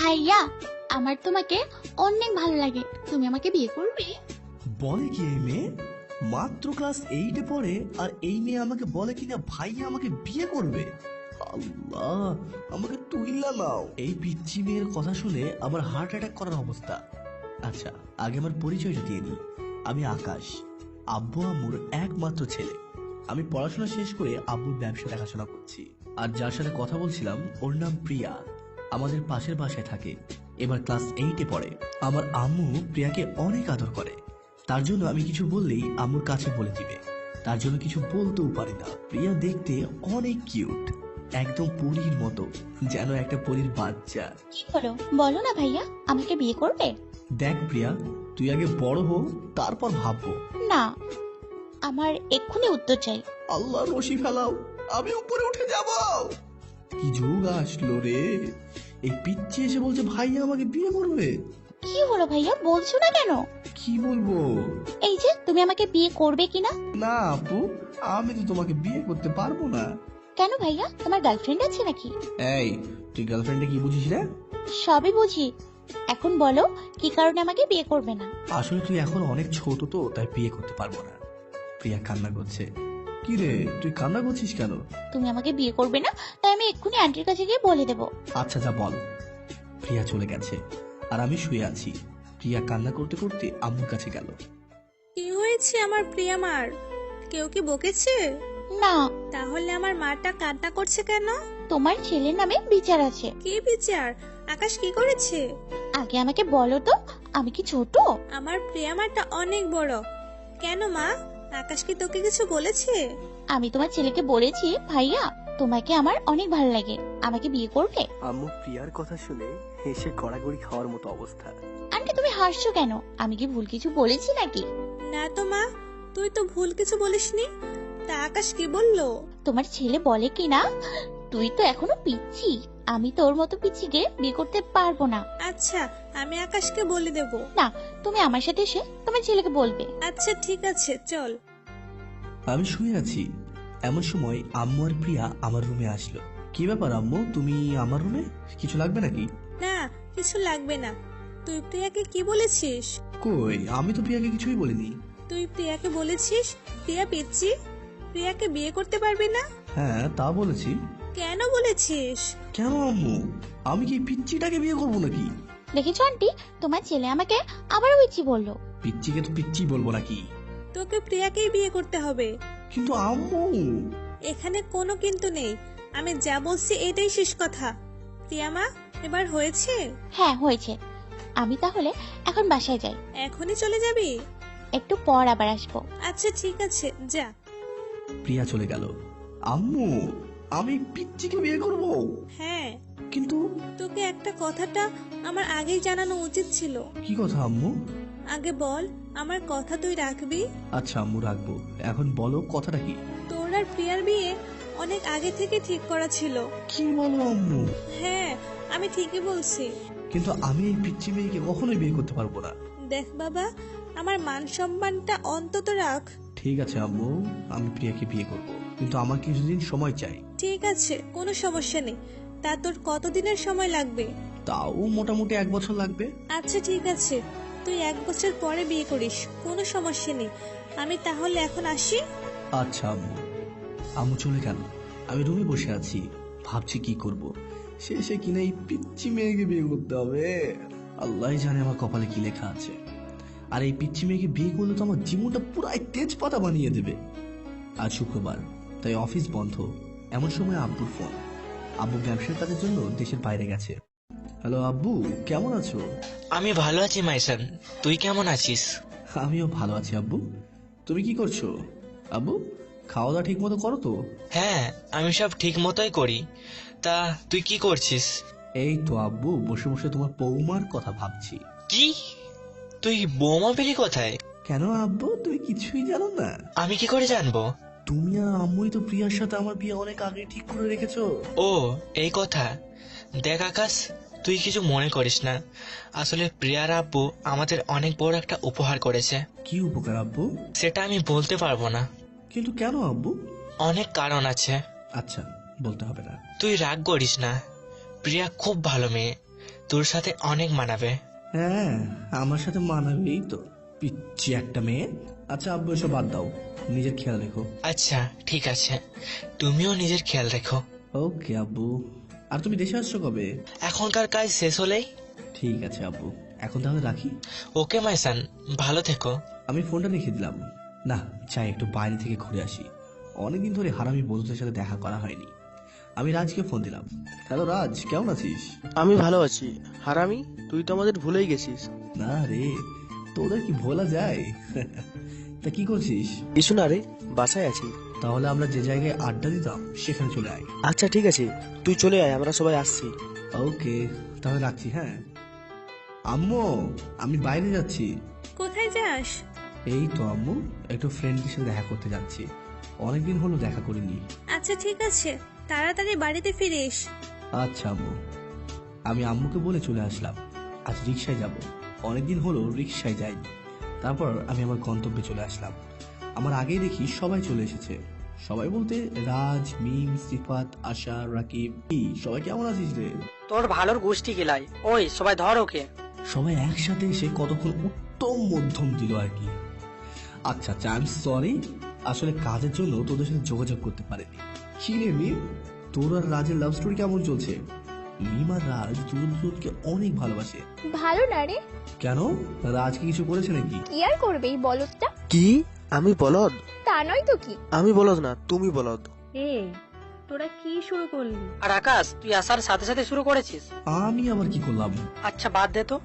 ভাইয়া, আমার তোমাকে অনেক ভালো লাগে, তুমি আমাকে বিয়ে করবে? বলে কি এই মেয়ে? মাত্র ক্লাস 8-এ পড়ে আর এই মেয়ে আমাকে বলে কিনা ভাইয়া আমাকে বিয়ে করবে। আল্লাহ, আমাকে তুইলা নাও। এই পিচ্চি মেয়ের কথা শুনে আমার হার্ট অ্যাটাক করার অবস্থা। আচ্ছা, আগে আমার পরিচয়টা দিয়ে নিই। আমি আকাশ, আব্বু আম্মুর একমাত্র ছেলে। আমি পড়াশোনা শেষ করে আব্বুর ব্যবসা দেখাশোনা করছি। আর যার সাথে কথা বলছিলাম ওর নাম প্রিয়া, আমাদের পাশের বাসায় থাকে, এবার ক্লাস 8-এ পড়ে। আমার আম্মু প্রিয়াকে অনেক আদর করে, তার জন্য আমি কিছু বললেই আম্মুর কাছে বলে দিবে, তার জন্য কিছু বলতেও পারি না। প্রিয়া দেখতে অনেক কিউট, একদম পরীর মতো, যেন একটা পরীর বাচ্চা। কি হলো, বলো না ভাইয়া, আমাকে বিয়ে করবে? দেখ প্রিয়া, তুই আগে বড় হো, তারপর ভাববো। না, আমার এক্ষুনি উত্তর চাই। আল্লাহ, রশি ফেলাও, আমি উপরে উঠে যাব। কি যুগ আসলো রে! এই পিচ্চি এসে বলছে ভাইয়া আমাকে বিয়ে করবে। কি হলো ভাইয়া, বলছো না কেন? কি বলবো? এই যে তুমি আমাকে বিয়ে করবে কিনা? না আপু, আমি তো তোমাকে বিয়ে করতে পারবো না। কেন ভাইয়া, তোমার গার্লফ্রেন্ড আছে নাকি? এই, তুই গার্লফ্রেন্ডে কি বুঝিস রে? সবই বুঝি, এখন বলো কি কারণে আমাকে বিয়ে করবে না? আসলে তুই এখন অনেক ছোট, তো তাই বিয়ে করতে পারবো না। প্রিয়া কান্না করছে। কি রে, তুই কান্না করছিস কেন? তুমি আমাকে বিয়ে করবে না, তাই আমি এক্ষুনি আন্টির কাছে গিয়ে বলে দেবো। আচ্ছা, যা বল। প্রিয়া চলে গেছে আর আমি শুয়ে আছি। প্রিয়া কান্না করতে করতে আম্মুর কাছে গেল। কি হয়েছে আমার প্রিয়া মার? কেউ কি বকেছে? না, তাহলে আমার মাটা কান্না করছে কেন? তোমার ছেলের নামে বিচার আছে। কি বিচার? আকাশ কি করেছে? আগে আমাকে বলো তো, আমি কি ছোট? আমার প্রিয়া মাটা অনেক বড়। কেন মা, আকাশ কি তোকে কিছু বলেছে? আমি তোমার ছেলেকে বলেছি ভাইয়া তোমাকে আমার অনেক ভালো লাগে, আমাকে বিয়ে করবে? আম্মু প্রিয়ার কথা শুনে হেসে গড়াগড়ি খাওয়ার মতো অবস্থা। আন্টি তুমি হাসছো কেন? আমি কি ভুল কিছু বলেছি নাকি? না তো মা, তুই তো ভুল কিছু বলিসনি। তা আকাশ কি বললো? তোমার ছেলে বলে কি না, তুই তো এখনো পিচ্ছি, আমি তোর মতো পিচ্ছিকে বিয়ে করতে পারবো না। আচ্ছা, আমি আকাশকে বলে দেব। না, তুমি আমার সাথে এসে তোমার ছেলেকে বলবে। আচ্ছা ঠিক আছে, চল। আমি শুয়ে আছি, এমন সময় আম্মু আর প্রিয়া আমার রুমে আসলো। কি ব্যাপার আম্মু, তুমি আমার রুমে? কিছু লাগবে নাকি? না, কিছু লাগবে না। তুই প্রিয়াকে কি বলেছিস? কই, আমি তো প্রিয়াকে কিছুই বলিনি। তুই প্রিয়াকে বলেছিস প্রিয়া পিচ্ছি, প্রিয়াকে বিয়ে করতে পারবি না? হ্যাঁ, তা বলেছি। কেন বলেছিস? কেন আম্মু, আমি কি পিচ্চিটাকে বিয়ে করবো নাকি? দেখেছো আন্টি, তোমার ছেলে আমাকে আবারও পিচ্ছি বললো। পিচ্চিকে তো পিচ্চি বলবো নাকি? তোকে প্রিয়াকেই বিয়ে করতে হবে। কিন্তু আম্মু। এখানে কোনো কিন্তু নেই, আমি যা বলছি এটাই শেষ কথা। প্রিয়া মা, এবার হয়েছে? হ্যাঁ হয়েছে, আমি তাহলে এখন বাসায় যাই, এখনই চলে যাবি? একটু পর আবার আসবো। আচ্ছা ঠিক আছে, যা। প্রিয়া চলে গেল। আম্মু, আমি পিচ্চিকে বিয়ে করব? হ্যাঁ, কিন্তু তোকে একটা কথাটা আমার আগেই জানানো উচিত ছিল। কি কথা আম্মু? আগে বল, আমার কথা তুই রাখবি? আচ্ছা আম্মু, রাখবো। এখন বলো কথাটা কি? তোর আর প্রিয়ার বিয়ে অনেক আগে থেকে ঠিক করা ছিল। কি বলো আম্মু? হ্যাঁ, আমি ঠিকই বলছি। কিন্তু আমি এই পিচ্চি মেয়েকে কখনোই বিয়ে করতে পারবো না। দেখ বাবা, আমার মান সম্মানটা অন্তত রাখ। ঠিক আছে আম্মু, আমি প্রিয়াকে বিয়ে করব, কিন্তু আমার কিছুদিন সময় চাই। ঠিক আছে, কোনো সমস্যা নেই। তা তোর কতদিনের সময় লাগবে? তাও মোটামুটি 1 বছর লাগবে। আচ্ছা ঠিক আছে, তুই 1 বছর পরে বিয়ে করিস, কোনো সমস্যা নেই। আমি তাহলে এখন আসি। আচ্ছা আম্মু। আম্মু চলে গেল। আমি রুমে বসে আছি, ভাবছি কি করব। শেষে কিনা এই পিচ্চি মেয়েকে বিয়ে করতে হবে। আল্লাহ জানে আমার কপালে কি লেখা আছে। আর এই পিচ্চি মেয়েকে বিয়ে করলে তো আমার জীবনটা পুরাই তেজপাতা বানিয়ে দেবে। আজ শুক্রবার, তাই অফিস বন্ধ। এমন সময় আব্বুর ফোন। আব্বু ব্যবসার কাজের জন্য দেশের বাইরে গেছে। হ্যালো আব্বু, কেমন আছো? আমি ভালো আছি মাইসান, তুই কেমন আছিস? আমিও ভালো আছি আব্বু। তুমি কি করছো আব্বু? খাওয়া দাওয়া ঠিক মতো করো তো? হ্যাঁ, আমি সব ঠিক মতোই করি। তা তুই কি করছিস? এই তো আব্বু, বসে বসে তোমার বৌমার কথা ভাবছি। কি, তুই বৌমা পেলি কোথায়? কেন আব্বু, তুমি কিছুই জানো না? আমি কি করে জানবো? তুমি আর আম্মুই তো প্রিয়ার সাথে আমার বিয়ে অনেক আগে ঠিক করে রেখেছো। ও, এই কথা। দেখ আকাশ, তুই কিছু মনে করিস না। আসলে প্রিয়ার আব্বু আমাদের অনেক বড় একটা উপহার করেছে। কি উপকার আব্বু? সেটা আমি বলতে পারবো না। কিন্তু কেন আব্বু? অনেক কারণ আছে। আচ্ছা, বলতে হবে না। তুই রাগ করিস না, প্রিয়া খুব ভালো মেয়ে। তোর সাথে অনেক মানাবে। হ্যাঁ, আমার সাথে মানাবেই তো, পিচ্ছি একটা মেয়ে। আচ্ছা আব্বু, এসব বাদ দাও, নিজের খেয়াল রেখো। আচ্ছা ঠিক আছে, তুমিও নিজের খেয়াল রেখো। ওকে আব্বু। আর তুমি দেশে আসছো কবে? এখনকার কাজ শেষ হলেই। ঠিক আছে আব্বু, এখন তাহলে রাখি। ওকে মাই সান, ভালো থেকো। আমি ফোনটা রেখে দিলাম। না, চাই একটু বাইরে থেকে ঘুরে আসি। অনেকদিন ধরে হারামি বন্ধুদের সাথে দেখা করা হয়নি। আমি রাজকে ফোন দিলাম। হ্যালো রাজ, কেমন আছিস? আমি ভালো আছি। হারামি, তুই তো আমাদের ভুলেই গেছিস। না রে, তোদের কি ভোলা যায়? তা কি করছিস? কিছু না রে, বাসায় আছি। তাহলে আমরা যে জায়গায় আড্ডা দিতাম সেখানে চলে আয়। আচ্ছা ঠিক আছে, তুই চলে আয়, আমরা সবাই আসছি। ওকে, তাহলে রাখছি। হ্যাঁ আম্মু, আমি বাইরে যাচ্ছি। কোথায় যাস? এই তো আম্মু, একটু ফ্রেন্ডদের সাথে দেখা করতে যাচ্ছি। অনেকদিন হলো দেখা করিনি। আচ্ছা ঠিক আছে, তাড়াতাড়ি বাড়িতে ফিরিস। আচ্ছা আম্মু। আমি আম্মুকে বলে চলে আসলাম আজ রিক্সায় যাব। অনেকদিন হলো রিক্সায় যাইনি। তারপর আমি আমার গন্তব্যে চলে আসলাম। আমার আগেই দেখি সবাই চলে এসেছে। সবাই বলতে রাজ, মিম, সিফাত, আশা, রাকিব। এই সবাই কেমন আছিস রে? তোর ভালোর গোষ্ঠী গিলাই। ওই সবাই ধর ওকে। সবাই একসাথে এসে কতক্ষণ উত্তম মধ্যম দিল আর কি। আচ্ছা আচ্ছা, আই এম সরি, আসলে কাজের জন্য তোদের সাথে যোগাযোগ করতে পারিনি। কি রে মিম, তোর আর রাজের লাভ স্টোরি কেমন চলছে? মিম আর রাজ দুজনকে অনেক ভালোবাসে। ভালো না রে। কেন, রাজকে কিছু করেছে নাকি? কি আর করবে এই বলদটা? কি? আমি বলদ? তা নয় তো কি। আমি বলদ না, তুমি বলদ। তোরা কি শুরু করলি? আর আকাশ, তুই আসার সাথে সাথে শুরু করেছিস? আমি আবার কি করলাম? আচ্ছা বাদ দে তো।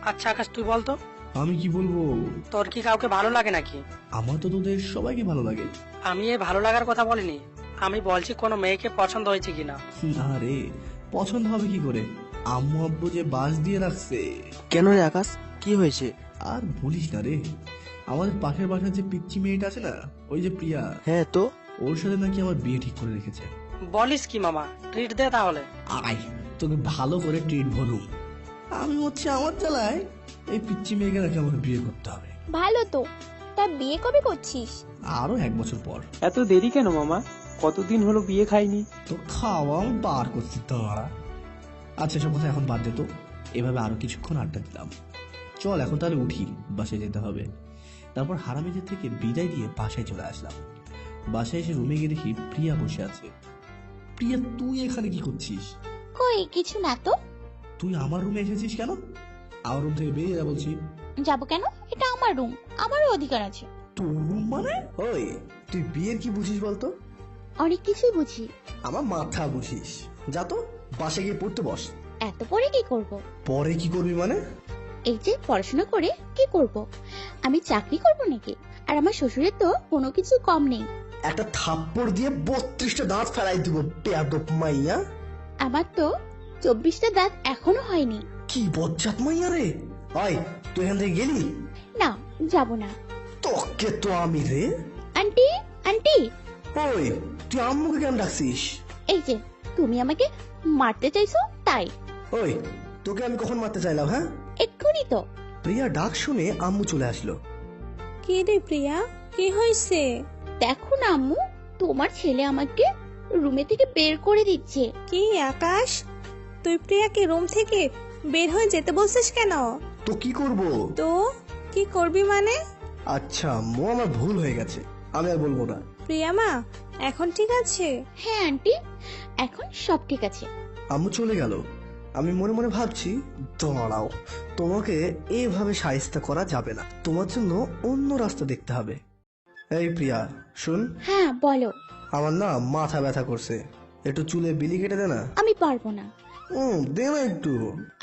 আচ্ছা আকাশ, তুই বলতো, আমি কি বলবো? তোর কি কাউকে ভালো লাগে নাকি? আমার তো তোদের সবাইকে ভালো লাগে। আমি এই ভালো লাগার কথা বলিনি, আমি বলছি কোনো মেয়েকে পছন্দ হয়েছে কিনা। আরে পছন্দ হবে কি করে? আম্মু আব্বু যে বাস দিয়ে রাখছে। কেন রে আকাশ, কি হয়েছে? আর বলিস না রে, আমাদের পাশের বাসার যে পিচ্চি মেয়েটা আছে না, ওই যে প্রিয়া, হ্যাঁ তো? ওর সাথে নাকি আমার বিয়ে ঠিক করে রেখেছে। বলিস কি মামা, ট্রিট দে তাহলে। আয়, তোকে ভালো করে ট্রিট ভরুম। আমি হচ্ছে আমার জ্বালায় এই পিচ্চি মেয়েকে নাকি আমাকে বিয়ে করতে হবে। ভালো তো। তা বিয়ে কবে করছিস? আরো 1 বছর পর। এত দেরি কেন মামা? কতদিন হলো বিয়ে খাইনি? তো খাওয়া আমি বার করছি তোরা। আচ্ছা সব কথা এখন বাদ দে তো, এভাবে আরো কিছুক্ষণ আড্ডা দিলাম। চল এখন তাহলে উঠি, বাসায় যেতে হবে। তারপর হারামিদের থেকে বিদায় দিয়ে বাসায় চলে আসলাম। বাসায় এসে রুমে গিয়ে দেখি প্রিয়া বসে আছে। প্রিয়া, তুই এখানে কি করছিস? কই কিছু না তো। তুই আমার রুমে এসেছিস কেন? আমার রুম থেকে বেরিয়ে যা বলছি। যাবো কেন? এটা আমার রুম, আমারও অধিকার আছে। তোর রুম মানে? ওই, তুই বিয়ের কি বুঝিস বলতো? অনেক কিছুই বুঝি। আমার মাথা বুঝিস। যা তো, বাসায় গিয়ে পড়তে বস। এত পরে কি করব? পরে কি করবি মানে? এই যে পড়াশোনা করে কি করব? আমি চাকরি করব নাকি? আর আমার শ্বশুরের তো কোনো কিছু কম নেই। একটা থাপ্পড় দিয়ে 32টা দাঁত ফেলাই দিব, বেয়াদব মাইয়া। আমার তো 24টা দাঁত এখনো হয়নি। কি বজ্জাত মাইয়া রে! ওই, তুই এখান থেকে গেলি? না, যাব না। তোকে তো আমি রে। Aunty, aunty. ওই, তুই আম্মুকে কেন ডাকছিস? এই যে তুমি আমাকে মারতে চাইছো তাই। ওই, তোকে আমি কখন মারতে চাইলাম? হ্যাঁ, এক্ষুনি তো। প্রিয়া ডাক শুনে আম্মু চলে আসলো। কি রে প্রিয়া, কি হয়েছে? দেখো না আম্মু, তোমার ছেলে আমাকে রুমে থেকে বের করে দিচ্ছে। কি আকাশ, তুই প্রিয়াকে রুম থেকে বের হয়ে যেতে বলছিস কেন? তো কি করব? তো কি করবি মানে? আচ্ছা আম্মু, আমার ভুল হয়ে গেছে, আমি আর বলবো না। প্রিয়া মা, এখন ঠিক আছে? হ্যাঁ আন্টি, এখন সব ঠিক আছে। আম্মু চলে গেল। আমি মনে মনে ভাবছি, দাঁড়াও, তোমাকে এভাবে শায়েস্তা করা যাবে না, তোমার জন্য অন্য রাস্তা দেখতে হবে। এই প্রিয়া, শুন। হ্যাঁ বলো। আমার না মাথা ব্যথা করছে, একটু চুলে বিলি কেটে দে না। আমি পারবো না। দে না একটু।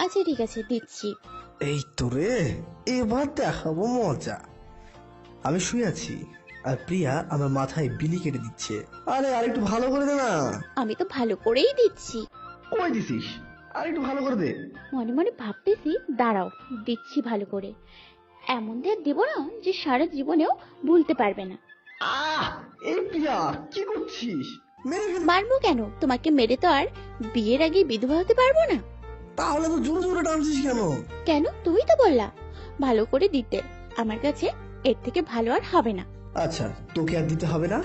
আচ্ছা ঠিক আছে, দিচ্ছি। এই তো রে, এবার দেখাবো মজা। আমি শুয়ে আছি আর প্রিয়া আমার মাথায় বিলি কেটে দিচ্ছে। আরে আরেকটু ভালো করে দে না। আমি তো ভালো করেই দিচ্ছি। কই দিছিস? আরেকটু ভালো করে দে। মনে মনে ভাবতেছি, দাঁড়াও দিচ্ছি ভালো করে। এমন দেখ দেব না যে সারা জীবনেও ভুলতে পারবে না। এই প্রিয়া, কি করছিস? মেরে ফেল। মারবো কেন? তোমাকে মেরে তো আর বিয়ের আগে বিধবা হতে পারবো না। তাহলে তো জোরে জোরে টানছিস কেন? কেন? তুমি তো বললা ভালো করে দিতে। আমার কাছে এর থেকে ভালো আর হবে না। আচ্ছা, তোকে আর দিতে হবে না।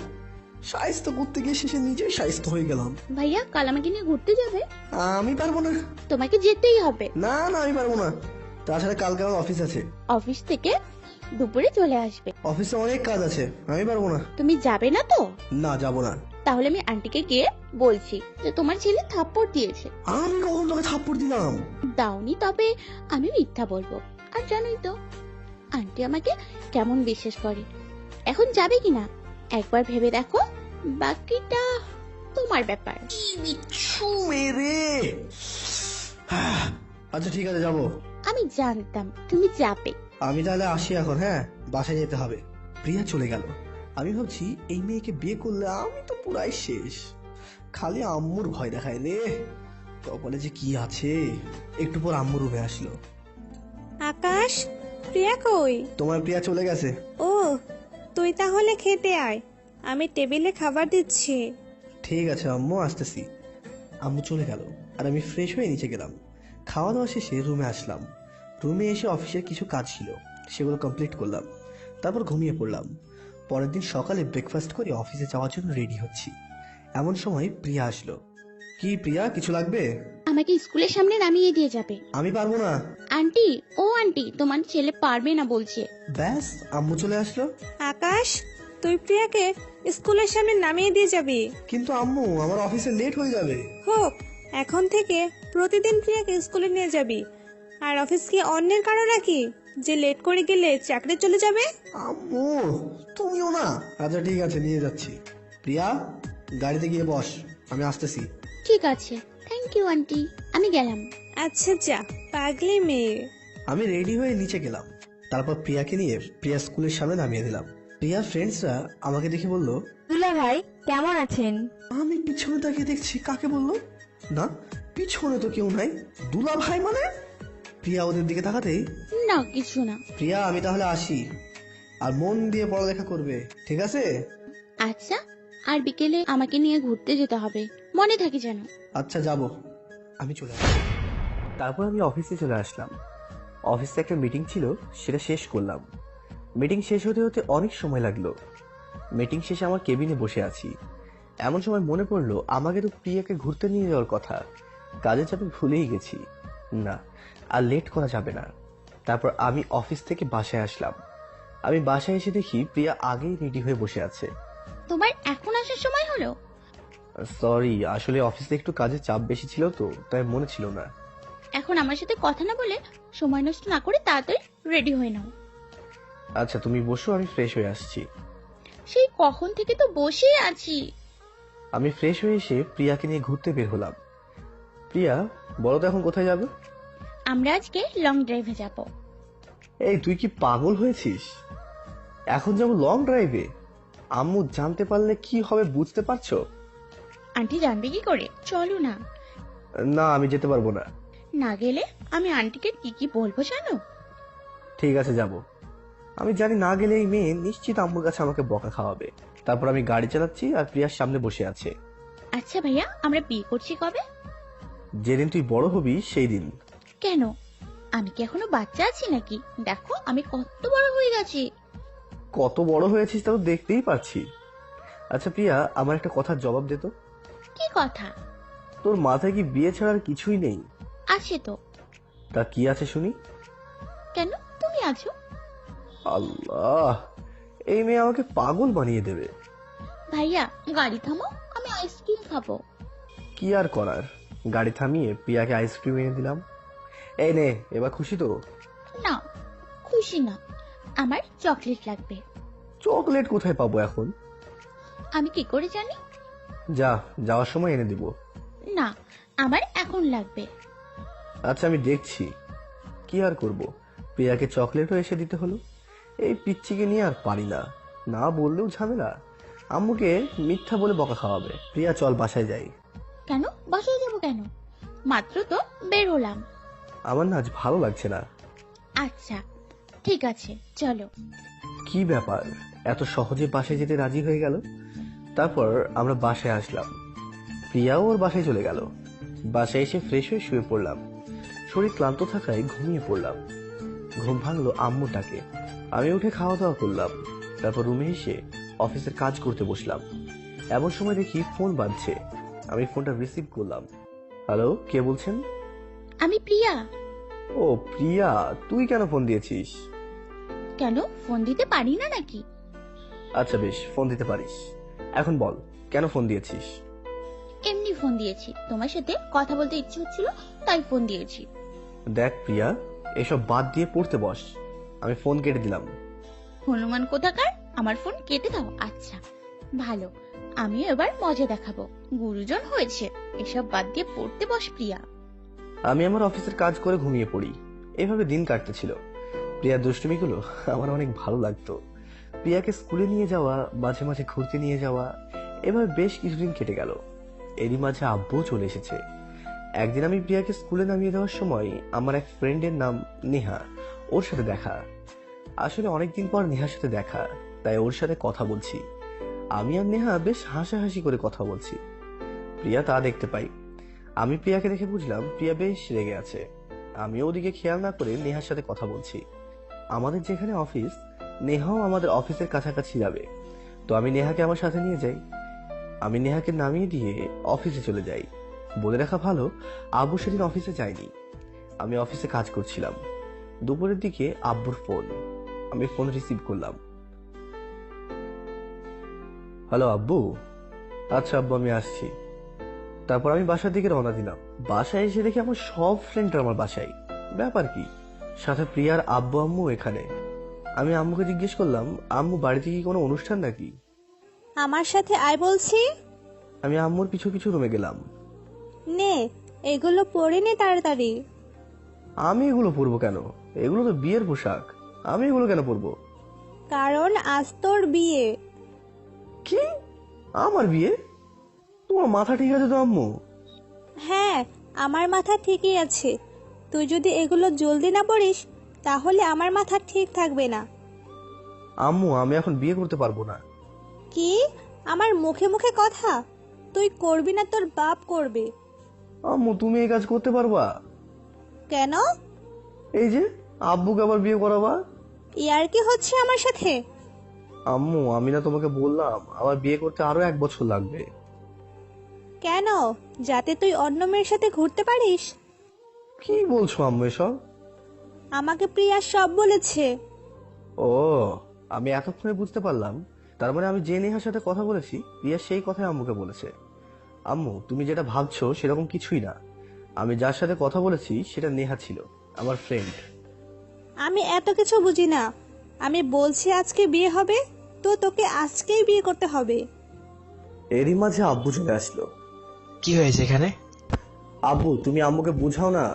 সাহিত্য করতে গিয়ে শেষে নিজেই সাহিত্য হয়ে গেলাম। ভাইয়া কাল আমাকে নিয়ে ঘুরতে যাবে? আমি পারবো না। তোমাকে যেতেই হবে। না না, আমি পারবো না। তাছাড়া কালকে আমার অফিস আছে। অফিস থেকে দুপুরে চলে আসবে। অফিসে অনেক কাজ আছে, আমি পারবো না। তুমি যাবে না তো? না, যাবো না। তাহলে আমি আন্টিকে গিয়ে বলছি যে তোমার ছেলে থাপ্পড় দিয়েছে। আমি কখন তোকে থাপ্পড় দিলাম? দাওনি, তবে আমি মিথ্যা বলবো। আর জানোই তো আন্টি আমাকে কেমন বিশ্বাস করে। এখন যাবে কিনা একবার ভেবে দেখো, বাকিটা তোমার ব্যাপার। বিচ্ছু মেরে। আচ্ছা ঠিক আছে, যাবো। আমি জানতাম তুমি যাবে। আমি তাহলে আসি এখন। হ্যাঁ, বাসায় যেতে হবে। প্রিয়া চলে গেল। আমি ভাবছি এই মেয়েকে বিয়ে করলে আমি তো পুরাই শেষ। খালি আম্মুর ভয় দেখায় রে। কপালে যে কি আছে। একটু পর আম্মু রুমে আসলো। আকাশ, প্রিয়া কই? তোমার প্রিয়া চলে গেছে। ও, তুই তাহলে খেতে আয়, আমি টেবিলে খাবার দিচ্ছি। ঠিক আছে আম্মু, আসতেছি। আম্মু চলে গেল আর আমি ফ্রেশ হয়ে নিচে গেলাম। খাওয়া দাওয়া শেষে রুমে আসলাম। রুমে এসে অফিসের কিছু কাজ ছিল, সেগুলো কমপ্লিট করলাম। তারপর ঘুমিয়ে পড়লাম। পরের দিন সকালে ব্রেকফাস্ট করে অফিসে যাওয়ার জন্য রেডি হচ্ছি। এমন সময় প্রিয়া আসলো। কি প্রিয়া, কিছু লাগবে? আমাকে স্কুলের সামনে নামিয়ে দিয়ে যাবে। আমি পারবো না। আন্টি, ও আন্টি, তোমার ছেলে পারবে না বলছে। ব্যাস, আম্মু চলে আসলো। আকাশ, তুই প্রিয়াকে স্কুলের সামনে নামিয়ে দিয়ে যাবি। কিন্তু আম্মু, আমার অফিসে লেট হয়ে যাবে। হোক, এখন থেকে প্রতিদিন প্রিয়াকে স্কুলে নিয়ে যাবি। আর অফিস কি অন্যের কারো নাকি যে লেট করে গেলে চাকরি চলে যাবে? আম্মু, তুমিও না। আচ্ছা ঠিক আছে, নিয়ে যাচ্ছি। প্রিয়া, গাড়িতে গিয়ে বস, আমি আসতেছি। ঠিক আছে, থ্যাংক ইউ আন্টি, আমি গেলাম। আচ্ছা যা, পাগলি মেয়ে। আমি রেডি হয়ে নিচে গেলাম। তারপর প্রিয়াকে নিয়ে প্রিয়া স্কুলের সামনে নামিয়ে দিলাম। প্রিয়ার ফ্রেন্ডসরা আমাকে দেখে বলল, দুলা ভাই কেমন আছেন? আমি পিছনে তাকিয়ে দেখছি কাকে বললো। না, পিছনে তো কেউ নাই। দুলা ভাই মানে? প্রিয়া ওদের দিকে তাকাতেই, না কিছু না। প্রিয়া আমি তাহলে আসি, আর মন দিয়ে পড়ালেখা করবে, ঠিক আছে? আচ্ছা, আর বিকেলে আমাকে নিয়ে ঘুরতে যেতে হবে, মনে থাকে যেন। আচ্ছা, যাব। আমি চলে আসি। তারপর আমি অফিসে চলে আসলাম। অফিসে একটা মিটিং ছিল, সেটা শেষ করলাম। মিটিং শেষ হতে হতে অনেক সময় লাগলো। মিটিং শেষে আমার কেবিনে বসে আছি। এমন সময় মনে পড়লো আমাকে তো প্রিয়াকে ঘুরতে নিয়ে যাওয়ার কথা। কাজের চাপে ভুলেই গেছি। না, আর লেট করা যাবে না। তারপর আমি অফিস থেকে বাসায় আসলাম। আমি বাসায় এসে দেখি প্রিয়া আগেই রেডি হয়ে বসে আছে। তোমার এখন আসার সময় হলো? সরি, আসলে অফিসে একটু কাজের চাপ বেশি ছিল তো, তাই মনে ছিল না। এখন আমার সাথে কথা না বলে সময় নষ্ট না করে তাড়াতাড়ি রেডি হয়ে নাও। আচ্ছা তুমি বসো, আমি ফ্রেশ হয়ে আসছি। সেই কখন থেকে তো বসেই আছি। আমি ফ্রেশ হয়ে এসে প্রিয়াকে নিয়ে ঘুরতে বের হলাম। প্রিয়া, বলো তো এখন কোথায় যাবে? আমরা আজকে লং ড্রাইভে যাব। এই তুই কি পাগল হয়েছিস? এখন যাবো লং ড্রাইভে? আম্মু জানতে পারলে কি হবে বুঝতে পারছো? আন্টি জানবে কি করে? চলো না। না, আমি যেতে পারবো না। না গেলে আমি আন্টিকে কি কি বলবো জানো? ঠিক আছে, যাব। আমি জানি না গেলে এই মেয়ে নিশ্চিত আম্মুর কাছে আমাকে বকা খাওয়াবে। তারপর আমি গাড়ি চালাচ্ছি আর প্রিয়ার সামনে বসে আছে। আচ্ছা ভাইয়া, আমরা বিয়ে করছি কবে? যেদিন তুই বড় হবি সেই দিন। কেন, আমি কি এখনো বাচ্চা আছি নাকি? দেখো আমি কত বড় হয়ে গেছি। কত বড় হয়েছিস তা তো দেখতেই পাচ্ছি। আচ্ছা প্রিয়া, আমার একটা কথার জবাব দে তো। কি কথা? তোর মাথায় কি বিয়ে ছাড়ার কিছুই নেই? আছে তো। তা কি আছে শুনি। কেন, তুমি আছো। আল্লাহ, এই মেয়ে আমাকে পাগল বানিয়ে দেবে। ভাইয়া গাড়ি থামো, আমি আইসক্রিম খাবো। কি আর করার, গাড়ি থামিয়ে প্রিয়াকে আইসক্রিম এনে দিলাম। এই নে, এবার খুশি তো? না, খুশি না, আমার চকলেট লাগবে। চকলেট কোথায় পাবো এখন? আমি কি করে জানি? যা, যাওয়ার সময় এনে দিব। না, আমার এখন লাগবে। আচ্ছা আমি দেখছি। কি আর করব, প্রিয়াকে চকলেটও এসে দিতে হলো। এই পিচ্চিকে নিয়ে আর পারি না, না বললেও ঝামেলা। আম্মুকে মিথ্যা বলে বকা খাওয়াবে। প্রিয়া চল বাসায় যাই। কেন বাসায় যাবো কেন? মাত্র তো বের হলাম। আমার না আজ ভালো লাগছে না। আচ্ছা ঠিক আছে, চলো। কি ব্যাপার, এত সহজে বাসায় যেতে রাজি হয়ে গেল? তারপর আমরা বাসায় আসলাম। প্রিয়াও ওর বাসায় চলে গেল। বাসায় এসে ফ্রেশ হয়ে শুয়ে পড়লাম। শরীর ক্লান্ত থাকায় ঘুমিয়ে পড়লাম। ঘুম ভাঙলো আম্মুর ডাকে। আমি উঠে খাওয়া দাওয়া করলাম। তারপর রুমে এসে অফিসের কাজ করতে বসলাম। এমন সময় দেখি ফোন বাজছে। আমি ফোনটা রিসিভ করলাম। হ্যালো, কে বলছেন? আমি প্রিয়া। ও প্রিয়া, তুই কেন ফোন দিয়েছিস? কেন, ফোন দিতে পারি না নাকি? আচ্ছা বেশ, ফোন দিতে পারিস। এখন বল, কেন ফোন দিয়েছিস? এমনি ফোন দিয়েছি, তোমার সাথে কথা বলতে ইচ্ছে হচ্ছিল তাই ফোন দিয়েছি। দেখ প্রিয়া, এসব বাদ দিয়ে পড়তে বস। আমি ফোন কেটে দিলাম। হনুমান কোথাকার, আমার ফোন কেটে দাও? আচ্ছা ভালো, আমিও এবার মজা দেখাবো। গুরুজন হয়েছে, এসব বাদ দিয়ে পড়তে বস প্রিয়া। আমি আমার অফিসের কাজ করে ঘুমিয়ে পড়ি। এভাবে দিন কাটতেছিল। প্রিয়ার দুষ্টুমিগুলো আমার অনেক ভালো লাগতো। প্রিয়াকে স্কুলে নিয়ে যাওয়া, মাঝে মাঝে ঘুরতে নিয়ে যাওয়া, এভাবে বেশ কিছুদিন কেটে গেল। এরই মাঝে আব্বুও চলে এসেছে। একদিন আমি প্রিয়াকে স্কুলে নামিয়ে দেওয়ার সময় আমার এক ফ্রেন্ডের নাম নেহা, ওর সাথে দেখা। আসলে অনেকদিন পর নেহার সাথে দেখা, তাই ওর সাথে কথা বলছি। আমি আর নেহা বেশ হাসাহাসি করে কথা বলছি। প্রিয়া তা দেখতে পাই। আমি প্রিয়াকে দেখে বুঝলাম প্রিয়া বেশ রেগে আছে। আমিও ওদিকে খেয়াল না করে নেহার সাথে কথা বলছি। আমাদের যেখানে অফিস, নেহাও আমাদের অফিসের কাছাকাছি যাবে, তো আমি নেহাকে আমার সাথে নিয়ে যাই। আমি নেহাকে নামিয়ে দিয়ে অফিসে চলে যাই। বলে রাখা ভালো, আব্বু সেদিন অফিসে যায়নি। আমি অফিসে কাজ করছিলাম। দুপুরের দিকে আব্বুর ফোন। আমি ফোন রিসিভ করলাম। হ্যালো আব্বু। আচ্ছা আব্বু, আমি আসছি। তারপর আমি বাসার দিকে রওনা দিলাম। বাসায় এসে দেখি আমার সব ফ্রেন্ডরা আমার বাসায়। ব্যাপার কি? সাথে প্রিয়ার আব্বু আম্মু এখানে। আমি আম্মুকে জিজ্ঞেস করলাম, আম্মু বাড়িতে কি কোনো অনুষ্ঠান নাকি? আমার সাথে আয় বলছি। আমি আম্মুর পিছু পিছু রুমে গেলাম। নে, এগুলো পরে নে তাড়াতাড়ি। আমি এগুলো পরবো কেন? এগুলো তো বিয়ের পোশাক। আমি এগুলো কেন পরবো? কারণ আজ তোর বিয়ে। কি? আমার বিয়ে? তোমার মাথা ঠিক আছে তো আম্মু? হ্যাঁ, আমার মাথা ঠিকই আছে। তুই যদি এগুলো জলদি না পড়িস তাহলে আমার মাথা ঠিক থাকবে না। আম্মু, আমি এখন বিয়ে করতে পারবো না। কি? আমার মুখে মুখে কথা? তুই করবি না, তোর বাপ করবে। আম্মু, তুমি এই কাজ করতে পারবা? কেন? এই যে আব্বুকে আবার বিয়ে করাবা। ইয়ার কি হচ্ছে আমার সাথে? আম্মু, আমি না তোমাকে বললাম আমার বিয়ে করতে আরো 1 বছর লাগবে। কেন? যাতে তুই অন্য মেয়ের সাথে ঘুরতে পারিস? কি বলছো আম্মু এসব? আমাকে প্রিয়া সব বলেছে। ও, আমি এতক্ষণে বুঝতে পারলাম। তার মানে আমি যে নেহার সাথে কথা বলেছি, প্রিয়া সেই কথাই আম্মুকে বলেছে। আম্মু, তুমি যেটা ভাবছো সেরকম কিছুই না। আমি যার সাথে কথা বলেছি সেটা নেহা ছিল, আমার ফ্রেন্ড। আমি এত কিছু বুঝি না। আমি বলছি আজকে বিয়ে হবে, তো তোকে আজকেই বিয়ে করতে হবে। এরই মাঝে আব্বু চলে আসলো। কি হয়েছে এখানে? আব্বু, তুমি আম্মুকে বুঝাও না।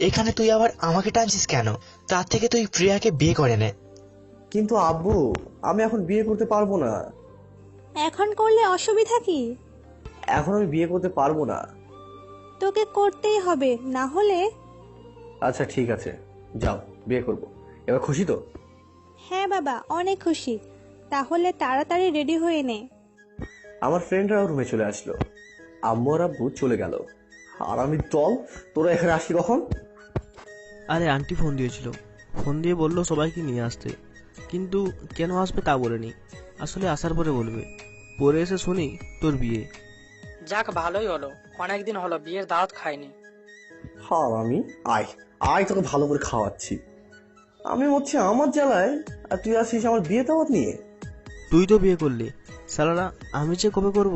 এখানে তুই আবার আমাকে টানছিস কেন? তার থেকে তুই প্রিয়াকে বিয়ে করে নে। কিন্তু আব্বু, আমি এখন বিয়ে করতে পারবো না। এখন করলে অসুবিধা কি? এখন আমি বিয়ে করতে পারবো না। তোকে করতেই হবে, না হলে। আচ্ছা ঠিক আছে, যাও, বিয়ে করব। এবার খুশি তো? হ্যাঁ বাবা, অনেক খুশি। তাহলে তাড়াতাড়ি রেডি হয়ে নে। আমার ফ্রেন্ডরাও রুমে চলে আসলো। আম্মু আর আব্বু চলে গেল। আর আমি দল, তোরা এখানে আসলি কখন? আরে আন্টি ফোন দিয়েছিল। ফোন দিয়ে বললো সবাইকে নিয়ে আসতে, কিন্তু কেন আসবে তা বলেনি। আসলে আসার পরে বলবে। পরে এসে শুনি তোর বিয়ে। যাক, ভালোই হলো, অনেকদিন হলো বিয়ের দাওয়াত খাইনি। হ্যাঁ আমি আয় আয়, তোকে ভালো করে খাওয়াচ্ছি। আমি হচ্ছে আমার জ্বালায়, আর তুই আসিস আমার বিয়ে দাওয়াত নিয়ে। তুই তো বিয়ে করলি, সালারা আমি যে কবে করব?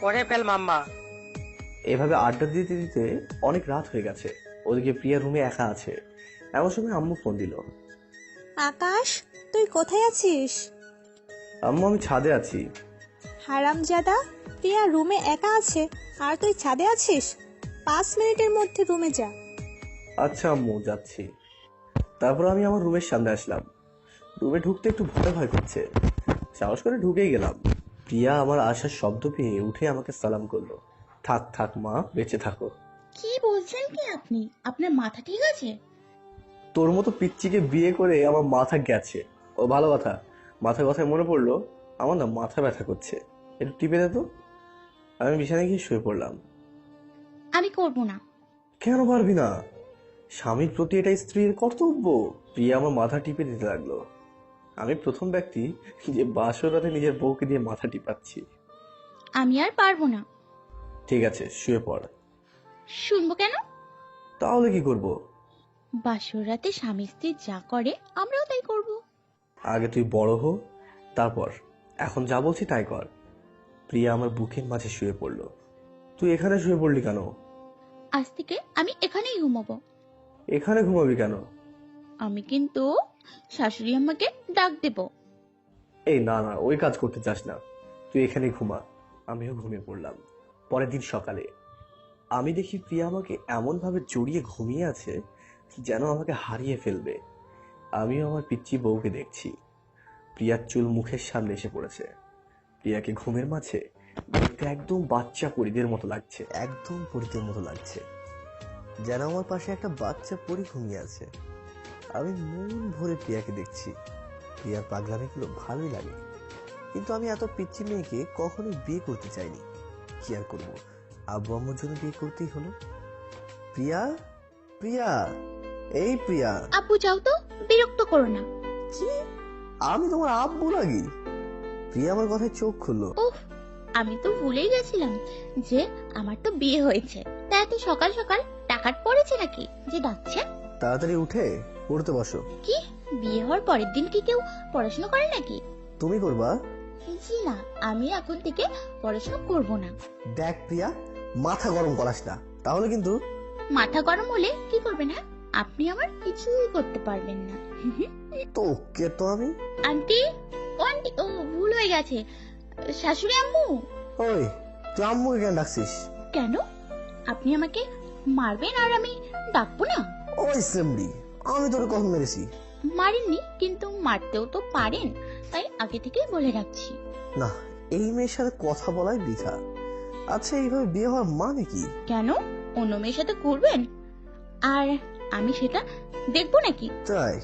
করে ফেল মাম্মা। এভাবে আড্ডা দিতে দিতে অনেক রাত হয়ে গেছে। ওদিকে প্রিয়া রুমে একা আছে। এমন সময় আম্মু ফোন দিল। আকাশ, তুই কোথায় আছিস? আম্মু, আমি ছাদে আছি। হারামজাদা, প্রিয়া রুমে একা আছে আর তুই ছাদে আছিস? 5 মিনিটের মধ্যে রুমে যা। আচ্ছা আম্মু, যাচ্ছি। তারপর আমি আমার রুমের সামনে আসলাম। রুমে ঢুকতে একটু ভয় ভয় করছে। সাহস করে ঢুকেই গেলাম। প্রিয়া আমার আসার শব্দ পেয়ে উঠে আমাকে সালাম করলো। থাক থাক মা, বেঁচে থাকো। কি বলছেন কি আপনি? আপনার মাথা ঠিক আছে? তোর মতো পিচ্চিকে বিয়ে করে আমার মাথা গেছে। ও ভালো কথা, মাথার কথায় মনে পড়লো, আমার না মাথা ব্যথা করছে, একটু টিপে দে তো। আমি বিছানায় গিয়ে শুয়ে পড়লাম। আমি করব না। কেন পারবি না? স্বামীর প্রতি এটা স্ত্রীর কর্তব্য। প্রিয়া আমার মাথা টিপে দিতে লাগলো। আমি প্রথম ব্যক্তি যে বাসর রাতে নিজের বউকে দিয়ে মাথা টিপাচ্ছি। আমি আর পারবো না। ঠিক আছে, শুয়ে পড়। শুনবো কেন? তাহলে কি করব? বাসর রাতে স্বামী স্ত্রী যা করে আমরাও তাই করব। আগে তুই বড় হো, তারপর। এখন যা বলছি তাই কর। প্রিয়া আমার বুকের মাঝে শুয়ে পড়লো। তুই এখানে শুয়ে পড়লি কেন? আজ থেকে আমি এখানেই ঘুমাবো। এখানে ঘুমাবি কেন? আমি কিন্তু শাশুড়ি আম্মাকে ডাক দেব। এই না না, ওই কাজ করতে চাস না, তুই এখানে ঘুমা। আমিও ঘুমিয়ে পড়লাম। পরের দিন সকালে আমি দেখি প্রিয়া আমাকে এমন ভাবে জড়িয়ে ঘুমিয়ে আছে যেন আমাকে হারিয়ে ফেলবে। আমিও আমার পিচ্চি বউকে দেখছি। প্রিয়ার চুল মুখের সামনে এসে পড়েছে। প্রিয়াকে ঘুমের মাঝে দেখতে একদম বাচ্চা পরীদের মতো লাগছে, একদম পরীদের মতো লাগছে, যেন আমার পাশে একটা বাচ্চা পরী ঘুমিয়ে আছে। আমি মন ভরে প্রিয়াকে দেখছি। প্রিয়ার পাগলামিগুলো ভালোই লাগে, কিন্তু আমি এত পিচ্চি মেয়েকে কখনোই বিয়ে করতে চাইনি। কি আর করবো, আব্বু আম্মুর জন্য বিয়ে করতেই হলো। প্রিয়া, প্রিয়া, এই প্রিয়া। আব্বু যাও তো, বিরক্ত করো না। কি? আমি তোমার আব্বু লাগি? প্রিয়া আমার কথায় চোখ খুললো। উফ, আমি তো ভুলেই গেছিলাম যে আমার তো বিয়ে হয়েছে। তা এত সকাল সকাল টাকাট পড়েছে নাকি যে ডাকছে? তাড়াতাড়ি উঠে পড়তে বসো। কি, বিয়ে হওয়ার পরের দিন কি কেউ পড়াশোনা করে নাকি? তুমি করবা? জি না, আমি এখন থেকে পড়াশোনা করব না। দেখ প্রিয়া, মাথা গরম করাস না, তাহলে কিন্তু। মাথা গরম হলে কি করবেন? হ্যাঁ, আপনি আমার কিছুই করতে পারবেন না। তোকে তো আমি। আন্টি, ও আন্টি, ও ভুল হয়ে গেছে। শাশুড়ি আম্মু। ওই, তুই আম্মুকে কেন ডাকছিস? কেন? আপনি আমাকে মারবেন আর আমি ডাকবো না? ওই সেমডি, আমি তোর কখন মেরেছি? মারেননি, কিন্তু মারতেও তো পারেন, তাই আগে থেকেই বলে রাখছি। না, এই মেয়ের সাথে কথা বলাই বৃথা। আচ্ছা, এইভাবে বিয়ে হওয়ার মানে কি? কেন, অন্য মেয়ের সাথে ঘুরবেন আর আমি সেটা দেখবো নাকি? তাই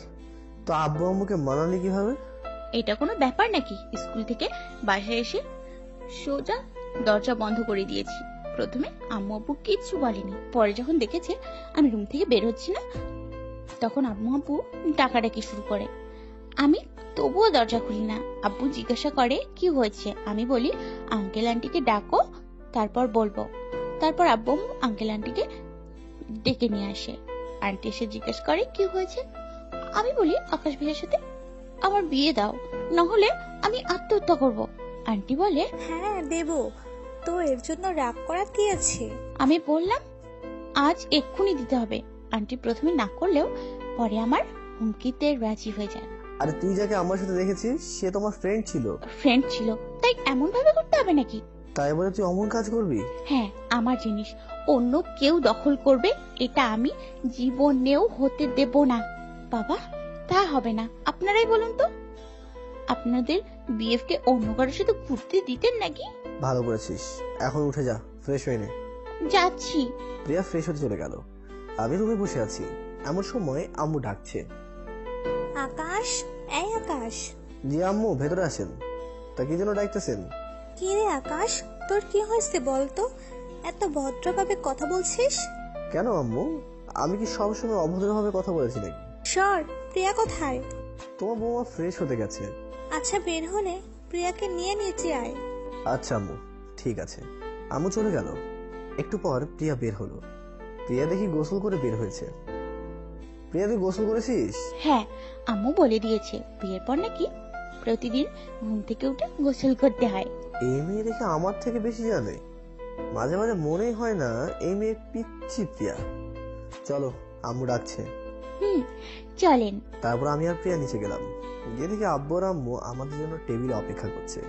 তো আব্বু আম্মুকে মানালি কিভাবে? এটা কোনো ব্যাপার নাকি? স্কুল থেকে বাসায় এসে সোজা দরজা বন্ধ করে দিয়েছি। প্রথমে আম্মু আব্বু কিচ্ছু বলেনি, পরে যখন দেখেছে আমি রুম থেকে বের হচ্ছি না, তখন আম্মু আব্বু ডাকাডাকি শুরু করে। আমি তবুও দরজা খুলি না। আব্বু জিজ্ঞাসা করে কি হয়েছে, আমি বলি আঙ্কেল আন্টিকে ডাকো, তারপর বলবো। তারপর আব্বু আঙ্কেল আন্টিকে ডেকে নিয়ে আসে। আন্টি এসে জিজ্ঞেস করে কি হয়েছে, আমি বলি আকাশ ভাইয়ের সাথে আমার বিয়ে দাও, না হলে আমি আত্মহত্যা করব। আন্টি বলে হ্যাঁ দেব, তো এর জন্য রাগ করার কি আছে? আমি বললাম আজ এক্ষুনি দিতে হবে। আন্টি প্রথমে না করলেও পরে আমার হুমকিতে রাজি হয়ে যায়। আরে তুই যাকে আমার সাথে দেখেছিস সে তোমার ফ্রেন্ড ছিল। ফ্রেন্ড ছিল তাই এমন ভাবে করতে হবে নাকি? তাই বলে তুই অমন কাজ করবি? হ্যাঁ, আমার জিনিস অন্য কেউ দখল করবে এটা আমি জীবনেও হতে দেব না। বাবা, তা হবে না। আপনারাই বলুন তো, আপনাদের বিএফ কে অন্য কারোর সাথে ঘুরতে দিতেন নাকি? ভালো করেছিস, এখন উঠে যা, ফ্রেশ হয়ে নে। যাচ্ছি। প্রিয়া ফ্রেশ হতে চলে গেল। আমি রুমে বসে আছি, এমন সময় আম্মু ডাকছে। আকাশ, এই আকাশ। জি আম্মু, ভেতরে আসেন। তা কি জন্য ডাকতেছেন? কি রে আকাশ, তোর কি হয়েছে বলতো? এত ভদ্রভাবে কথা বলছিস কেন আম্মু, আমি কি সবসময় অভদ্রভাবে কথা বলেছি নাকি? সর, প্রিয়া কোথায়? তোমার বৌমা ফ্রেশ হতে গেছে। আচ্ছা, বের হলে প্রিয়াকে নিয়ে নিচে আয়। আচ্ছা আম্মু, ঠিক আছে। আম্মু চলে গেল। একটু পর প্রিয়া বের হলো। প্রিয়া দেখি গোসল করে বের হয়েছে। প্রিয়া, তুই গোসল করেছিস? হ্যাঁ, আম্মু বলে দিয়েছে বিয়ের পর নাকি প্রতিদিন ঘুম থেকে উঠে গোসল করতে হয়। এই মেয়ে দেখে আমার থেকে বেশি জানে। মাঝে মাঝে মনেই হয় না এই মেয়ে পিচ্ছি প্রিয়া। চলো, আম্মু ডাকছে। চলেন। তারপর আমি আর প্রিয়া নিচে গেলাম। গিয়ে দেখি আব্বু আর আম্মু আমাদের জন্য টেবিলে অপেক্ষা করছে।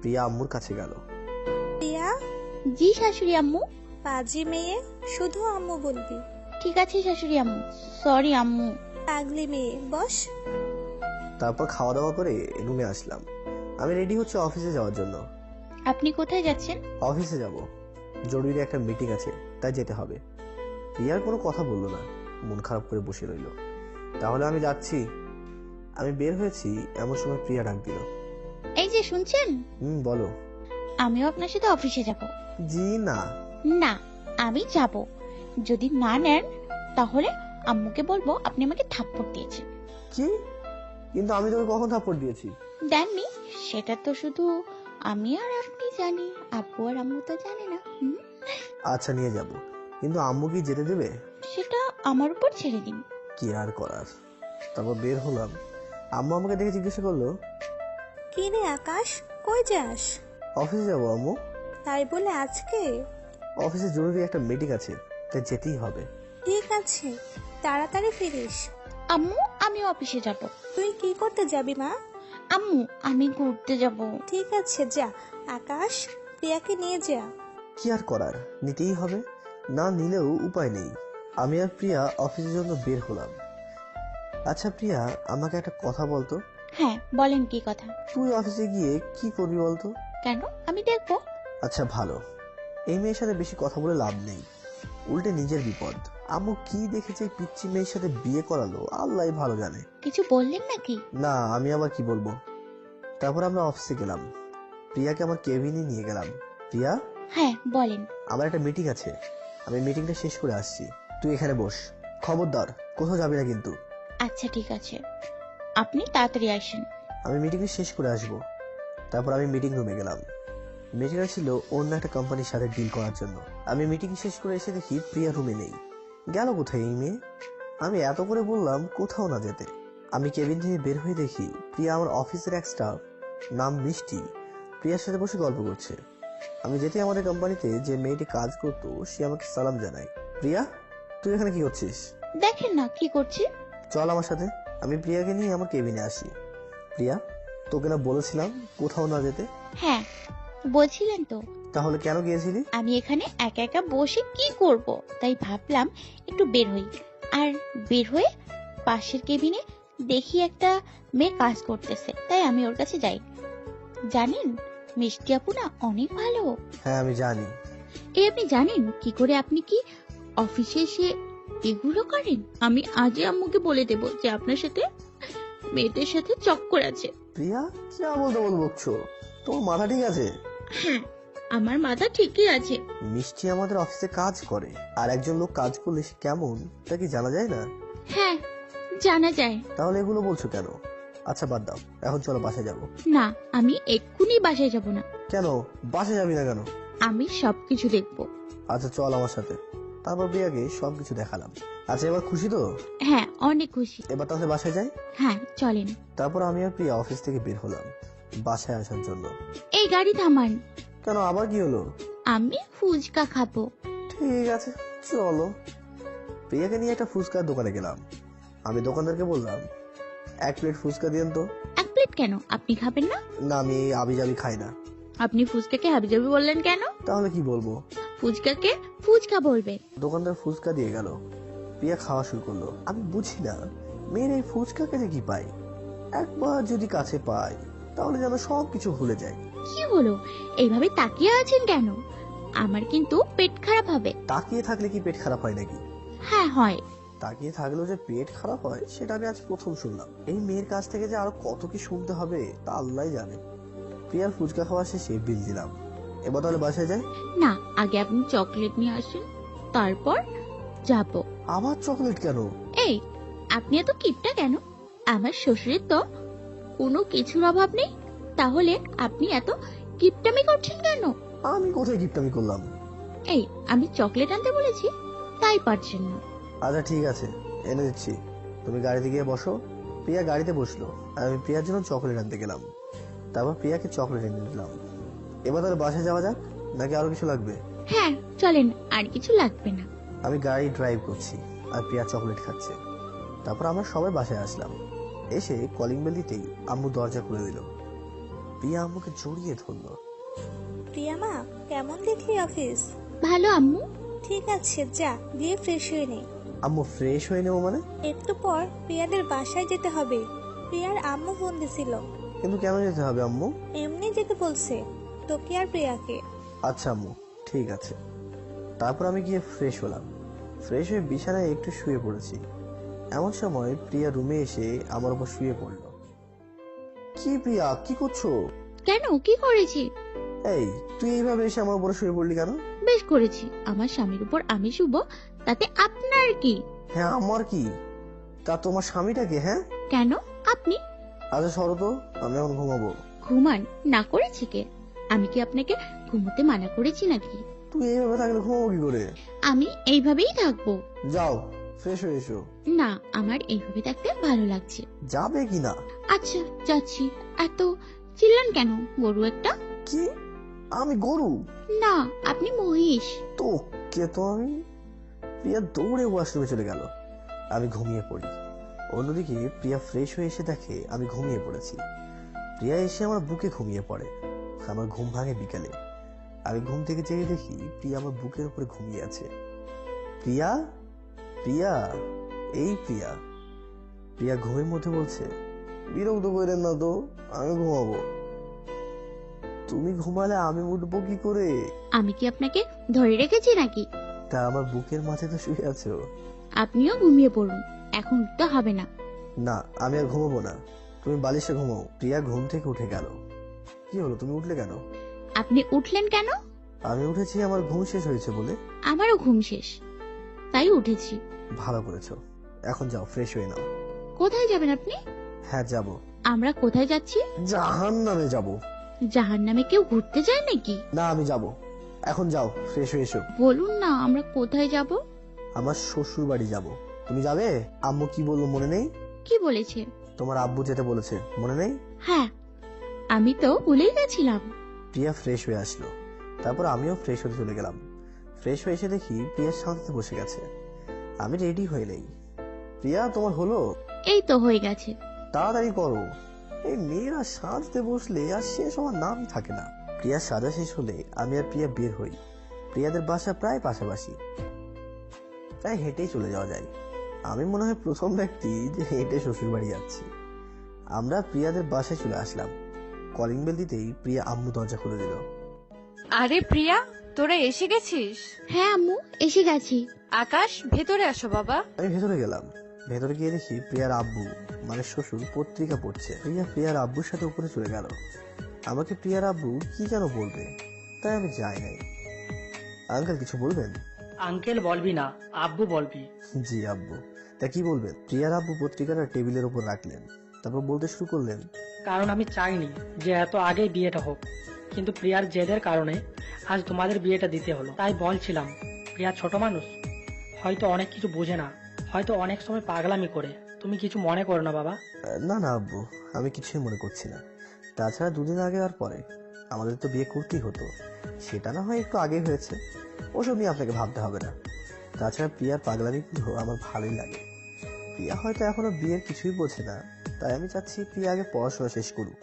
প্রিয়া আম্মুর কাছে গেল। প্রিয়া। জি শাশুড়ি আম্মু। পাজি মেয়ে, শুধু আম্মু বলবি। ঠিক আছে শাশুড়ি আম্মু, সরি আম্মু। পাগলি মেয়ে, বস। তারপর খাওয়া দাওয়া করে রুমে আসলাম। আমি রেডি হচ্ছে অফিসে যাওয়ার জন্য। আপনি কোথায় যাচ্ছেন? অফিসে যাব, জরুরি একটা মিটিং আছে, তাই যেতে হবে। প্রিয়ার কোনো কথা বললো না, মন খারাপ করে বসে রইল। তাহলে আমি যাচ্ছি। আমি বের হয়েছি, এমন সময় প্রিয়া ডাক দিল। এই যে শুনছেন? বলো। আমিও আপনার সাথে অফিসে যাব। জি না। না, আমি যাব। যদি না নেন তাহলে আম্মুকে বলবো আপনি আমাকে থাপ্পড় দিয়েছেন। কি? কিন্তু আমি তোকে কখন থাপ্পড় দিয়েছি? দেননি, সেটা তো শুধু আমি আর আপনি জানি, আব্বু আর আম্মু তো জানে না। আচ্ছা নিয়ে যাব, কিন্তু আম্মু কি যেতে দেবে? সেটা আমার উপর ছেড়ে দিন। কি আর করার। তারপর বের হলাম। আম্মু আমাকে দেখে জিজ্ঞাসা করলো, কি রে আকাশ, কই যাস? অফিসে যাবো আম্মু। তাই বলে আজকে? অফিসে জরুরি একটা মিটিং আছে, তাই যেতেই হবে। ঠিক আছে, তাড়াতাড়ি ফিরিস। আম্মু, আমি অফিসে যাব। তুই কি করতে যাবি মা? আম্মু, আমি ঘুরতে যাব। ঠিক আছে যা। আকাশ, প্রিয়াকে নিয়ে যা। কি আর করার, নিতেই হবে, না নিলেও উপায় নেই। আমি আর প্রিয়া অফিসের জন্য বের হলাম। আচ্ছা প্রিয়া, আমাকে একটা কথা বলতো। হ্যাঁ বলেন, কি কথা? তুই অফিসে গিয়ে কি করবি বলতো? কেন, আমি দেখবো। আচ্ছা ভালো, এই মেয়ের সাথে বেশি কথা বলে লাভ নেই, উল্টে নিজের বিপদ। আম্মু কি দেখেছে পিচ্চি মেয়ের সাথে বিয়ে করালো, আল্লাহ ভালো জানে। কিছু বললেন নাকি? না, আমি আবার কি বলবো। তারপর আমরা অফিসে গেলাম, প্রিয়াকে আমার কেবিনে নিয়ে গেলাম। প্রিয়া, হ্যাঁ বলেন। আমার একটা মিটিং আছে, আমি মিটিংটা শেষ করে আসছি, তুই এখানে বস। খবরদার কোথাও যাবি না কিন্তু। আচ্ছা ঠিক আছে, আপনি তাড়াতাড়ি আসেন। আমি মিটিংটা শেষ করে আসবো। তারপর আমি মিটিং রুমে গেলাম। মিটিংটা ছিল অন্য একটা কোম্পানির সাথে ডিল করার জন্য। আমি মিটিং শেষ করে এসে দেখি প্রিয়া রুমে নেই। গেল কোথায় এই মেয়ে? আমি এত করে বললাম কোথাও না যেতে। আমি কেবিন থেকে বের হয়ে দেখি প্রিয়া আমার অফিসের এক স্টাফ, নাম মিষ্টি, প্রিয়ার সাথে বসে গল্প করছে। আমি যেতে আমাদের কোম্পানিতে যে মেয়েটি কাজ করতো সে আমাকে সালাম জানায়। প্রিয়া, তুই এখানে কি করছিস? দেখেন না কি করছি। চল আমার সাথে। আমি প্রিয়াকে নিয়ে আমার কেবিনে আসি। প্রিয়া, তোকে না বলেছিলাম কোথাও না যেতে? হ্যাঁ বলছিলেন তো। তাহলে কেন গিয়েছিলি? আমি এখানে একা একা বসে কি করব, তাই ভাবলাম একটু বের হই। আর বের হয়ে পাশের কেবিনে দেখি একটা মেয়ে কাজ করতেছে, তাই আমি ওর কাছে যাই। জানেন, মিষ্টি আপু না অনেক ভালো। হ্যাঁ আমি জানি। এই আপনি জানেন কি করে আপনি কি অফিসে এসে এগুলো করেন? আমি আজই আম্মুকে বলে দেব যে আপনার সাথে মেয়েদের সাথে চক্কর আছে। প্রিয়া, যা বলতে বকছো, তোমার মাথা ঠিক আছে? হ্যাঁ, আমার মাথা ঠিকই আছে। মিষ্টি আমাদের অফিসে কাজ করে, আর একজন লোক কাজ করলে সে কেমন তা কি জানা যায় না? হ্যাঁ জানা যায়। তাহলে এগুলো বলছো কেন? আচ্ছা বাদ দাও, এখন চলো বাসায় যাবো। না, আমি এক্ষুনি বাসায় যাব না। কেন বাসায় যাবি না কেন? আমি সবকিছু দেখবো। আচ্ছা চল আমার সাথে। তারপর প্রিয়াকে সবকিছু দেখালাম। আচ্ছা এবার খুশি তো? হ্যাঁ অনেক খুশি। এবার তাহলে বাসায় যাই। হ্যাঁ চলেন। তারপর আমি আর প্রিয়া অফিস থেকে বের হলাম বাসায় আসার জন্য। এই গাড়ি থামান। কেন, আবার কি হলো? আমি ফুচকা খাবো। ঠিক আছে চলো। প্রিয়াকে নিয়ে একটা ফুচকার দোকানে গেলাম। আমি দোকানদারকে বললাম, 1 প্লেট ফুচকা দিন তো। 1 প্লেট কেন, আপনি খাবেন না? না, আমি এই আবিজাবি খাই না। আপনি ফুচকাকে হাবিজাবি বললেন কেন? তাহলে কি বলবো? ফুচকাকে ফুচকা বলবে। দোকানদার ফুচকা দিয়ে গেল। প্রিয়া খাওয়া শুরু করলো। আমি বুঝি না মেয়ের এই ফুচকা খেতে কি পাই। একবার যদি কাছে পাই তাহলে যেন সবকিছু ভুলে যায়। কি হলো, এইভাবে তাকিয়ে আছেন কেন? আমার কিন্তু পেট খারাপ হবে। তাকিয়ে থাকলে কি পেট খারাপ হয় নাকি? হ্যাঁ হয়। তাকিয়ে থাকলেও যে পেট খারাপ হয় সেটা আমি আজ প্রথম শুনলাম। এই মেয়ের কাছ থেকে যে আরো কত কি শুনতে হবে তা আল্লাহই জানে। প্রিয়ার ফুচকা খাওয়া শেষে বিল দিলাম। এবার তাহলে বাসায় যাই। না, আগে আপনি চকলেট নিয়ে আসেন, তারপর যাব। আবার চকলেট কেন? এই, আপনি এত কিপটা কেন? আমার শ্বশুরের তো কোনো কিছুর অভাব নেই, তাহলে আপনি এত কিপটামি করছেন কেন? আমি কোথায় গিফটামি করলাম? এই, আমি চকলেট আনতে বলেছি, তাই পারছেন না। আচ্ছা ঠিক আছে, এনে দিচ্ছি, তুমি গাড়িতে গিয়ে বসো। প্রিয়া গাড়িতে বসলো আর আমি প্রিয়ার জন্য চকলেট আনতে গেলাম। তারপর প্রিয়াকে চকলেট এনে দিলাম। এবার তাহলে বাসায় যাওয়া যাক, নাকি আরো কিছু লাগবে? হ্যাঁ চলেন, আর কিছু লাগবে না। আমি গাড়ি ড্রাইভ করছি আর প্রিয়া চকলেট খাচ্ছে। তারপর আমরা সবাই বাসায় আসলাম। এসে কলিং বেল দিতেই আম্মু দরজা খুলে দিল। প্রিয়া আম্মুকে জড়িয়ে ধরলো। প্রিয়া মা, কেমন দেখলি অফিস? ভালো আম্মু। ঠিক আছে যা, গিয়ে ফ্রেশ হয়ে নে। আম্মু ফ্রেশ হয়ে নেবো মানে? একটু পর প্রিয়াদের বাসায় যেতে হবে। প্রিয়ার আম্মু ফোন দিছিল। কিন্তু কেন যেতে হবে আম্মু? এমনি যেতে বলছে, তোকে আর প্রিয়াকে। আচ্ছা আম্মু ঠিক আছে। তারপর আমি গিয়ে ফ্রেশ হলাম। ফ্রেশ হয়ে বিছানায় একটু শুয়ে পড়েছি। এমন সময় প্রিয়া রুমে এসে আমার উপর শুয়ে পড়লো। কি প্রিয়া, কি করছো? কেন, কি করেছি? এই তুই এইভাবে এসে আমার উপর শুয়ে পড়লি কেন? বেশ করেছি, আমার স্বামীর উপর আমি শুভ, তাতে আপনার কি? হ্যাঁ আমার কি? তা তোমার স্বামীটাকে? হ্যাঁ কেন, আপনি আচ্ছা সরো তো, আমি এখন ঘুমাবো। ঘুমান না করেছি কে? আমি কি আপনাকে ঘুমোতে মানা করেছি নাকি? তুই এইভাবে থাকলে ঘুমাবো কি করে? আমি এইভাবেই থাকবো। যাও ফ্রেশ হয়ে এসো। না, আমার এইভাবে থাকতে ভালো লাগছে। যাবে কি না? আচ্ছা যাচ্ছি। এত চিল্লান কেন, গরু একটা? কি? আমি গরু? না, আপনি মহিষ। তো কে তো আমি? প্রিয়া দৌড়ে ওয়াশরুমে চলে গেল। আমি ঘুমিয়ে পড়ি। অন্যদিকে প্রিয়া ফ্রেশ হয়ে এসে দেখে আমি ঘুমিয়ে পড়েছি। প্রিয়া এসে আমার বুকে ঘুমিয়ে পড়ে। আমার ঘুম ভাঙে বিকালে। আমি ঘুম থেকে জেগে দেখি প্রিয়া আমার বুকের উপরে ঘুমিয়ে আছে। প্রিয়া, প্রিয়া, এই প্রিয়া। প্রিয়া ঘুমের মধ্যে বলছে, বিরক্ত করেন না তো, আমি ঘুমাবো। তুমি ঘুমালে আমি উঠবো কি করে? আমি কি আপনাকে ধরে রেখেছি নাকি? তা আমার বুকের মাঝে তো শুয়ে আছো। আপনিও ঘুমিয়ে পড়ুন, এখন উঠতে হবে না। না, আমি আর ঘুমাবো না, তুমি বালিশে ঘুমাও। প্রিয়া ঘুম থেকে উঠে গেল। কি হলো, তুমি উঠলে কেন? আপনি উঠলেন কেন? আমি উঠেছি আমার ঘুম শেষ হয়েছে বলে। আমারও ঘুম শেষ, তাই উঠেছি। ভালো করেছো। এখন যাও ফ্রেশ হয়ে নাও। কোথায় যাবেন আপনি? হ্যাঁ যাব। আমরা কোথায় যাচ্ছি? জাহান্নামে যাব। জাহান্নামে কেউ ঘুরতে যায় নাকি? না, আমি যাব। এখন যাও ফ্রেশ হয়ে এসো। বলুন না, আমরা কোথায় যাব? আমার শ্বশুর বাড়ি যাব। তুমি যাবে? আম্মু কি বললো মনে নেই? কি বলেছে? তোমার আব্বু যেতে বলেছে, মনে নেই? হ্যাঁ, আমি তো ভুলেই গেছিলাম। প্রিয়া ফ্রেশ হয়ে আসলো। তারপর আমিও ফ্রেশ হতে চলে গেলাম। ফ্রেশ হয়ে এসে দেখি প্রিয়ার সাথে বসে গেছে। আমি রেডি হয়ে নেই। প্রিয়া, তোমার হলো? এই তো হয়ে গেছে। তাড়াতাড়ি করো, এই মেয়েরা সাজতে বসলে আর শেষ হওয়ার নাম থাকে না। প্রিয়া সাজা শেষ হলে আমি আর প্রিয়া বের হই। প্রিয়াদের বাসা প্রায় পাশাপাশি, তাই হেঁটেই চলে যাওয়া যায়। আমি মনে হয় প্রথম ব্যক্তি যে হেঁটে শ্বশুর বাড়ি যাচ্ছি। আমরা প্রিয়াদের বাসায় চলে আসলাম। কলিং বেল দিতেই প্রিয়া আম্মু দরজা খুলে দিল। আরে প্রিয়া, তোরা এসে গেছিস? হ্যাঁ আম্মু, এসে গেছি। আকাশ, ভেতরে আসো বাবা। আমি ভেতরে গেলাম। ভেতরে গিয়ে দেখি প্রিয়ার আব্বু মানে শ্বশুর পত্রিকা পড়ছে। প্রিয়া প্রিয়ার আব্বুর সাথে উপরে চলে গেল। আমাকে প্রিয়ার আব্বু কি যেন বলবে, তাই আমি যাই নাই। আঙ্কেল কিছু বলবেন? আঙ্কেল বলবি না, আব্বু বলবি। জি আব্বু। তা কি বলবেন? প্রিয়ার আব্বু পত্রিকাটা টেবিলের উপর রাখলেন, তারপর বলতে শুরু করলেন, কারণ আমি চাইনি যে এত আগেই বিয়েটা হোক, কিন্তু প্রিয়ার জেদের কারণে আজ তোমাদের বিয়েটা দিতে হলো। তাই বলছিলাম, প্রিয়া ছোট মানুষ, হয়তো অনেক কিছু বোঝে না, হয়তো অনেক সময় পাগলামি করে। তুমি কিছু মনে করো না বাবা। না না আব্বু, আমি কিছুই মনে করছি না। তাছাড়া দুদিন আগে আর পরে আমাদের তো বিয়ে করতেই হতো, সেটা না হয় একটু আগে হয়েছে, ওসব নিয়ে আপনাকে ভাবতে হবে না। তাছাড়া প্রিয়ার পাগলামিগুলো আমার ভালোই লাগে। প্রিয়া হয়তো এখনো বিয়ের কিছুই বোঝে না, তাই আমি চাচ্ছি প্রিয়া আগে পড়াশোনা শেষ করুক,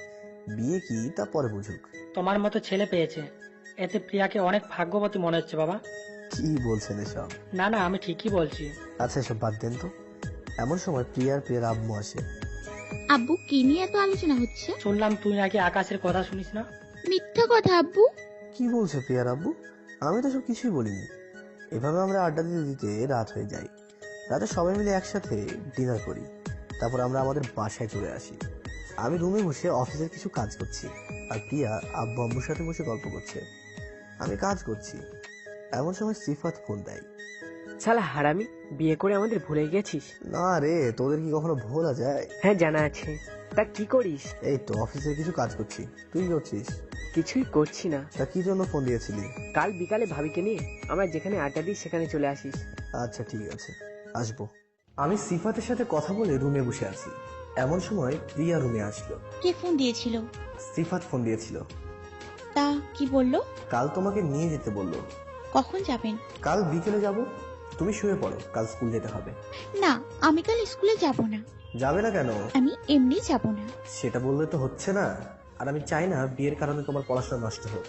বিয়ে কি তা পরে বুঝুক। তোমার মতো ছেলে পেয়েছে, এতে প্রিয়াকে অনেক ভাগ্যবতী মনে হচ্ছে বাবা। কি বলছেন এসব? না না, আমি ঠিকই বলছি। আচ্ছা এসব বাদ দেন তো। এমন সময় প্রিয়ার আম্মু আসে। আব্বু, কি নিয়ে এত আলোচনা হচ্ছে? শুনলাম তুই নাকি আকাশের কথা শুনিস না। মিথ্যা কথা আব্বু। কি বলছে প্রিয়ার আব্বু? আমি তো সব কিছুই বলিনি। এভাবে আমরা আড্ডা দিতে দিতে রাত হয়ে যায়। রাতে সবাই মিলে একসাথে ডিনার করি। তারপর আমরা আমাদের বাসায় চলে আসি। আমি রুমে বসে অফিসের কিছু কাজ করছি, আর প্রিয়া আব্বু আম্মুর সাথে বসে গল্প করছে। আমি কাজ করছি। এমন সময় সিফাত ফোন দেয়। শালা হারামি, বিয়ে করে আমাদের ভুলে গেছিস? না রে, তোদের কি কখনো ভোলা যায়? হ্যাঁ জানা আছে। তা কি করিস? এই তো অফিসের কিছু কাজ করছি। তুই কি করছিস? কিছুই করছি না। তা কি জন্য ফোন দিয়েছিলি? কাল বিকালে ভাবিকে নিয়ে আমরা যেখানে আড্ডা দিই সেখানে চলে আসিস। আচ্ছা ঠিক আছে, আসবো। আমি সিফাতের সাথে কথা বলে রুমে বসে আছি। এমন সময় প্রিয়া রুমে আসলো। কে ফোন দিয়েছিল? সিফাত ফোন দিয়েছিল। তা কি বললো? কাল তোমাকে নিয়ে যেতে বললো। কখন যাবেন? কাল বিকেলে যাব। তুমি শুয়ে পড়ো, কাল স্কুল যেতে হবে। না, আমি কাল স্কুলে যাব না। যাবে না কেন? আমি এমনি যাব না। সেটা বললে তো হচ্ছে না। আর আমি চাই না বিয়ের কারণে তোমার পড়াশোনা নষ্ট হোক,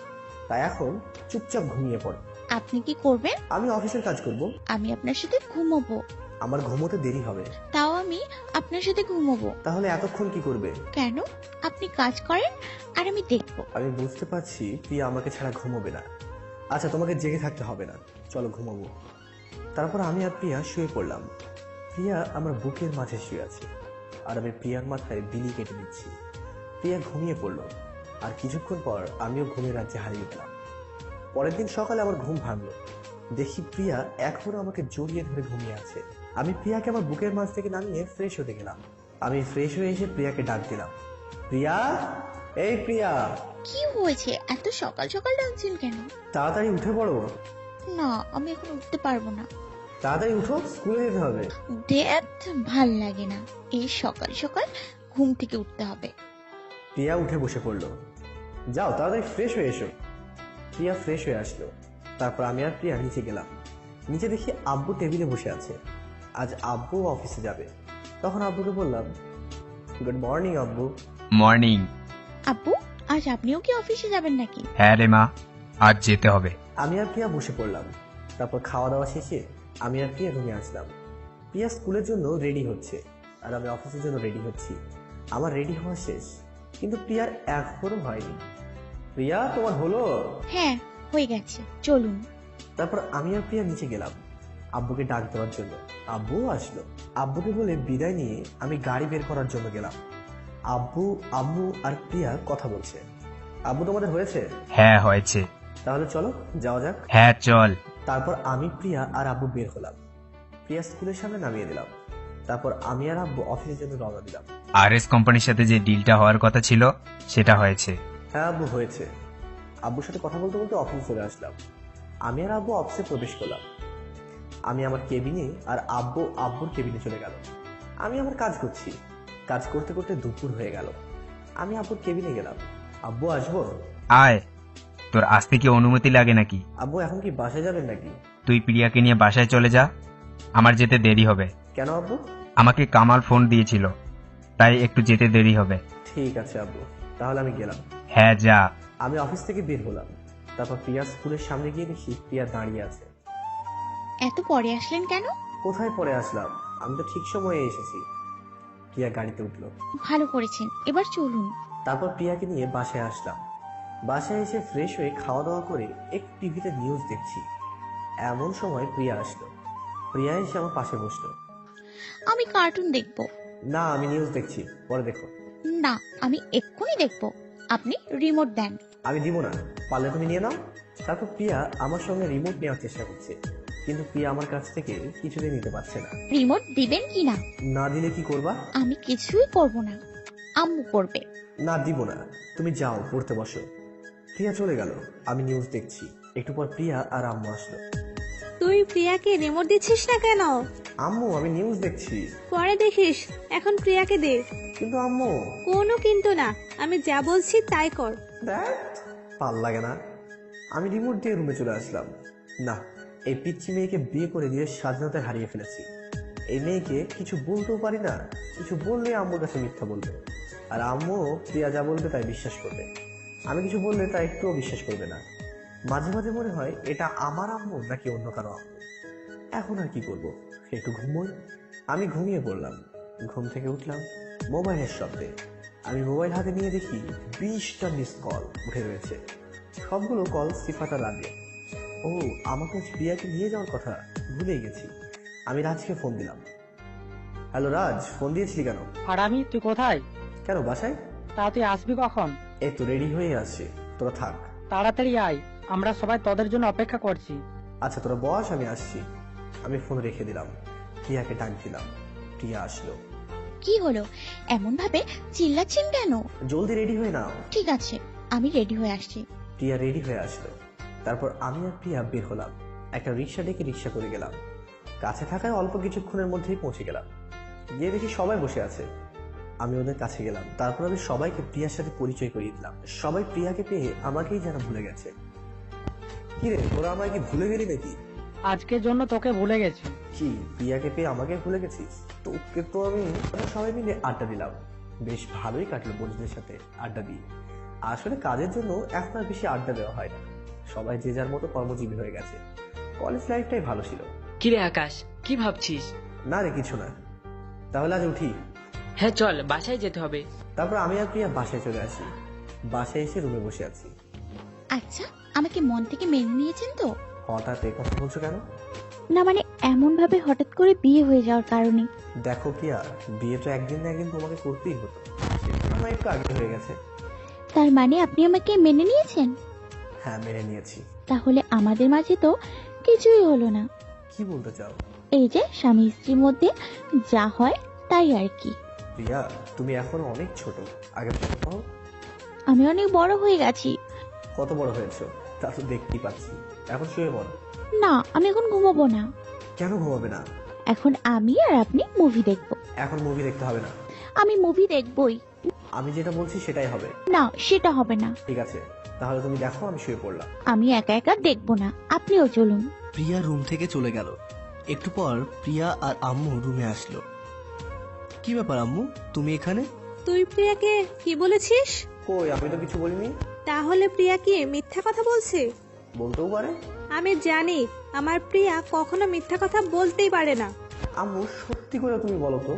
তাই এখন চুপচাপ ঘুমিয়ে পড়ো। আপনি কি করবেন? আমি অফিসের কাজ করব। আমি আপনার সাথে ঘুমোবো। আমার ঘুমোতে দেরি হবে। তাও আমি আপনার সাথে ঘুমোবো। তাহলে এতক্ষণ কি করবে? কেন? আপনি কাজ করেন আর আমি দেখবো। আমি বুঝতে পারছি প্রিয়া আমাকে ছাড়া ঘুমোবে না। আচ্ছা তোমাকে জেগে থাকতে হবে না, চলো ঘুমাবো। তারপর আমি আর প্রিয়া শুয়ে পড়লাম। প্রিয়া আমার বুকের মাঝে শুয়ে আছে, আর আমি প্রিয়ার মাথায় বিলি কেটে দিচ্ছি। প্রিয়া ঘুমিয়ে পড়লো, আর কিছুক্ষণ পর আমিও ঘুমের রাজ্যে হারিয়ে গেলাম। পরের দিন সকালে আমার ঘুম ভাঙলো। দেখি প্রিয়া এখনো আমাকে জড়িয়ে ধরে ঘুমিয়ে আছে। আমি প্রিয়াকে আমার বুকের মাঝ থেকে নামিয়ে ফ্রেশ হতে গেলাম। আমি ফ্রেশ হয়ে এসে প্রিয়াকে ডাক দিলাম, প্রিয়া, এই প্রিয়া। কি হয়েছে, এত সকাল সকাল ডাকছেন কেন? তাড়াতাড়ি উঠে পড়ো। না, আমি এখন উঠতে পারবো না। তাড়াতাড়ি উঠো, স্কুলে যেতে হবে। ডেট ভাল লাগে না, এই সকাল সকাল ঘুম থেকে উঠতে হবে। প্রিয়া উঠে বসে পড়লো। যাও তাড়াতাড়ি ফ্রেশ হয়ে এসো। প্রিয়া ফ্রেশ হয়ে আসলো। তারপর আমি আর প্রিয়া নিচে গেলাম। নিচে দেখি আব্বু টেবিলে বসে আছে। আজ আব্বু অফিসে যাবে। তখন আব্বুকে বললাম, গুড মর্নিং আব্বু। মর্নিং। আব্বু, আজ আপনিও কি অফিসে যাবেন নাকি? হ্যাঁ রে মা, আজ যেতে হবে। আমি আর প্রিয়া বসে পড়লাম। তারপর খাওয়া দাওয়া শেষে আমি আর প্রিয়া রুমে আসলাম। প্রিয়া স্কুলের জন্য রেডি হচ্ছে আর আমি অফিসের জন্য রেডি হচ্ছি। আমার রেডি হওয়া শেষ, কিন্তু প্রিয়ার এখনো হয়নি। প্রিয়া, তোমার হলো? হ্যাঁ, হয়ে গেছে, চলুন। তারপর আমি আর প্রিয়া নিচে গেলাম আব্বুকে ডাক দেওয়ার জন্য। আব্বুও আসলো। আব্বুকে বলে বিদায় নিয়ে আমি গাড়ি বের করার জন্য গেলাম। আব্বু, আম্মু আর প্রিয়া কথা বলছে। আব্বু, তোমাদের হয়েছে? হ্যাঁ হয়েছে। তাহলে চলো যাওয়া যাক। হ্যাঁ চল। তারপর আমি, প্রিয়া আর আব্বু বের হলাম। প্রিয়া স্কুলের সামনে নামিয়ে দিলাম। তারপর আমি আর আব্বু অফিসের জন্য রওনা দিলাম। আরএস কোম্পানির সাথে যে ডিলটা হওয়ার কথা ছিল সেটা হয়েছে। হ্যাঁ আব্বু, হয়েছে। আব্বুর সাথে কথা বলতে বলতে অফিসে চলে আসলাম। আমি আর আব্বু অফিসে প্রবেশ করলাম। আমি আমার কেবিনে আর আব্বু আব্বুর কেবিনে চলে গেল। আমি আমার কাজ করছি। কাজ করতে করতে দুপুর হয়ে গেল। আমি আব্বুর কেবিনে গেলাম। আব্বু, আসবো? আয়, তোর আসতে কি অনুমতি লাগে নাকি? আব্বু, এখন কি বাসায় যাবেন নাকি? তুই প্রিয়াকে নিয়ে বাসায় চলে যা, আমার যেতে দেরি হবে। কেন আব্বু? আমাকে কামাল ফোন দিয়েছিল, তাই একটু যেতে দেরি হবে। ঠিক আছে আব্বু, তাহলে আমি গেলাম। হ্যাঁ যা। আমি অফিস থেকে বের হলাম। তারপর প্রিয়া স্কুলের সামনে গিয়ে দেখি প্রিয়া দাঁড়িয়ে আছে। এত পরে আসলেন কেন? কোথায় পরে আসলাম, আমি তো ঠিক সময়ে এসেছি। প্রিয়া গাড়িতে উঠলো। ভালো করেছেন, এবার চলুন। তারপর প্রিয়াকে নিয়ে বাসায় আসলাম। বাসায় এসে ফ্রেশ হয়ে খাওয়া দাওয়া করে একটু টিভিতে নিউজ দেখছি। এমন সময় প্রিয়া আসলো। প্রিয়া এসে আমার পাশে বসলো। আমি কার্টুন দেখব। না, আমি নিউজ দেখছি, পরে দেখো। না, আমি এক্ষুনি দেখব, আপনি রিমোট দেন। আমি দিব না, পারলে তুমি নিয়ে নাও। তারপর প্রিয়া আমার সঙ্গে রিমোট নেওয়ার চেষ্টা করছে, কিন্তু প্রিয়া আমার কাছ থেকে কিছুতেই নিতে পারছে না। রিমোট দিবেন কি না? না দিলে কি করবা? আমি কিছুই করব না, আম্মু করবে। না, দিব না, তুমি যাও পড়তে বসো। প্রিয়া চলে গেল। আমি নিউজ দেখছি। একটু পর প্রিয়া আর আম্মু আসলো। তুই প্রিয়াকে রিমোট দিচ্ছিস না কেন? আম্মু, আমি নিউজ দেখছি। পরে দেখিস, এখন প্রিয়াকে দে। কিন্তু আম্মু। কোনো কিন্তু না, আমি যা বলছি তাই কর। ভাল লাগে না। আমি রিমোট দিয়ে রুমে চলে আসলাম। না, এই পিচ্ছি মেয়েকে বিয়ে করে দিয়ে স্বাধীনতা হারিয়ে ফেলেছি। এই মেয়েকে কিছু বলতেও পারি না, কিছু বললে আম্মুর কাছে মিথ্যা বলবে, আর আম্মু প্রিয়া যা বলবে তাই বিশ্বাস করবে। আমি কিছু বললে তা একটুও বিশ্বাস করবে না। মাঝে মাঝে মনে হয় এটা আমার আম্মু নাকি অন্য কারো আম্মু। এখন আর কি করবো, একটু ঘুমোই। আমি ঘুমিয়ে পড়লাম। ঘুম থেকে উঠলাম মোবাইলের শব্দে। আমি মোবাইল হাতে নিয়ে দেখি 20টা মিস কল উঠে রয়েছে। সবগুলো কল সিফাতা লাগে। ও, আমাকে প্রিয়াকে নিয়ে যাওয়ার কথা ভুলে গেছি। আমি রাজকে ফোন দিলাম। হ্যালো রাজ, ফোন দিয়েছিলি কেন? আর আমি, তুই কোথায়? কেন বাসায়? তা তুই আসবি কখন? এই তো রেডি হয়ে আসছে, তোরা থাক। তাড়াতাড়ি আয়, আমরা সবাই তোদের জন্য অপেক্ষা করছি। আচ্ছা তোরা বস, আমি আসছি। আমি ফোন রেখে দিলাম। প্রিয়াকে ডাক দিলাম। প্রিয়া আসলো। কি হলো, এমন ভাবে চিল্লাচ্ছেন কেন? জলদি রেডি হয়ে নাও। ঠিক আছে, আমি রেডি হয়ে আসছি। প্রিয়া রেডি হয়ে আসলো। তারপর আমি আর প্রিয়া বের হলাম। একটা রিক্সা ডেকে রিক্সা করে গেলাম। কাছে থাকায় অল্প কিছুক্ষণের মধ্যেই পৌঁছে গেলাম। গিয়ে দেখি সবাই বসে আছে। আমি ওদের কাছে গেলাম। তারপর আমি সবাইকে প্রিয়ার সাথে পরিচয় করিয়ে দিলাম। সবাই প্রিয়াকে পেয়ে আমাকেই যেন ভুলে গেছে। কি রে, তোরা আমায় কি ভুলে গেলি নাকি? আজকের জন্য তোকে ভুলে গেছি। কি, প্রিয়াকে পেয়ে আমাকে ভুলে গেছিস? তোকে তো আমি। সবাই মিলে আড্ডা দিলাম। বেশ ভালোই কাটলো বন্ধুদের সাথে আড্ডা দিয়ে। আসলে কাজের জন্য এখন আর বেশি আড্ডা দেওয়া হয় না। সবাই যে যার মতো কর্মজীবী হয়ে গেছে। কলেজ লাইফটাই ভালো ছিল। কিরে আকাশ, কি ভাবছিস? না রে, কিছু না। তাহলে আজ উঠি? হ্যাঁ চল, বাসায় যেতে হবে। তারপর আমি আর প্রিয়া বাসায় চলে আসি। বাসায় এসে রুমে বসে আছি। আচ্ছা, আমাকে মন থেকে মেনে নিয়েছেন তো? হঠাৎ এই কথা বলছো কেন? না মানে এমন ভাবে হঠাৎ করে বিয়ে হয়ে যাওয়ার কারণে। দেখো প্রিয়া, বিয়ে তো একদিন না একদিন তোমাকে করতেই হতো। সেটা আমার একটু আগে হয়ে গেছে। তার মানে আপনি আমাকে মেনে নিয়েছেন? হ্যাঁ, মেনে নিয়েছি। তাহলে আমাদের মাঝে তো কিছুই হলো না। কি বলতে চাও? এই যে স্বামী স্ত্রীর মধ্যে যা হয় তাই আর কি। প্রিয়া, তুমি এখন অনেক ছোট, আগে ছোট হও। আমি অনেক বড় হয়ে গেছি। কত বড় হয়েছো তা তো দেখতেই পাচ্ছি। এখন শুয়ে পড়ো। না, আমি এখন ঘুমাবো না। কেন ঘুমাবে না? এখন আমি আর আপনি মুভি দেখব। এখন মুভি দেখতে হবে না, আমি মুভি দেখবই। আমি যেটা বলছি সেটাই হবে। না, সেটা হবে না। ঠিক আছে, তাহলে তুমি দেখো, আমি শুয়ে পড়লাম। আমি একা একা দেখবো না, আপনিও চলুন। প্রিয়া রুম থেকে চলে গেল। একটু পর প্রিয়া আর আম্মু রুমে আসলো। কি ব্যাপার আম্মু, তুমি এখানে? তুই প্রিয়াকে কি বলেছিস? কই, আমি তো কিছু বলিনি। তাহলে প্রিয়া কি মিথ্যা কথা বলছে? বলতেও পারে। আমি জানি আমার প্রিয়া কখনো মিথ্যা কথা বলতেই পারে না। আম্মু সত্যি করে তুমি বলো তো,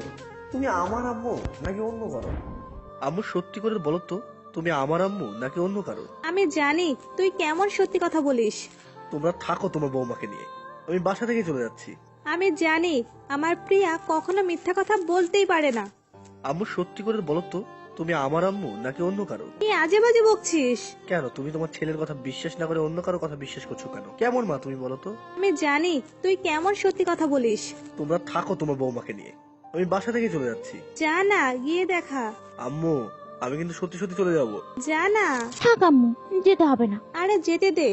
তুমি আমার আম্মু নাকি অন্য কারো? আম্মু সত্যি করে বলো তো, তুমি আমার আম্মু নাকি অন্য কারো? আমি জানি তুই কেমন সত্যি কথা বলিস। তোমরা থাকো তোমার বৌমাকে নিয়ে, আমি বাসা থেকে চলে যাচ্ছি। আমি জানি আমার প্রিয়া কখনো মিথ্যা কথা বলতেই পারে না। আম্মু সত্যি করে বলো তো, তুমি আমার আম্মু নাকি অন্য কারো? তুই আজে বাজে বকছিস। কেন তুমি তোমার ছেলের কথা বিশ্বাস না করে অন্য কারো কথা বিশ্বাস করছো কেন? কেমন মা তুমি বলো তো? আমি জানি তুই কেমন সত্যি কথা বলিস। তোমরা থাকো তোমার বৌমাকে নিয়ে, আমি বাসা থেকে চলে যাচ্ছি। যা না, গিয়ে দেখা। আম্মু, আমি কিন্তু সত্যি সত্যি চলে যাব। যা না। থাক আম্মু, যেতে হবে না। আরে যেতে দে,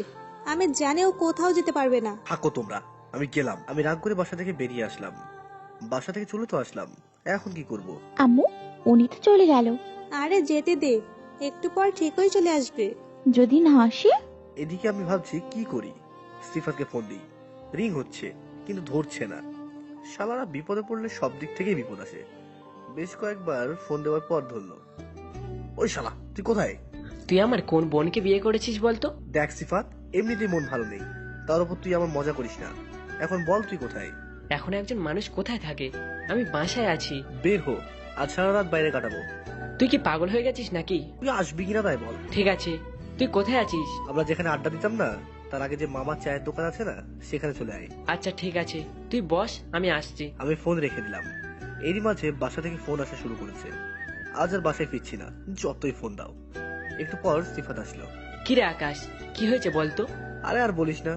আমি জানি ও কোথাও যেতে পারবে না। থাকো তোমরা, আমি গেলাম। আমি রাগ করে বাসা থেকে বেরিয়ে আসলাম। বাসা থেকে চলে তো আসলাম, এখন কি করব? আম্মু, উনি তো চলে গেল। আরে যেতে দে, একটু পর ঠিকই চলে আসবে। যদি না আসে? এদিকে আমি ভাবছি কি করি। সিফাতকে ফোন দিই, রিং হচ্ছে কিন্তু ধরছে না। শালারা বিপদে পড়লে সব দিক থেকেই বিপদ আসে। বেশ কয়েকবার ফোন দেওয়ার পর ধরলো। ওই শালা, তুই কোথায়? তুই আমার কোন বোনকে বিয়ে করেছিস বলতো? দেখ সিফাত, এমনিতেই মন ভালো নেই, তার উপর তুই আমার মজা করিস না। এখন বল তুই কোথায়? এখন একজন মানুষ কোথায় থাকে? আমি বাসায় আছি। বের হো, আজ সারা রাত বাইরে কাটাবো। তুই কি পাগল হয়ে গেছিস নাকি? তুই আসবি কিনা তাই বল। ঠিক আছে, তুই কোথায় আছিস? আমরা যেখানে আড্ডা দিতাম না, তার আগে যে মামার চায়ের দোকান আছে না, সেখানে চলে আয়। আচ্ছা ঠিক আছে, তুই বস, আমি আসছি। আমি ফোন রেখে দিলাম। এরই মাঝে বাসা থেকে ফোন আসা শুরু করেছে। আজ আর বাসায় ফিরছি না, যতই ফোন দাও। একটু পর সিফাত আসলো। কিরে আকাশ, কি হয়েছে বলতো? আরে আর বলিস না।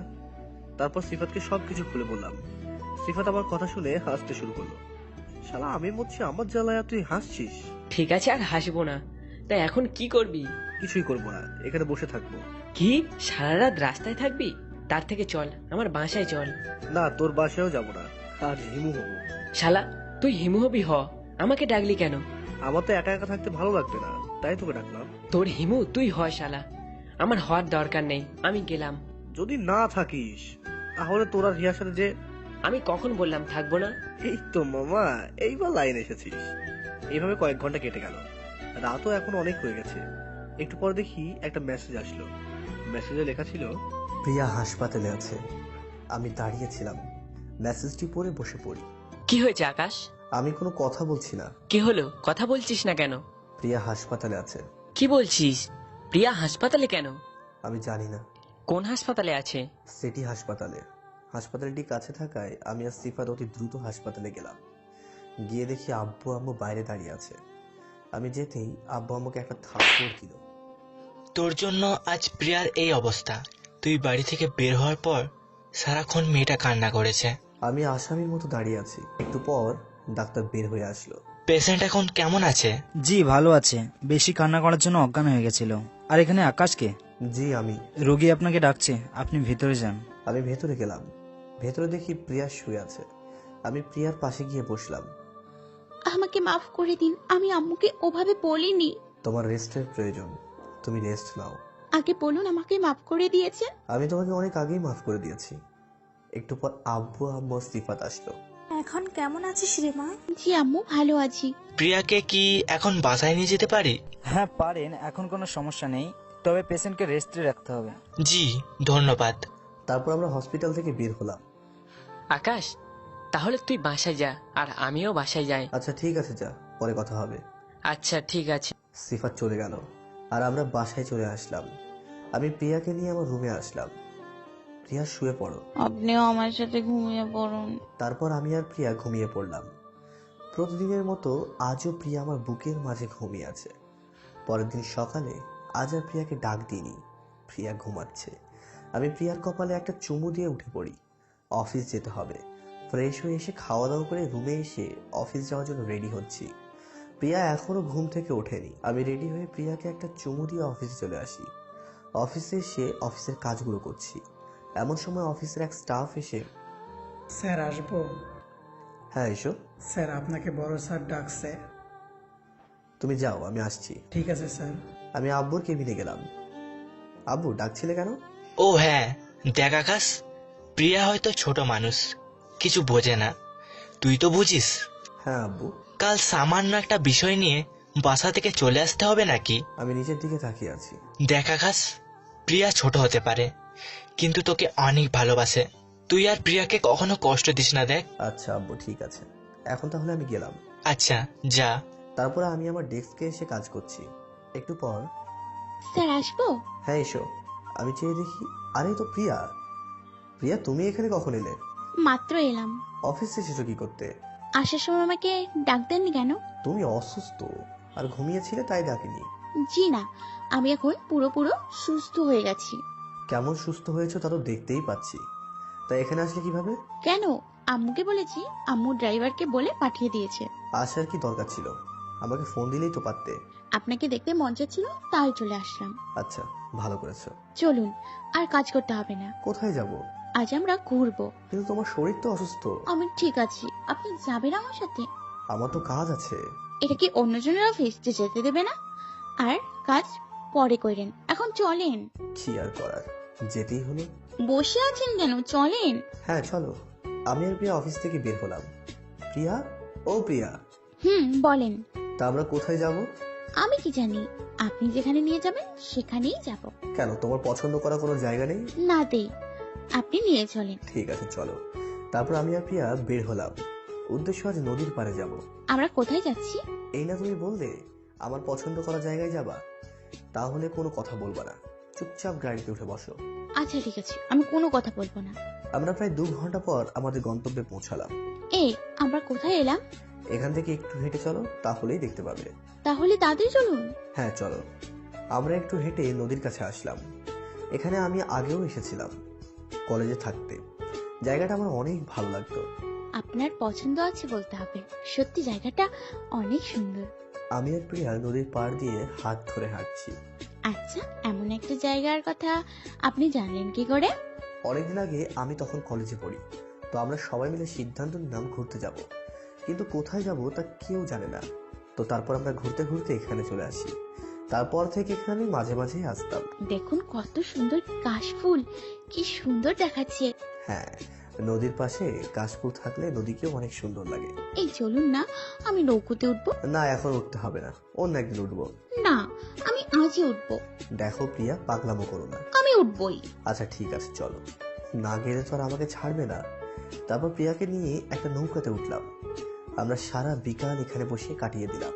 তারপর সিফাতকে সবকিছু খুলে বললাম। সিফাত আমার কথা শুনে হাসতে শুরু করলো। শালা, আমি মরছি আমার জ্বালায়, তুই হাসছিস। ঠিক আছে, আর হাসবো না। তাই এখন কি করবি? কিছুই করবো না, এখানে বসে থাকবো। কি, সারা রাত রাস্তায় থাকবি? তার থেকে চল আমার বাসায় চল। না, তোর বাসায়ও যাবো না, আজ হিমু হবো। শালা, তুই হিমু হবি হ, আমাকে ডাকলি কেন? আমার তো একা একা থাকতে ভালো লাগবে না, তাই তোকে ডাকলাম। তোর হিমু তুই হয় শালা, আমার হওয়ার দরকার নেই, আমি গেলাম। যদি না থাকিস তাহলে তোরা রিয়ার সাথে যে। আমি কখন বললাম থাকবো না? এই তো মামা, এইবার লাইন এসেছিস। এইভাবে কয়েক ঘন্টা কেটে গেল। রাতও এখন অনেক হয়ে গেছে। একটু পর দেখি একটা মেসেজ আসলো। মেসেজে লেখা ছিল, প্রিয়া হাসপাতালে আছে। আমি দাঁড়িয়েছিলাম, মেসেজটি পড়ে বসে পড়ি। কি হয়েছে আকাশ? আমি কোনো কথা বলছি না। কি হলো, কথা বলছিস না কেন? প্রিয়া হাসপাতালে আছে। কি বলছিস? প্রিয়া হাসপাতালে কেন? আমি জানি না। কোন হাসপাতালে আছে? সিটি হাসপাতালে। হাসপাতালটি কাছে থাকায় আমি আর সিফাত অতি দ্রুত হাসপাতালে গেলাম। গিয়ে দেখি আব্বু আম্মু বাইরে দাঁড়িয়ে আছে। আমি যেতেই আব্বু আম্মুকে একটা থাপ্পড় দিল। তোর জন্য আজ প্রিয়ার এই অবস্থা। তুই বাড়ি থেকে বের হওয়ার পর সারাক্ষণ মেয়েটা কান্না করেছে। আমি আসামির মতো দাঁড়িয়ে আছি। একটু পর ডাক্তার বের হয়ে আসলো। পেশেন্ট এখন কেমন আছে? জি ভালো আছে, বেশি কান্না করার জন্য অজ্ঞান হয়ে গেছিল। আর এখানে আকাশকে? জি আমি। রোগী আপনাকে ডাকছে, আপনি ভেতরে যান। আমি ভেতরে গেলাম। ভেতরে দেখি প্রিয়া শুয়ে আছে। আমি প্রিয়ার পাশে গিয়ে বসলাম। আমাকে মাফ করে দিন, আমি আম্মুকে ওভাবে বলিনি। তোমার রেস্টের প্রয়োজন, তুমি রেস্ট নাও। আগে বলুন আমাকে মাফ করে দিয়েছেন। আমি তোমাকে অনেক আগেই মাফ করে দিয়েছি। একটু পর আব্বু আম্মু সিফাত আসলো। এখন কেমন আছিস রে মা? জি আম্মু, ভালো আছি। প্রিয়াকে কি এখন বাসায় নিয়ে যেতে পারি? হ্যাঁ পারেন, এখন কোনো সমস্যা নেই, তবে পেশেন্টকে রেস্টে রাখতে হবে। জি ধন্যবাদ। তারপর আমরা হসপিটাল থেকে বের হলাম। আকাশ, তাহলে তুই বাসায় যা আর আমিও বাসায় যাই। আচ্ছা ঠিক আছে, যা, পরে কথা হবে। আচ্ছা ঠিক আছে। সিফাত চলে গেল আর আমরা বাসায় চলে আসলাম। আমি প্রিয়াকে নিয়ে আমার রুমে আসলাম। প্রিয়া শুয়ে পড়ো। আপনিও আমার সাথে ঘুমিয়ে পড়ুন। তারপর আমি আর প্রিয়া ঘুমিয়ে পড়লাম। প্রতিদিনের মতো আজও প্রিয়া আমার বুকের মাঝে ঘুমিয়ে আছে। পরের দিন সকালে আজ আর প্রিয়াকে ডাক দিইনি। প্রিয়া ঘুমাচ্ছে। আমি প্রিয়ার কপালে একটা চুমু দিয়ে উঠে পড়ি। অফিস যেতে হবে। ফ্রেশ হয়ে এসে খাওয়া দাওয়া করে রুমে এসে অফিস যাওয়ার জন্য রেডি হচ্ছি। প্রিয়া এখনো ঘুম থেকে ওঠেনি। আমি রেডি হয়ে প্রিয়াকে একটা চুমু দিয়ে অফিসে চলে আসি। অফিসে এসে অফিসের কাজগুলো করছি। এমন সময় অফিসের এক স্টাফ এসে, স্যার আসবো? হ্যাঁ এসো। স্যার আপনাকে বড় স্যার ডাকছে। তুমি যাও, আমি আসছি। ঠিক আছে স্যার। আমি আব্বুর কেবিনে গেলাম। আব্বু ডাকছিলে কেন? ও হ্যাঁ, দেখ আকাশ, প্রিয়া হয়তো ছোট মানুষ, কিছু বোঝে না, তুই তো বুঝিস। হ্যাঁ আব্বু। কাল সামান্য একটা বিষয় নিয়ে বাসা থেকে চলে আসতে হবে নাকি? আমি নিচের দিকে তাকিয়ে আছি। দেখ আকাশ, প্রিয়া ছোট হতে পারে, কিন্তু তোকে অনেক ভালোবাসে। তুই আর প্রিয়াকে কখনো কষ্ট দিস না, দেখ। আচ্ছা আব্বু, ঠিক আছে। এখন তাহলে আমি গেলাম। আচ্ছা, যা। তারপরে আমি আমার ডেস্কে এসে কাজ করছি। একটু পর, স্যার আসবো? হ্যাঁ এসো। আমি চেয়ে দেখি, আরে তো প্রিয়া। প্রিয়া, তুমি এখানে কখন এলে? মাত্র এলাম। অফিসে এসেছো কি করতে? আসার সময় আমাকে ডাক দেননি কেন? তুমি অসুস্থ আর ঘুমিয়েছিলে, তাই ডাকিনি। জি না, আমি এখন পুরো সুস্থ হয়ে গেছি। কেমন সুস্থ হয়েছো তা তো দেখতেই পাচ্ছি। তাই এখানে আসলে কিভাবে? কেন? আম্মুকে বলেছি, আম্মু ড্রাইভারকে বলে পাঠিয়ে দিয়েছে। আসার কি দরকার ছিল? আমাকে ফোন দিলেই তো পারতে। আপনাকে দেখতে মন চাচ্ছিল, তাই চলে আসলাম। আচ্ছা, ভালো করেছো। চলুন, আর কাজ করতে হবে না। কোথায় যাব? আজ আমরা ঘুরবো। কিন্তু তোমার শরীর তো অসুস্থ। আমি ঠিক আছি, আপনি যাবেন আমার সাথে? আমার তো কাজ আছে। এটা কি অন্যজনের অফিস যে যেতে দেবে না? আর কাজ পরে করেন, এখন চলেন। কি আর করার, যেতেই হলো। বসে আছেন কেন? চলেন। হ্যাঁ চলো। আমি আর প্রিয়া অফিস থেকে বের হলাম। প্রিয়া, ও প্রিয়া। বলেন। তা আমরা কোথায় যাব? আমি কি জানি, আপনি যেখানে নিয়ে যাবেন সেখানেই যাব। কেন, তোমার পছন্দ করা কোনো জায়গা নেই? না দেই, আপনি নিয়ে চলেন। ঠিক আছে চলো। তারপর আমি আর প্রিয়া বের হলাম। উদ্দেশ্য আজ নদীর পাড়ে যাব। আমরা কোথায় যাচ্ছি? এই না তুমি বললে আমার পছন্দ করা জায়গায় যাবা, তাহলে কোনো কথা বলবা না, চুপচাপ গাড়িতে উঠে বসো। আচ্ছা ঠিক আছে, আমি কোনো কথা বলবো না। আমরা প্রায় 2 ঘন্টা পর আমাদের গন্তব্যে পৌঁছালাম। আমরা কোথায় এলাম? এখান থেকে একটু হেঁটে চলো, তাহলেই দেখতে পাবে। তাহলে তাড়াতাড়ি চলুন। হ্যাঁ চলো। আমরা একটু হেঁটে নদীর কাছে আসলাম। এখানে আমি আগেও এসেছিলাম কলেজে থাকতে। জায়গাটা আমার অনেক ভালো লাগতো। আপনার পছন্দ আছে বলতে হবে, সত্যি জায়গাটা অনেক সুন্দর। আমি আর প্রিয়া নদীর পাড় দিয়ে হাত ধরে হাঁটছি। আচ্ছা, এমন একটা জায়গার কথা আপনি জানলেন কি করে? অনেকদিন আগে আমি তখন কলেজে পড়ি, তো আমরা সবাই মিলে সিদ্ধান্ত নিলাম ঘুরতে যাব, কিন্তু কোথায় যাব তা কেউ জানে না। তো তারপর আমরা ঘুরতে ঘুরতে এখানে চলে আসি। তারপর থেকে এখানে মাঝে মাঝে আসতাম। দেখুন কত সুন্দর কাশফুল, কি সুন্দর দেখাচ্ছে। হ্যাঁ, নদীর পাশে কাশফুল থাকলে নদীকেও অনেক সুন্দর লাগে। এই চলুন না, আমি নৌকোতে উঠবো। না, এখন উঠতে হবে না, অন্য একদিন উঠবো। না, আমি আজই উঠবো। দেখো প্রিয়া, পাগলামো করো না। আমি উঠবই। আচ্ছা ঠিক আছে চলো। না গেলে তো আর আমাকে ছাড়বে না। তারপর প্রিয়াকে নিয়ে একটা নৌকাতে উঠলাম। আমরা সারা বিকাল এখানে বসে কাটিয়ে দিলাম।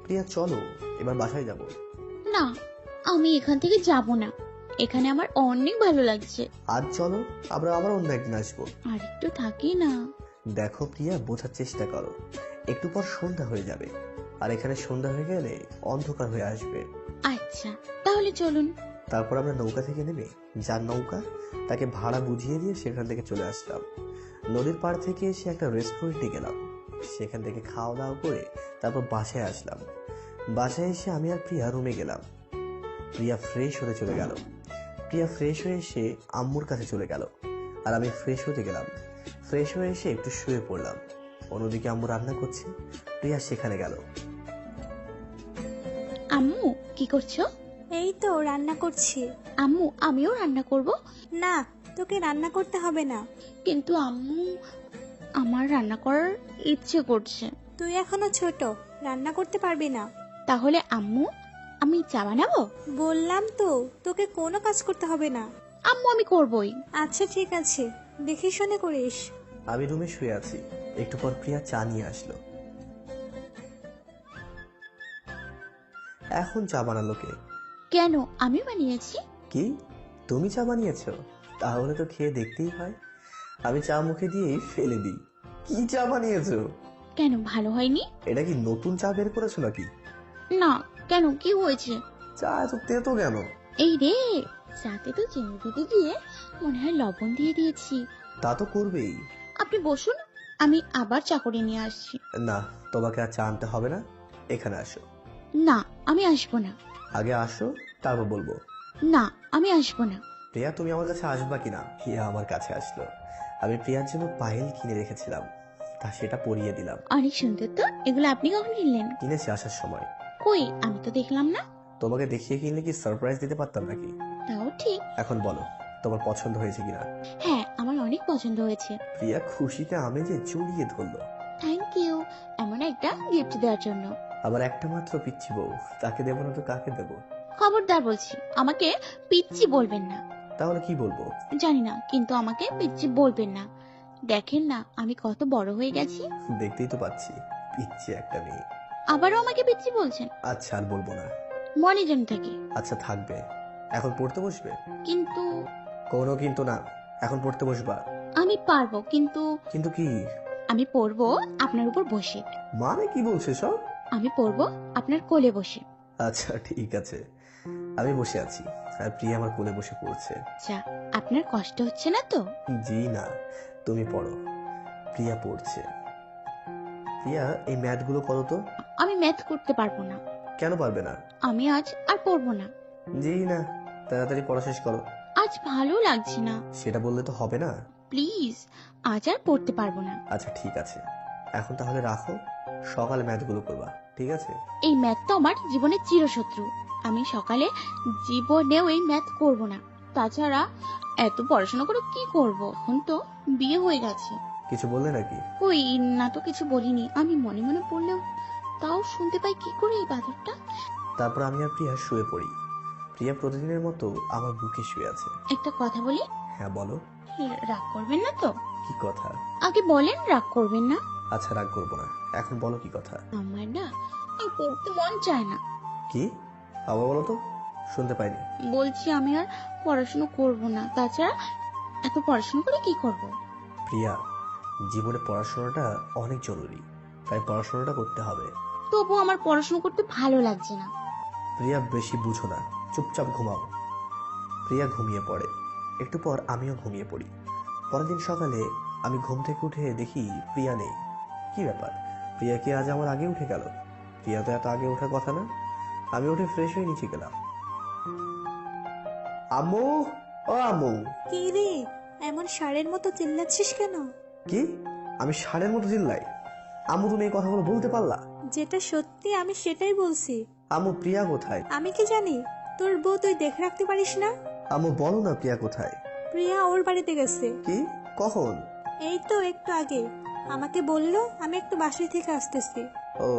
প্রিয়া চলো, এবার বাসায় যাব। না, আমি এখান থেকে যাব না, এখানে আমার অনেক ভালো লাগছে। আজ চলো, আমরা আবার অন্য একদিন আসবো। আর একটু থাকি না। দেখো প্রিয়া, বোঝার চেষ্টা করো, একটু পর সন্ধ্যা হয়ে যাবে, আর এখানে সন্ধ্যা হয়ে গেলে অন্ধকার হয়ে আসবে। আচ্ছা তাহলে চলুন। তারপর আমরা নৌকা থেকে নেমে যার নৌকা তাকে ভাড়া বুঝিয়ে দিয়ে সেখান থেকে চলে আসলাম। নদীর পাড় থেকে এসে একটা রেস্টুরেন্টে গেলাম, সেখান থেকে খাওয়া দাওয়া করে তারপর বাসায় আসলাম। বাসায় এসে আমি আর প্রিয়া রুমে গেলাম। প্রিয়া ফ্রেশ হতে চলে গেল। প্রিয়া ফ্রেশ হয়ে এসে আম্মুর কাছে চলে গেল, আর আমি ফ্রেশ হতে গেলাম। ফ্রেশ হয়ে এসে একটু শুয়ে পড়লাম। অন্যদিকে আম্মু রান্না করছে, প্রিয়া সেখানে গেল। আম্মু কি করছো? এই তো রান্না করছি। আম্মু আমিও রান্না করব। না, তোকে রান্না করতে হবে না। কিন্তু আম্মু, আমার রান্না করার ইচ্ছে করছে। তুই এখনো ছোট, রান্না করতে পারবি না। তাহলে আম্মু, আমি চা বানাবো? বললাম তো, তোকে কোনো কাজ করতে হবে না। আম্মু আমি করবই। আচ্ছা ঠিক আছে, দেখে শুনে করিস। আমি রুমে শুয়ে আছি। একটু পর প্রিয়া চা নিয়ে আসলো। এখন চা বানালো কে? কেন, আমি বানিয়েছি। কি, তুমি চা বানিয়েছো? তাহলে তো খেয়ে দেখতেই হয়। আমি চা মুখে দিয়েই ফেলে দিই। কি চা বানিয়েছো? কেন, ভালো হয়নি? এটা কি নতুন চা বের করেছো নাকি? না, কেন, কি হয়েছে? চা এত তেতো কেন? এই রে, চাতে তো চিনি দিতে গিয়ে মনে হয় লবণ দিয়ে দিয়েছি। তা তো করবেই। আপনি বসুন, আমি আবার চা করে নিয়ে আসছি। না, তোমাকে আর চা আনতে হবে না, এখানে আসো। না, আমি আসবো না। আগে আসো, তারপর বলবো। না, আমি আসবো না। প্রিয়া, তুমি আমার কাছে আসবা কিনা? প্রিয়া আমার কাছে আসলো। আমি প্রিয়ার জন্য পায়েল কিনে রেখেছিলাম, তা সেটা পরিয়ে দিলাম। অনেক সুন্দর তো। এগুলো আপনি কখন কিনলেন? কিনেছি আসার সময়। কই, আমি তো দেখলাম না। তোমাকে দেখিয়ে কিনলে কি সারপ্রাইজ দিতে পারতাম নাকি? তাও ঠিক। এখন বলো, তোমার পছন্দ হয়েছে কিনা? হ্যাঁ, আমার অনেক পছন্দ হয়েছে। প্রিয়া খুশিতে আমেজে জড়িয়ে ধরলো। থ্যাংক ইউ এমন একটা গিফট দেওয়ার জন্য। আবার একটা মাত্র পিচ্ছি বউ, তাকে দেবো না তো কাকে দেবো? খবরদার বলছি, আমাকে পিচ্চি বলবেন না। তাহলে কি বলবো? জানি না, কিন্তু আমাকে পিচ্চি বলবেন না। দেখেন না আমি কত বড় হয়ে গেছি। দেখতেই তো পাচ্ছি, পিচ্ছি একটা মেয়ে। আবারও আমাকে পিচ্চি বলছেন। আচ্ছা, আর বলবো না। মনে যেন থাকে। আচ্ছা থাকবে। এখন পড়তে বসবে? কিন্তু। কোনো কিন্তু না, এখন পড়তে বসবা। আমি পারবো, কিন্তু। কিন্তু কি? আমি পড়বো আপনার উপর বসে। মানে কি বলছে সব? আমি পড়বো আপনার কোলে বসে। আচ্ছা ঠিক আছে, আমি বসে আছি আর প্রিয়া আমার কোলে বসে পড়ছে। আচ্ছা, আপনার কষ্ট হচ্ছে না তো? জি না, তুমি পড়ো। প্রিয়া পড়ছে। প্রিয়া, এই ম্যাথ গুলো করো তো। আমি ম্যাথ করতে পারবো না। কেন পারবে না? আমি আজ আর পড়বো না। জি না, তাড়াতাড়ি পড়া শেষ করো। আজ ভালো লাগছে না। সেটা বললে তো হবে না। প্লিজ, আজ আর পড়তে পারবো না। আচ্ছা ঠিক আছে, এখন তাহলে রাখো, সকালে ম্যাথ গুলো করবা, ঠিক আছে? এই ম্যাথ তো আমার জীবনের চিরশত্রু। আমি সকালে জীবনেও এই ম্যাথ করব না। তাছাড়া এত পড়াশোনা করে কি করব? এখন তো বিয়ে হয়ে গেছে। কিছু বললে নাকি? কই না তো, কিছু বলিনি। আমি মনে মনে পড়লেও তাও শুনতে পাই কি করে এই বাদরটা। তারপর আমি আর প্রিয়া শুয়ে পড়ি। প্রিয়া প্রতিদিনের মতো আমার বুকে শুয়ে আছে। একটা কথা বলি? হ্যাঁ বলো। রাগ করবেন না তো? কি কথা? আগে বলেন, রাগ করবেন না। আচ্ছা রাগ করবো না, এখন বলো কি কথা? আমার না আর পড়তে মন চায় না। কি? আবার বলো তো, শুনতে পাইনি। বলছি আমি আর পড়াশোনা করব না। তাছাড়া এত পড়াশোনা করে কি করব? প্রিয়া, জীবনে পড়াশোনাটা অনেক জরুরি, তাই পড়াশোনাটা করতে হবে। তবু আমার পড়াশোনা করতে ভালো লাগছে না। প্রিয়া বেশি বুঝো না, চুপচাপ ঘুমাও। প্রিয়া ঘুমিয়ে পড়ে। একটু পর আমিও ঘুমিয়ে পড়ি। পরের দিন সকালে আমি ঘুম থেকে উঠে দেখি প্রিয়া নেই। কি ব্যাপার, প্রিয়া কি আজ আমার আগে উঠে গেল? প্রিয়া তো এত আগে ওঠার কথা না। আমি উঠে ফ্রেশ হয়ে নিচে গেলাম। আম্মু, ও আম্মু। কি রে, এমন ষাঁড়ের মতো চিল্লাচ্ছিস কেন? কি? আমি ষাঁড়ের মতো চিল্লাই? আম্মু, তুমি এই কথাগুলো বলতে পারলা? যেটা সত্যি আমি সেটাই বলছি। আম্মু, প্রিয়া কোথায়? আমি কি জানি? তোর বউ তুই দেখে রাখতে পারিস না? আম্মু বলো না, প্রিয়া কোথায়? প্রিয়া ওর বাড়িতে গেছে। কি? কখন? এই তো একটু আগে। আমাকে বললো আমি একটু বাসায় থেকে আসতেছি। ও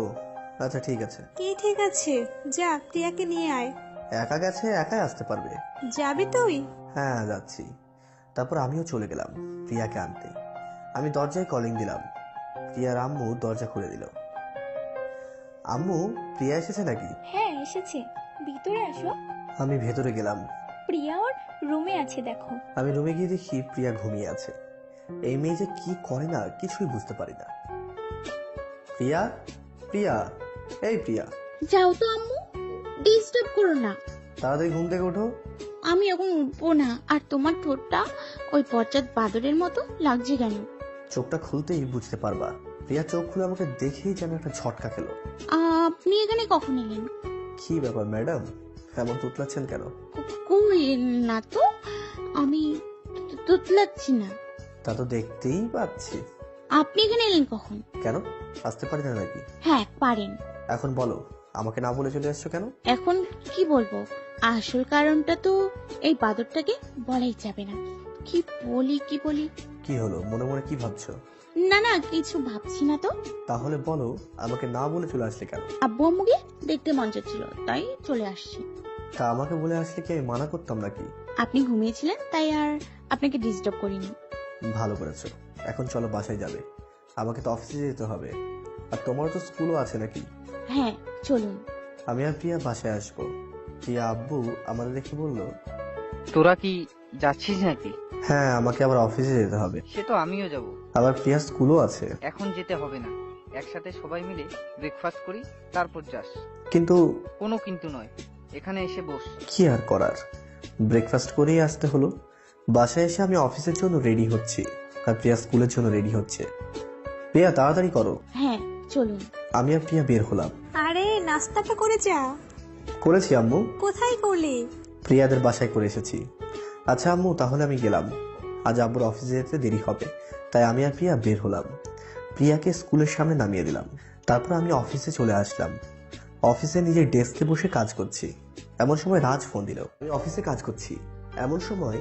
আচ্ছা ঠিক আছে। কি ঠিক আছে? যা প্রিয়াকে নিয়ে আয়। একা গেছে, একাই আসতে পারবে। যাবি তুই? হ্যাঁ যাচ্ছি। তারপর আমিও চলে গেলাম প্রিয়াকে আনতে। আমি দরজায় কলিং দিলাম। প্রিয়ার আম্মু দরজা খুলে দিল। আম্মু, প্রিয়া এসেছে নাকি? হ্যাঁ এসেছে, ভিতরে আসো। আমি ভেতরে গেলাম। প্রিয়া ওর রুমে আছে, দেখো। আমি রুমে গিয়ে দেখি প্রিয়া ঘুমিয়ে আছে। এই মেয়ে যে কি করে না কিছুই বুঝতে পারি না। প্রিয়া, প্রিয়া, এই প্রিয়া। যাও তো আম্মু, ডিস্টার্ব করো না। তাড়াতাড়ি ঘুম থেকে ওঠো। আমি এখন উঠবো না। আর তোমার ঠোঁটটা ওই পশ্চাৎ বাদরের মতো লাগছে কেন? চোখটা খুলতেই বুঝতে পারবা। প্রিয়া চোখ খুলে আমাকে দেখেই যেন একটা ঝটকা খেলো। আপনি এখানে কখন এলেন? কি ব্যাপার ম্যাডাম, এমন তুতলাচ্ছেন কেন? কই না তো, আমি তুতলাচ্ছি না। তা তো দেখতেই পাচ্ছি। আপনি এখানে এলেন কখন? কেন, আসতে পারি না নাকি? হ্যাঁ পারেন। এখন বলো, আমাকে না বলে চলে আসছো কেন? এখন কি বলবো? আসল কারণটা তো এই বাদরটাকে বলাই যাবে না। কি বলি কি বলি। কি হলো, মনে মনে কি ভাবছো? না না, কিছু ভাবছি না তো। তাহলে বলো, আমাকে না বলে চলে আসলে কেন? আব্বু আম্মুকে দেখতে মন চাচ্ছিল, তাই চলে আসছি। তা আমাকে বলে আসলে কি আমি মানা করতাম নাকি? আপনি ঘুমিয়েছিলেন তাই আর আপনাকে ডিস্টার্ব করিনি। ভালো করেছো। এখন চলো বাসায় যাবে, আমাকে তো অফিসে যেতে হবে। আর তোমার তো স্কুলও আছে নাকি? হ্যাঁ চলুন। আমি আর প্রিয়া বাসায় আসবো। প্রিয়া আব্বু আমাদের দেখে বললো, তোরা কি যাচ্ছিস নাকি? হ্যাঁ, আমাকে আবার অফিসে যেতে হবে। সে তো আমিও যাব। আবার প্রিয়া স্কুলও আছে। এখন যেতে হবে না, একসাথে সবাই মিলে ব্রেকফাস্ট করি, তারপর যাস। কিন্তু? কোনো কিন্তু নয়, এখানে এসে বস। কি আর করার, ব্রেকফাস্ট করেই আসতে হলো। বাসায় এসে আমি অফিসের জন্য রেডি হচ্ছি আর প্রিয়া স্কুলের জন্য রেডি হচ্ছে। প্রিয়া তাড়াতাড়ি করো। হ্যাঁ চলুন। আমি আর প্রিয়া বের হলাম। আরে নাস্তাটা করে যা। করেছি আম্মু। কোথায় করলি? প্রিয়াদের বাসায় করে এসেছি। আচ্ছা আম্মু, তাহলে আমি গেলাম। আজ আব্বুর অফিসে যেতে দেরি হবে, তাই আমি আর প্রিয়া বের হলাম। প্রিয়াকে স্কুলের সামনে নামিয়ে দিলাম। তারপর আমি অফিসে চলে আসলাম। অফিসে নিজের ডেস্কে বসে কাজ করছি, এমন সময় রাজ ফোন দিল। আমি অফিসে কাজ করছি, এমন সময়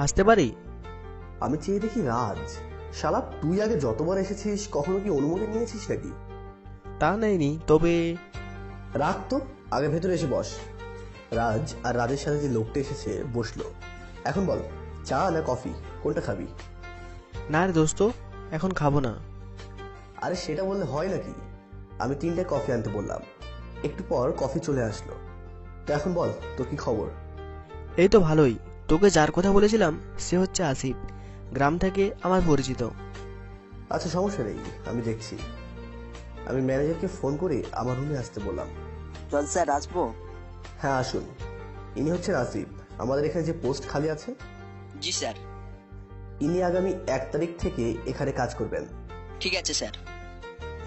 আসতে পারি? আমি চেয়ে দেখি রাজ। শালা, তুই আগে যতবার এসেছিস কখনো কি অনুমতি নিয়েছিস নাকি? তা নেইনি, তবে রাগ তো, আগে ভেতরে এসে বস। রাজ আর রাজের সাথে যে লোকটা এসেছে বসলো। এখন বল, চা না কফি, কোনটা খাবি? না রে দোস্ত, এখন খাবো না। আরে সেটা বললে হয় নাকি? আমি 3টা কফি আনতে বললাম, একটু পর কফি চলে আসলো। তো এখন বল, তোর কি খবর? এই তো ভালোই। তোকে যার কথা বলেছিলাম সে হচ্ছে আসিফ, গ্রাম থেকে আমার পরিচিত। আচ্ছা সমস্যা নেই, আমি দেখছি। আমি ম্যানেজারকে ফোন করে আমার রুমে আসতে বললাম। চল স্যার, আসবো? হ্যাঁ আসুন। ইনি হচ্ছেন আসিফ, আমাদের এখানে যে পোস্ট খালি আছে। জি স্যার। ইনি আগামী 1 তারিখ থেকে এখানে কাজ করবেন। ঠিক আছে স্যার।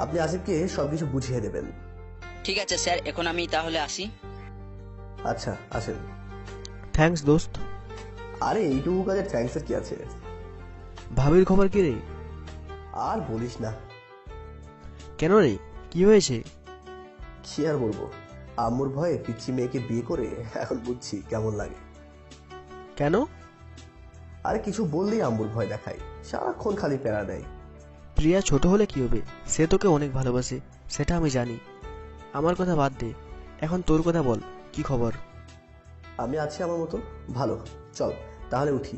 আপনি আসিফকে সবকিছু বুঝিয়ে দেবেন। ঠিক আছে স্যার, এখন আমি তাহলে আসি। আচ্ছা আসেন। থ্যাঙ্কস দোস্ত। আরে এইটুকু কাজে থ্যাঙ্কস এর কি আছে? ভাবির খবর কি রে? আর বলিস না। কেন রে, কি হয়েছে? কি আর বলবো, আম্মুর ভয়ে পিচ্ছি মেয়েকে বিয়ে করে এখন বুঝছি কেমন লাগে। কেন? আরে কিছু বললেই আম্মুর ভয় দেখায়, সারাক্ষণ খালি প্যারা দেয়। প্রিয়া ছোট হলে কি হবে, সে তোকে অনেক ভালোবাসে, সেটা আমি জানি। আমার কথা বাদ দে, এখন তোর কথা বল, কি খবর? আমি আছি আমার মতো ভালো। চল তাহলে উঠি,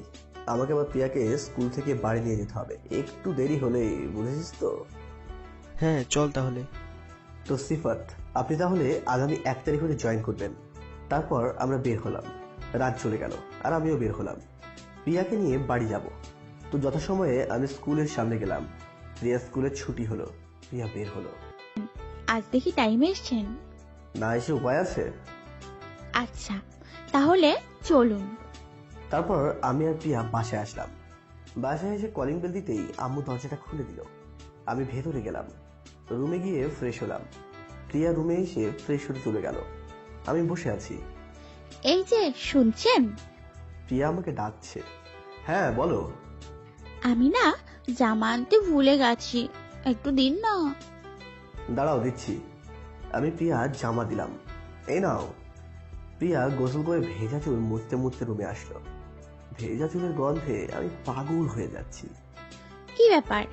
আমাকে আবার প্রিয়াকে স্কুল থেকে বাড়ি নিয়ে যেতে হবে, একটু দেরি হলে, বুঝেছিস তো? হ্যাঁ চল তাহলে। তো সিফাত, আপনি তাহলে আগামী 1 তারিখ হতে জয়েন করবেন। তারপর আমরা বের হলাম, রাত চলে গেল আর আমিও বের হলাম। প্রিয়াকে নিয়ে বাড়ি যাব। তো যথাসময়ে আমি স্কুলের সামনে গেলাম। প্রিয়া স্কুলের ছুটি হলো, প্রিয়া বের হলো। আজ দেখি টাইমে এসছেন। না এসে উপায় আছে? আচ্ছা তাহলে চলুন। তারপর আমি আর প্রিয়া বাসায় আসলাম। বাসায় এসে কলিং বেল দিতেই আম্মু দরজাটা খুলে দিল। আমি ভেতরে গেলাম, রুমে গিয়ে ফ্রেশ হলাম। প্রিয়া রুমে এসে ফ্রেশ হতে চলে গেল। আমি বসে আছি। এই যে শুনছেন? প্রিয়া আমাকে ডাকছে। হ্যাঁ বলো। আমি না জামা আনতে ভুলে গেছি, একটু দিন না। দাঁড়াও দিচ্ছি। আমি প্রিয়া জামা দিলাম, এই নাও। প্রিয়া গোসল করে ভেজা চুল মুছতে মুছতে রুমে আসলো। ভেজা চুলের গন্ধে আমি পাগল হয়ে যাচ্ছি। কি ব্যাপার,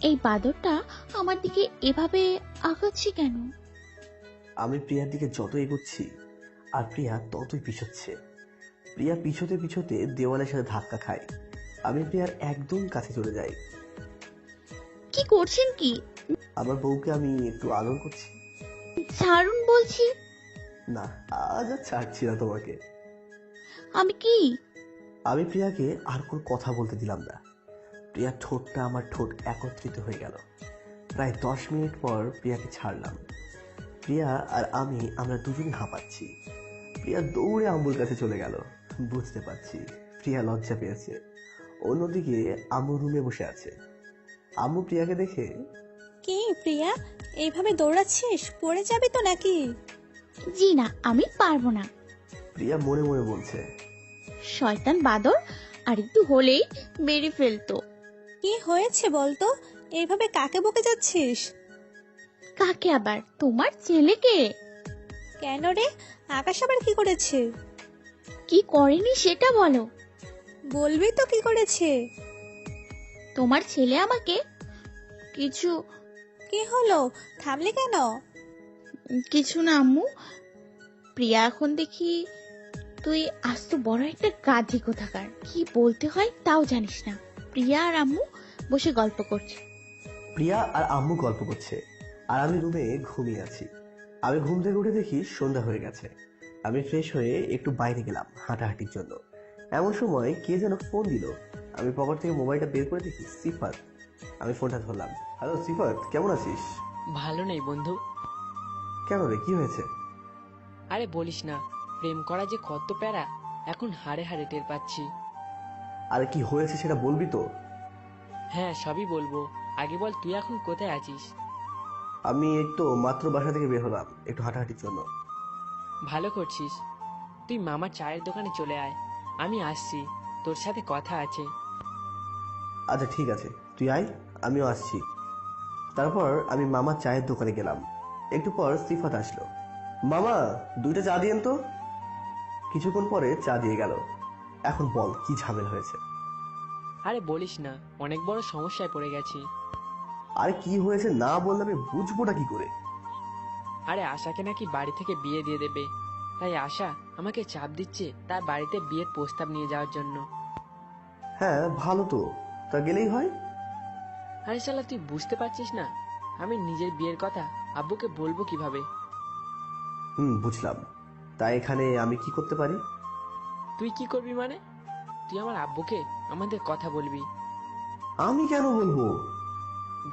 এই বাদরটা আমার দিকে এভাবে আগাচ্ছে কেন? আমি প্রিয়ার দিকে যত এগোচ্ছি আর প্রিয়া ততই পিছোচ্ছে। প্রিয়া পিছোতে পিছোতে দেওয়ালের সাথে ধাক্কা খায়। আমি প্রিয়ার একদম কাছে চলে যাই। কি করছেন কি? আমার বউকে আমি একটু আদর করছি। ছাড়ুন বলছি। না, আজ আর ছাড়ছি না তোমাকে। আমি কি? আমি প্রিয়াকে আর কোনো কথা বলতে দিলাম না। প্রিয়ার ঠোঁটটা আমার ঠোঁট একত্রিত হয়ে গেল। প্রায় 10 মিনিট পর প্রিয়াকে ছাড়লাম। প্রিয়া আর আমরা দুজনে হাঁপাচ্ছি। প্রিয়া দৌড়ে আম্মুর কাছে চলে গেল। বুঝতে পারছি প্রিয়া লজ্জা পেয়েছে। অন্যদিকে আম্মু রুমে বসে আছে। আম্মু প্রিয়াকে দেখে, কি প্রিয়া, এইভাবে দৌড়াচ্ছিস, পড়ে যাবি তো নাকি? জি না, আমি পারবো না। প্রিয়া মনে মনে বলছে, শয়তান বাদর আর একটু হলেই মেরে ফেলতো। কি হয়েছে বলতো, এইভাবে কাকে বকে যাচ্ছিস? কাকে আবার? তোমার ছেলেকে। কেন রে, আকাশ আবার কি করেছে? কি করেনি সেটা বলো। বলবি তো কি করেছে? তোমার ছেলে আমাকে কিছু। কি হলো, থামলি কেন? কিছু না আম্মু, প্রিয়া এখন দেখি তুই আস্ত বড় একটা গাধি কোথাকার, কি বলতে হয় তাও জানিস না। প্রিয়া আর আম্মু বসে গল্প করছে। প্রিয়া আর আম্মু গল্প করছে আর আমি রুমে ঘুমিয়ে আছি। আমি ঘুম থেকে উঠে দেখি সন্ধ্যা হয়ে গেছে। আমি ফ্রেশ হয়ে একটু বাইরে গেলাম হাঁটাহাঁটির জন্য। এমন সময় কে যেন ফোন দিল। আমি পকেট থেকে মোবাইলটা বের করে দেখি সিফাত। আমি ফোনটা ধরলাম। হ্যালো সিফাত, কেমন আছিস? ভালো নেই বন্ধু। কেন রে, কি হয়েছে? আরে বলিস না, প্রেম করা যে কত প্যারা, এখন হাড়ে হাড়ে টের পাচ্ছি। আরে কি হয়েছে সেটা বলবি তো? হ্যাঁ সবই বলবো, আগে বল তুই এখন কোথায় আছিস? আমি এই তো মাত্র বাসা থেকে বের হলাম একটু হাঁটাহাঁটির জন্য। ভালো করছিস। তুই মামার চায়ের দোকানে চলে আয়, আমি আসছি, তোর সাথে কথা আছে। আচ্ছা ঠিক আছে, তুই আয়, আমিও আসছি। তারপর আমি মামার চায়ের দোকানে গেলাম। একটু পর সিফাত আসলো। মামা 2টা চা দিয়েন তো। কিছুক্ষণ পরে চা দিয়ে গেল। এখন বল কি ঝামেলা হয়েছে? আরে বলিস না, অনেক বড় সমস্যায় পড়ে গেছি। আরে কি হয়েছে না বললে আমি বুঝবোটা কি করে? আরে আশাকে নাকি বাড়ি থেকে বিয়ে দিয়ে দেবে, তাই আশা আমাকে চাপ দিচ্ছে তার বাড়িতে বিয়ের প্রস্তাব নিয়ে যাওয়ার জন্য। হ্যাঁ ভালো তো, তা গেলেই হয়। আরে শালা তুই বুঝতে পারছিস না, আমি নিজের বিয়ের কথা আব্বুকে বলবো কিভাবে? বুঝলাম। তাই এখানে আমি কি করতে পারি? তুই কি করবি মানে? তুই আমার আব্বুকে আমাদের কথা বলবি। আমি কেন বলবো?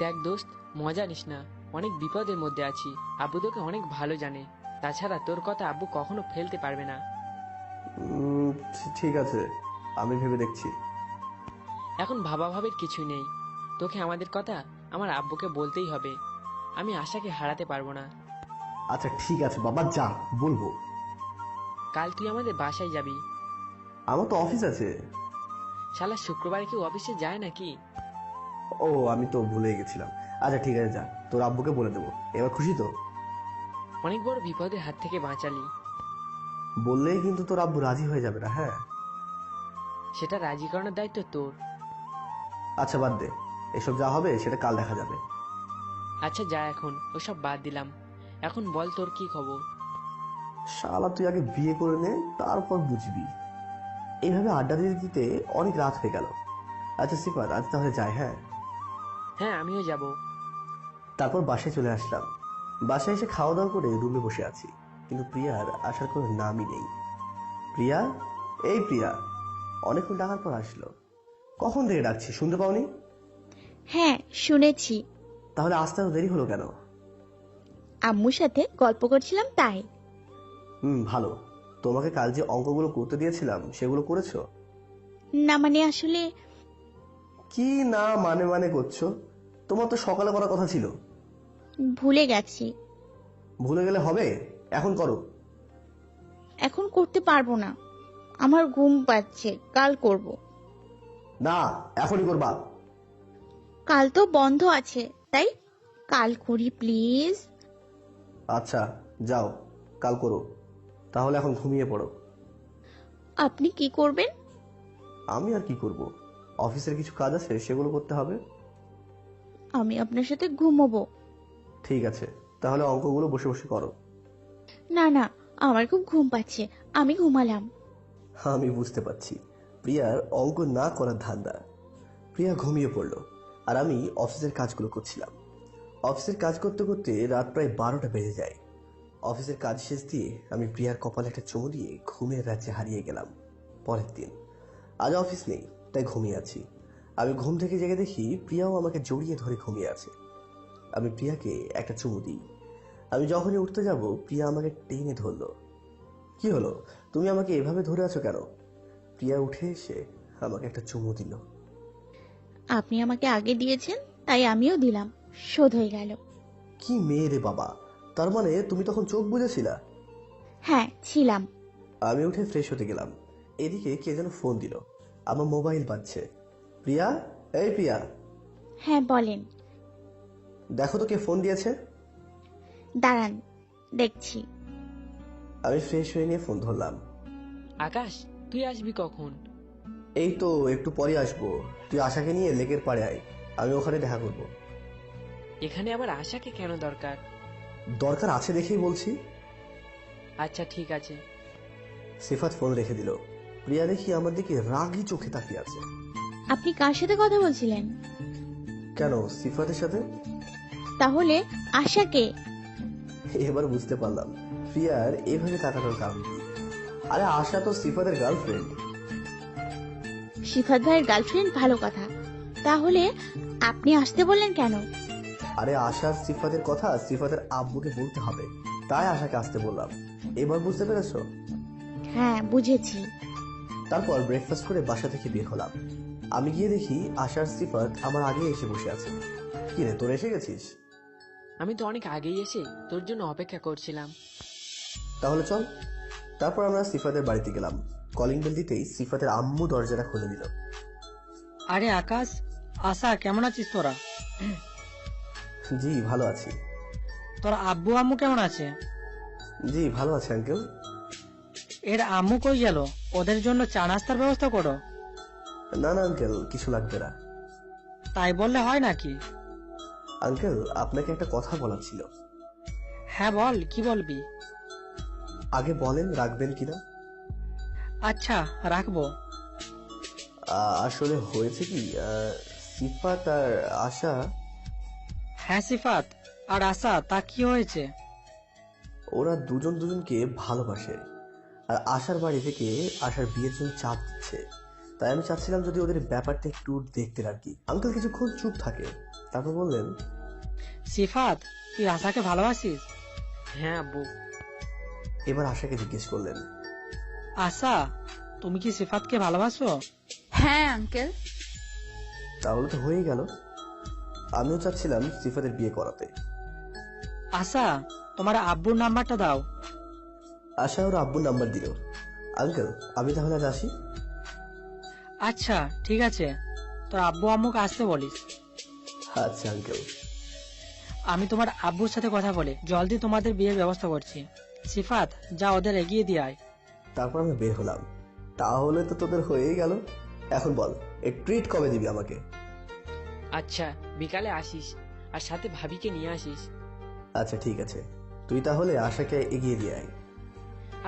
দেখ দোস্ত, মজা নিস না, অনেক বিপদের মধ্যে আছি। আব্বু তোকে অনেক ভালো জানে, তাছাড়া তোর কথা আব্বু কখনো ফেলতে পারবে না। ঠিক আছে, আমি ভেবে দেখছি। এখন ভাবাভাবির কিছুই নেই, তোকে আমাদের কথা আমার আব্বুকে বলতেই হবে। আমি আশাকে হারাতে পারবো না। আচ্ছা ঠিক আছে বাবা, যা বলবো। কাল তুই আমাদের বাসায় যাবি। আমার তো অফিস আছে। শালা শুক্রবারে কেউ অফিসে যায় নাকি? ও আমি তো ভুলে গেছিলাম। আচ্ছা ঠিক আছে, যা, তোর আব্বুকে বলে দেবো। এবার খুশি তো? অনেক বড় বিপদের হাত থেকে বাঁচালি। বললেই কিন্তু তোর আব্বু রাজি হয়ে যাবে না? হ্যাঁ, সেটা রাজি করানোর দায়িত্ব তোর। আচ্ছা বাদ দে, এসব যা হবে সেটা কাল দেখা যাবে। আচ্ছা যা, এখন ওসব বাদ দিলাম। এখন বল তোর কি খবর? শালা তুই আগে বিয়ে করে নে, তারপর বুঝবি। এইভাবে আড্ডা দিতে দিতে অনেক রাত হয়ে গেল। আচ্ছা সিফাত, আজ তাহলে যাই। হ্যাঁ হ্যাঁ, আমিও যাব। তারপর বাসায় চলে আসলাম। বাসায় এসে খাওয়া দাওয়া করে রুমে বসে আছি, কিন্তু প্রিয়ার আসার কোনো নামই নেই। প্রিয়া, এই প্রিয়া। অনেকক্ষণ ডাকার পর আসলো। কখন থেকে ডাকছি, শুনতে পাওনি? হ্যাঁ শুনেছি। তাহলে আসতে এত দেরি হলো কেন? আম্মুর সাথে গল্প করছিলাম তাই। ভালো। তোমাকে কাল যে অঙ্কগুলো করতে দিয়েছিলাম সেগুলো করেছো? না মানে আসলে। কি না মানে মানে করছো? তোমার তো সকালে করার কথা ছিল। ভুলে গেছি। ভুলে গেলে হবে? এখন করো। এখন করতে পারবো না, আমার ঘুম পাচ্ছে, কাল করব। না, এখনই করবা। কাল তো বন্ধ আছে, তাই কাল করি প্লিজ। আচ্ছা যাও, কাল করো। তাহলে এখন ঘুমিয়ে পড়ো। আপনি কি করবেন? আমি আর কি করব, অফিসের কিছু কাজ আছে, সেগুলো করতে হবে। আমি আপনার সাথে ঘুমোবো। ঠিক আছে, তাহলে অঙ্কগুলো বসে বসে করো। না না, আমার খুব ঘুম পাচ্ছে, আমি ঘুমালাম। আমি বুঝতে পারছি প্রিয়ার অঙ্ক না করার ধান্দা। প্রিয়া ঘুমিয়ে পড়লো, আর আমি অফিসের কাজগুলো করছিলাম। অফিসের কাজ করতে করতে রাত প্রায় 12টা বেজে যায়। অফিসের কাজ শেষ দিয়ে আমি প্রিয়ার কপালে একটা চুমু দিয়ে ঘুমের রাজ্যে হারিয়ে গেলাম। পরের দিন আজ অফিস নেই, তাই ঘুমিয়ে আছি। আমি ঘুম থেকে জেগে দেখি প্রিয়াও আমাকে জড়িয়ে ধরে ঘুমিয়ে আছে। আমি প্রিয়াকে একটা চুমু দিই। আমি যখনই উঠতে যাব প্রিয়া আমাকে টেনে ধরলো। কি হলো, তুমি আমাকে এভাবে ধরে আছো কেন? প্রিয়া উঠে এসে আমাকে একটা চুমু দিল। আপনি আমাকে আগে দিয়েছেন, তাই আমিও দিলাম, শোধ হয়ে গেল। কি মেয়ে রে বাবা, তার মানে তুমি তখন চোখ বুঝেছিলা? হ্যাঁ ছিলাম। আমি উঠে ফ্রেশ হতে গেলাম, এদিকে কে যেন ফোন দিল। আমার মোবাইল বাজছে। প্রিয়া, এই প্রিয়া। হ্যাঁ বলেন। দেখো তো কে ফোন দিয়েছে। দাঁড়ান দেখছি। আমি ফ্রেশ হয়ে নিয়ে ফোন ধরলাম। আকাশ, তুই আসবি কখন? এই তো একটু পরে আসবো। তুই আশাকে নিয়ে লেকের পাড়ে আয়, আমি ওখানে দেখা করব। এখানে আবার আশাকে কেন দরকার? দরকার আছে দেখেই বলছি। আচ্ছা ঠিক আছে। সিফাত ফোন রেখে দিল। প্রিয়া দেখি আমার দিকে রাগী চোখে তাকিয়ে আছে। আপনি কার সাথে কথা বলছিলেন? কেন, সিফাতের সাথে। তাহলে আশাকে? এবার বুঝতে পারলাম প্রিয়ার এভাবে তাকানোর কারণ কি। আরে আশা তো সিফাতের গার্লফ্রেন্ড। সিফাত ভাইয়ের গার্লফ্রেন্ড, ভালো কথা। তাহলে আপনি আসতে বললেন কেন? আরে আশার সিফাতের কথা সিফাতের আব্বুকে বলতে হবে, তাই আশাকে আসতে বললাম। এবার বুঝতে পেরেছো? হ্যাঁ বুঝেছি। তারপর ব্রেকফাস্ট করে বাসা থেকে বের হলাম। আমি গিয়ে দেখি আশার সিফাত আমার আগে এসে বসে আছে। কি রে, তোর এসে গেছিস? আমি তো অনেক আগেই এসে তোর জন্য অপেক্ষা করছিলাম। তাহলে চল। তারপর আমরা সিফাতের বাড়িতে গেলাম। কলিং বেল দিতেই সিফাতের আম্মু দরজাটা খুলে দিল। আরে আকাশ, আশা, কেমন আছিস তোরা? জি ভালো আছি। তোর আব্বু আম্মু কেমন আছে? জি ভালো আছে আঙ্কেল। এর আম্মু কই গেল? ওদের জন্য চা নাস্তার ব্যবস্থা করো। না না আঙ্কেল, কিছু লাগবে না। তাই বললে হয় নাকি? আঙ্কেল, আপনাকে একটা কথা বলার ছিল। হ্যাঁ বল, কি বলবি? আগে বলেন রাখবেন কিনা। আচ্ছা, রাখবো। আসলে হয়েছে কি, সিফাত আর আশা। হ্যাঁ সিফাত আর আশা, তা কি হয়েছে? ওরা দুজন দুজনকে ভালোবাসে, আর আশার বাড়ি থেকে আশার বিয়ের জন্য চাপ দিচ্ছে। তাই আমি চাচ্ছিলাম যদি ওদের ব্যাপারটা একটু দেখতে আর কি। আঙ্কেল কিছুক্ষণ চুপ থাকে, তারপর বললেন, সিফাত, তুই আশাকে ভালোবাসিস? হ্যাঁ আব্বু। এবার আশাকে জিজ্ঞেস করলেন, আশা, তুমি কি সিফাতকে ভালোবাসো? হ্যাঁ আঙ্কেল। তাহলে তো হয়েই গেল। আমিও চাচ্ছিলাম সিফাতের বিয়ে করাতে। আশা, তোমার আব্বুর নাম্বারটা দাও। আশা ওর আব্বুর নাম্বার দিল। আঙ্কেল, আমি তাহলে আজ আসি। আচ্ছা ঠিক আছে, তোর আব্বু আম্মুকে আসতে বলিস। আচ্ছা আঙ্কেল। আমি তোমার আব্বুর সাথে কথা বলে জলদি তোমাদের বিয়ের ব্যবস্থা করছি। সিফাত, যা ওদের এগিয়ে দিয়ে আয়। তারপর আমি বের হলাম। তাহলে তো তোদের হয়েই গেল। এখন বল, এই ট্রিট কবে দিবি আমাকে? আচ্ছা, বিকালে আসিস, আর সাথে ভাবিকে নিয়ে আসিস। আচ্ছা ঠিক আছে, তুই তাহলে আশাকে এগিয়ে দিয়ে আয়।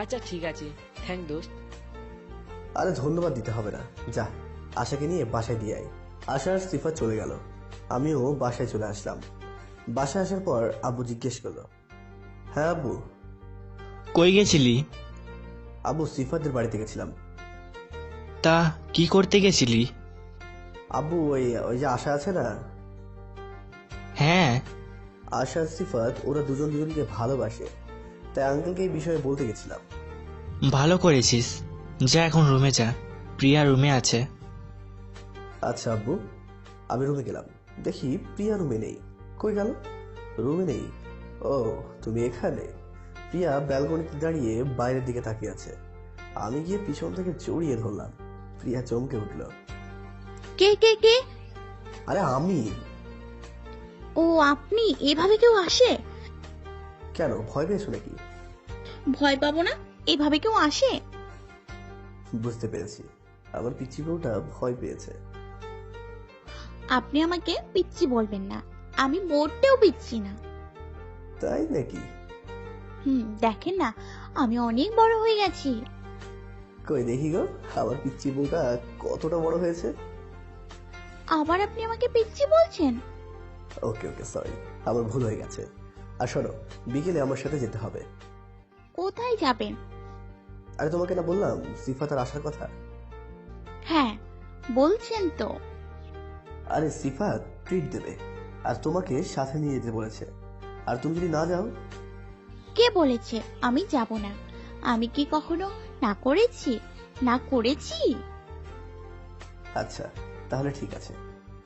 আচ্ছা ঠিক আছে, থ্যাংক দোস্ত। আরে ধন্যবাদ দিতে হবে না, যা আশাকে নিয়ে বাসায় দিয়ে আয়। আশা আর সিফাত চলে গেল। আমিও বাসায় চলে আসলাম। বাসায় আসার পর আব্বু জিজ্ঞেস করলো, হ্যাঁ আব্বু। কই গেছিলি? আব্বু, সিফাতের বাড়িতে গেছিলাম। তা কি করতে গেছিলি? আব্বু, ওই যে আশা আছে না? হ্যাঁ। আশা আর সিফাত ওরা দুজন দুজনকে ভালোবাসে, তাই আঙ্কেলকে এই বিষয়ে বলতে গেছিলাম। ভালো করেছিস, যা এখন রুমে যা, প্রিয়া রুমে আছে। আচ্ছা আব্বু। আমি রুমে গেলাম, দেখি প্রিয়া রুমে নেই। কই গেল? রুমে নেই। ও, তুমি এখানে? প্রিয়া ব্যালকনিতে দাঁড়িয়ে বাইরের দিকে তাকিয়ে আছে। আমি গিয়ে পিছন থেকে জড়িয়ে ধরলাম। প্রিয়া চমকে উঠল। কে কে কে? আরে আমি। ও আপনি? এভাবে কেউ আসে? কেন, ভয় পেয়েছো নাকি? ভয় পাবো না, এভাবে কেউ আসে? বুঝতে পেরেছি, আমার পিচ্চি বউটা ভয় পেয়েছে। আপনি আমাকে পিচ্চি বলবেন না, আমি মোটেও পিচ্চি না। তাই নাকি? দেখেন না, আমি অনেক বড় হয়ে গেছি। কই দেখি গো, আমার পিচ্চি বউটা কতটা বড় হয়েছে। আবার আপনি আমাকে পিচ্চি বলছেন? ওকে ওকে, সরি, আমার ভুল হয়ে গেছে। আর শোনো, বিকেলে আমার সাথে যেতে হবে। কোথায় যাবেন? আরে তোমাকে না বললাম সিফাত আর আসার কথা? হ্যাঁ বলছেন তো। আরে সিফাত ট্রিট দেবে, আর তোমাকে সাথে নিয়ে যেতে বলেছে। আর তুমি যদি না যাও? কে বলেছে আমি যাব না? আমি কি কখনো না করেছি? না করেছি। আচ্ছা তাহলে ঠিক আছে,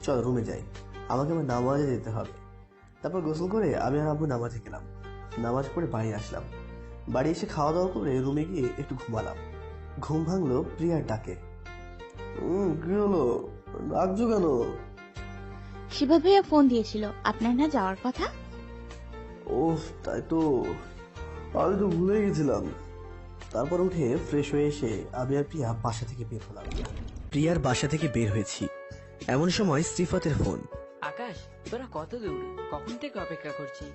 চল রুমে যাই, আমাকে আবার নামাজে যেতে হবে। তারপর গোসল করে আমি আর আব্বু নামাজে গেলাম। নামাজ পড়ে বাড়ি আসলাম। বাড়ি এসে খাওয়া দাওয়া করে রুমে গিয়ে একটু ঘুমালাম। ঘুম ভাঙলো প্রিয়ার ডাকে। কি হলো, ডাকছো কেন? শিবা ভাইয়া ফোন দিয়েছিল, আপনার না যাওয়ার কথা। ওহ তাই তো, আমি তো ভুলে গেছিলাম। তারপর উঠে ফ্রেশ হয়ে এসে আমি আর প্রিয়া বাসা থেকে বের হলাম। প্রিয়ার বাসা থেকে বের হয়েছি, এমন সময় সিফাতের ফোন। আকাশ, তোরা কত দূর? কখন থেকে অপেক্ষা করছি?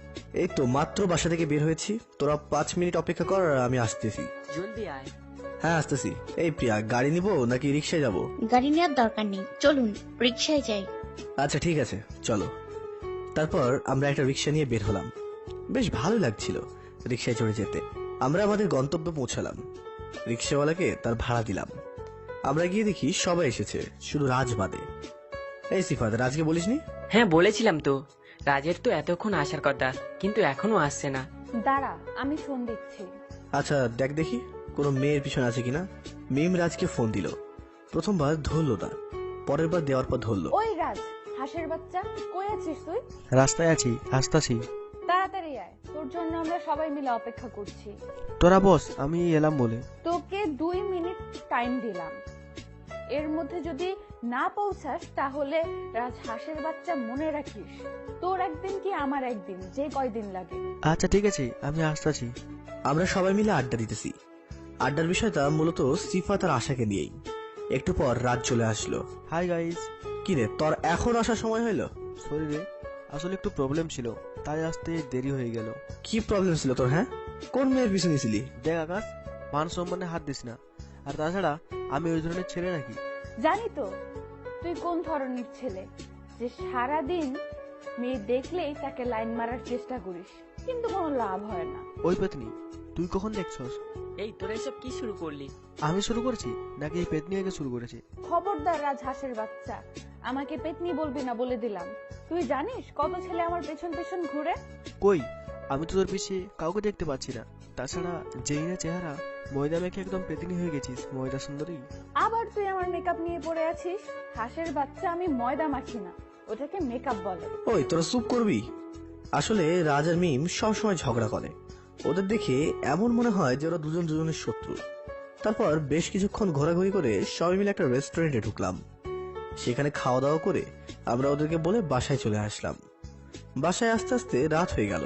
এই তো মাত্র বাসা থেকে বের হয়েছি, তোরা 5 মিনিট অপেক্ষা কর, আর আমি আসতেছি। জলদি আয়। হ্যাঁ আসতেছি। এই প্রিয়া, গাড়ি নিবো নাকি রিক্সায় যাবো? গাড়ি নেওয়ার দরকার নেই, চলুন রিক্সায় যাই। আচ্ছা ঠিক আছে, চলো। তারপর আমরা একটা রিক্সা নিয়ে বের হলাম। বেশ ভালো লাগছিল রিক্সায় চড়ে যেতে। আমরা আমাদের গন্তব্যে পৌঁছালাম। রিক্সাওয়ালাকে তার ভাড়া দিলাম। আমরা গিয়ে দেখি সবাই এসেছে, শুধু রাজ বাদে। এই সিফাত, রাজকে বলিসনি? হ্যাঁ বলেছিলাম তো, রাজের তো এতক্ষণ আসার কথা, কিন্তু এখনো আসছে না। দাঁড়া, আমি ফোন দিচ্ছি। আচ্ছা দেখ দেখি কোনো মেয়ের পিছনে আছে কিনা। মিম রাজকে ফোন দিল। প্রথমবার ধরলো না, পরের বার দেওয়ার পর ধরলো। ওই রাজ, হাঁসের বাচ্চা, কই আছিস তুই? রাস্তায় আছি, আসতাছি। জন্য আমরা সবাই মিলে অপেক্ষা করছি। তোরা বস, আমি এলাম বলে। তোকে 2 মিনিট টাইম দিলাম, এর মধ্যে যদি না পৌঁছাস তাহলে রাজহাঁসের বাচ্চা মনে রাখিস, তোর একদিন কি আমার একদিন, যে কয়দিন লাগে। আচ্ছা ঠিক আছে, আমি আসতেছি। আমরা সবাই মিলে আড্ডা দিতেছি। আড্ডার বিষয়টা মূলত সিফাত আর আশাকে নিয়েই। একটু পর রাত চলে আসলো। Hi guys. কিরে, তোর এখন আসার সময় হইলো? সরি রে, আসলে একটু প্রবলেম ছিল, তাই আসতে দেরি হয়ে গেল। কি প্রবলেম ছিল তোর? হ্যাঁ, কোন মেয়ের পিছনে ছিলি? দেখ আকাশ, মান সম্মানে হাত দিস না। আর তাছাড়া আমি ওই ধরনের ছেলে নাকি? জানি তো তুই কোন ধরনের ছেলে, যে সারাদিন মেয়ে দেখলেই তাকে লাইন মারার চেষ্টা করিস, কিন্তু কোনো লাভ হয় না। ওই পেতনি, তুই কখন দেখছস? এই তোরা এসব কি শুরু করলি? আমি শুরু করেছি নাকি এই পেতনি আগে শুরু করেছে? খবরদার রাজহাঁসের বাচ্চা, আমাকে পেতনি বলবি না বলে দিলাম। তুই জানিস কত ছেলে আমার পেছন পেছন ঘুরে? কই, আমি তো তোর পিছিয়ে কাউকে দেখতে পাচ্ছি না। তাছাড়া যেই না চেহারা, ময়দা মেখে একদম পেতনি হয়ে গেছিস, ময়দা সুন্দরী। আবার তুই আমার মেকআপ নিয়ে পড়ে আছিস। হাঁসের বাচ্চা, আমি ময়দা মাখি না, ওটাকে মেকআপ বলে। ওই তোরা চুপ করবি। আসলে রাজ আর মিম সবসময় ঝগড়া করে। ওদের দেখে এমন মনে হয় যে ওরা দুজন দুজনের শত্রু। তারপর বেশ কিছুক্ষণ ঘোরাঘুরি করে সবাই মিলে একটা রেস্টুরেন্টে ঢুকলাম। সেখানে খাওয়া দাওয়া করে আমরা ওদেরকে বলে বাসায় চলে আসলাম। বাসায় আস্তে আস্তে রাত হয়ে গেল।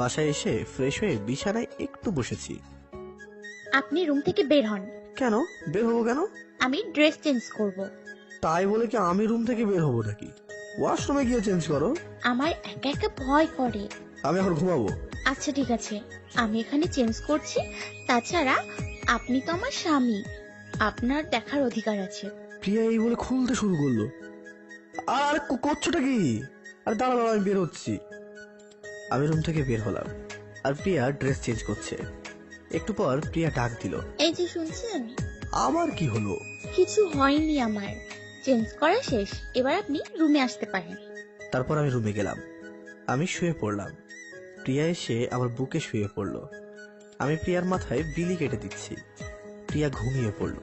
বাসায় এসে ফ্রেশ হয়ে বিছানায় একটু বসেছি। আপনি রুম থেকে বের হন। কেন বের হবো? কেন? আমি ড্রেস চেঞ্জ করব। তাই বলে কি আমি রুম থেকে বের হবো নাকি? ওয়াশরুমে গিয়ে চেঞ্জ করো। আমার একা একা ভয় করে। আমি এখন ঘুমাবো। আচ্ছা ঠিক আছে, আমি এখানে চেঞ্জ করছি। তাছাড়া আপনি তো আমার স্বামী, আপনার দেখার অধিকার আছে। প্রিয়া এই বলে খুলতে শুরু করলো। আর করছোটা কি? আর দাঁড়া দাঁড়া, আমি বের হচ্ছি। আমি রুম থেকে বের হলাম আর প্রিয়া ড্রেস চেঞ্জ করছে। একটু পর প্রিয়া ডাক দিল, এই যে শুনছেন? আমার কি হলো? কিছু হয়নি, আমার চেঞ্জ করা শেষ, এবার আপনি রুমে আসতে পারেন। তারপর আমি রুমে গেলাম। আমি শুয়ে পড়লাম। প্রিয়া এসে আমার বুকে শুয়ে পড়লো। আমি প্রিয়ার মাথায় বিলি কেটে দিচ্ছি। প্রিয়া ঘুমিয়ে পড়লো।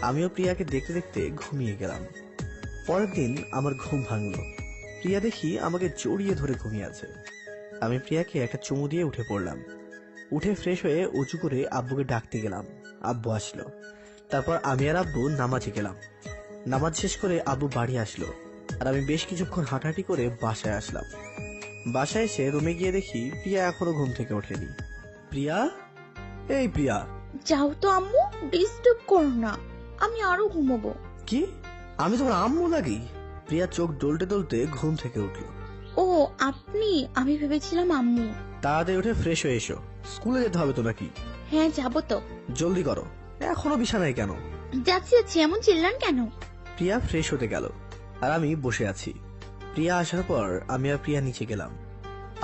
আমিও প্রিয়াকে দেখতে দেখতে ঘুমিয়ে গেলাম। পরের দিন আমার ঘুম ভাঙলো। প্রিয়া দেখি আমাকে জড়িয়ে ধরে ঘুমিয়ে আছে। আমি প্রিয়াকে একটা চুমু দিয়ে উঠে পড়লাম। উঠে ফ্রেশ হয়ে উঁচু করে আব্বুকে ডাকতে গেলাম। আব্বু আসলো। তারপর আমি আর আব্বু নামাজে গেলাম। নামাজ শেষ করে আব্বু বাড়ি আসলো আর আমি বেশ কিছুক্ষণ হাঁটাহাঁটি করে বাসায় আসলাম। বাসায় এসে রুমে গিয়ে দেখি প্রিয়া এখনো ঘুম থেকে ওঠেনি। প্রিয়া, এই প্রিয়া। যাও তো আম্মু, ডিস্টার্ব করো না, আমি আরো ঘুমাবো। কি? আমি তোমার আম্মু নাকি? প্রিয়া চোখ ডলতে ডলতে ঘুম থেকে উঠল। ও আপনি, আমি ভেবেছিলাম আম্মু। তাড়াতাড়ি উঠে ফ্রেশ হয়ে এসো, স্কুলে যেতে হবে তো নাকি? হ্যাঁ যাবো তো। জলদি করো, এখনো বিছানায় কেন? যাচ্ছি যাচ্ছি, এমন চিল্লান কেন? প্রিয়া ফ্রেশ হতে গেল আর আমি বসে আছি। প্রিয়া আসার পর আমি আর প্রিয়া নিচে গেলাম।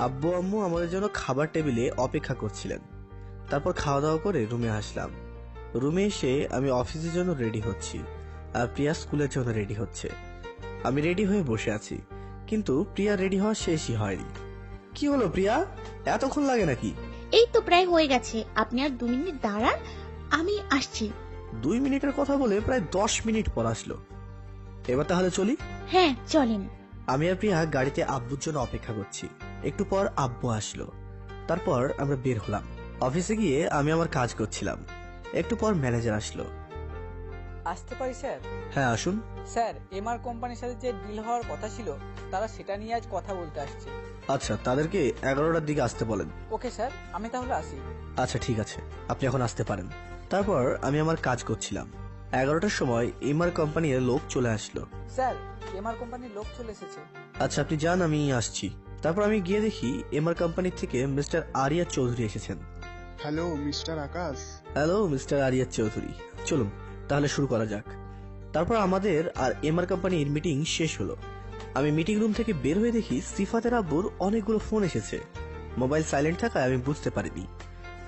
আব্বু আম্মু আমাদের জন্য খাবার টেবিলে অপেক্ষা করছিলেন। তারপর খাওয়া দাওয়া করে রুমে আসলাম। রুমে এসে আমি অফিসের জন্য রেডি হচ্ছি আর প্রিয়া স্কুলের জন্য রেডি হচ্ছে। আমি রেডি হয়ে বসে আছি, কিন্তু প্রিয়া রেডি হওয়া শেষই হয়নি। কি হলো প্রিয়া, এতক্ষণ লাগে নাকি? এই তো প্রায় হয়ে গেছে, আপনি আর 2 মিনিট দাঁড়ান, আমি আসছি। 2 মিনিটের কথা বলে প্রায় 10 মিনিট পর আসলো। এবার তাহলে চলি? হ্যাঁ চলেন। আমি আর প্রিয়া গাড়িতে আব্বুর জন্য অপেক্ষা করছি। একটু পর আব্বু আসলো। তারপর আমরা বের হলাম। অফিসে গিয়ে আমি আমার কাজ করছিলাম। একটু পর ম্যানেজার আসলো। আসতে পারি স্যার? হ্যাঁ আসুন। স্যার, এমআর কোম্পানির সাথে যে ডিল হওয়ার কথা ছিল, তারা সেটা নিয়ে আজ কথা বলতে আসছে। আচ্ছা, তাদেরকে 11টার দিকে আসতে বলেন। ওকে স্যার, আমি তাহলে আসি। আচ্ছা ঠিক আছে, আপনি এখন আসতে পারেন। তারপর আমি আমার কাজ করছিলাম। 11টার সময় এমআর কোম্পানির লোক চলে আসলো। স্যার, এমআর কোম্পানির লোক চলে এসেছে। আচ্ছা আপনি যান, আমি আসছি। তারপর আমি গিয়ে দেখি এমআর কোম্পানি থেকে মিস্টার আরিয়া চৌধুরী এসেছেন। হ্যালো মিস্টার আকাশ। হ্যালো মিস্টার আরিয়া চৌধুরী, চলুন তাহলে শুরু করা যাক। তারপর আমাদের আর এমআর কোম্পানির মিটিং শেষ হলো। আমি মিটিং রুম থেকে বের হয়ে দেখি সিফাতের আব্বুর অনেকগুলো ফোন এসেছে। মোবাইল সাইলেন্ট থাকায় আমি বুঝতে পারিনি।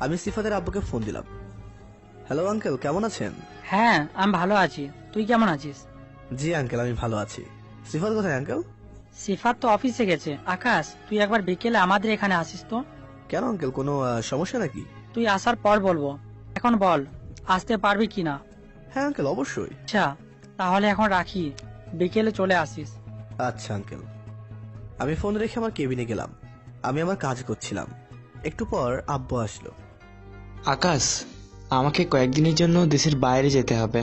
আমি সিফাতের আব্বুকে ফোন দিলাম। হ্যালো আঙ্কেল, কেমন আছেন? হ্যাঁ আমি ভালো আছি, তুই কেমন আছিস? জি আঙ্কেল, আমি ভালো আছি। সিফাত কোথায় আঙ্কেল? সিফাত তো অফিসে গেছে। আকাশ, তুই একবার বিকেলে আমাদের এখানে আসিস তো। কেন আঙ্কেল, কোনো সমস্যা নাকি? তুই আসার পর বলবো, এখন বল আসতে পারবি কিনা? হ্যাঁ আঙ্কেল, অবশ্যই। আচ্ছা তাহলে এখন রাখি, বিকেলে চলে আসিস। আচ্ছা আঙ্কেল। আমি ফোন রেখে আমার কেবিনে গেলাম। আমি আমার কাজ করছিলাম। একটু পর আব্বু আসলো। আকাশ, আমাকে কয়েকদিনের জন্য দেশের বাইরে যেতে হবে।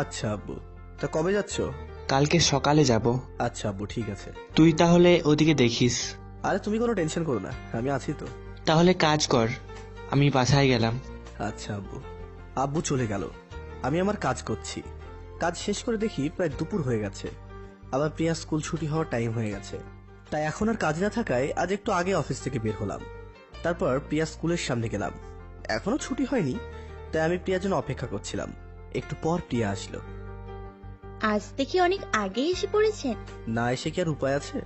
আচ্ছা আব্বু, তা কবে যাচ্ছ? কালকে সকালে যাব। আচ্ছা আব্বু, ঠিক আছে। তুই তাহলে ওদিকে দেখিস। আরে তুমি কোনো টেনশন করো না, আমি আছি তো। তাহলে কাজ কর, আমি বাসায় গেলাম। আচ্ছা আব্বু। আব্বু চলে গেল। আমি আমার কাজ করছি। কাজ শেষ করে দেখি প্রায় দুপুর হয়ে গেছে। আবার প্রিয়া স্কুল ছুটি হওয়ার টাইম হয়ে গেছে। তাই এখন আর কাজ না থাকায় আজ একটু আগে অফিস থেকে বের হলাম। তারপর প্রিয়া স্কুলের সামনে গেলাম। এখনো ছুটি হয়নি, তাই আমি প্রিয়ার জন্য অপেক্ষা করছিলাম। একটু পর প্রিয়া আসলো। আজ দেখি অনেক আগে এসে পড়েছেন। না এসে কি আর উপায় আছে?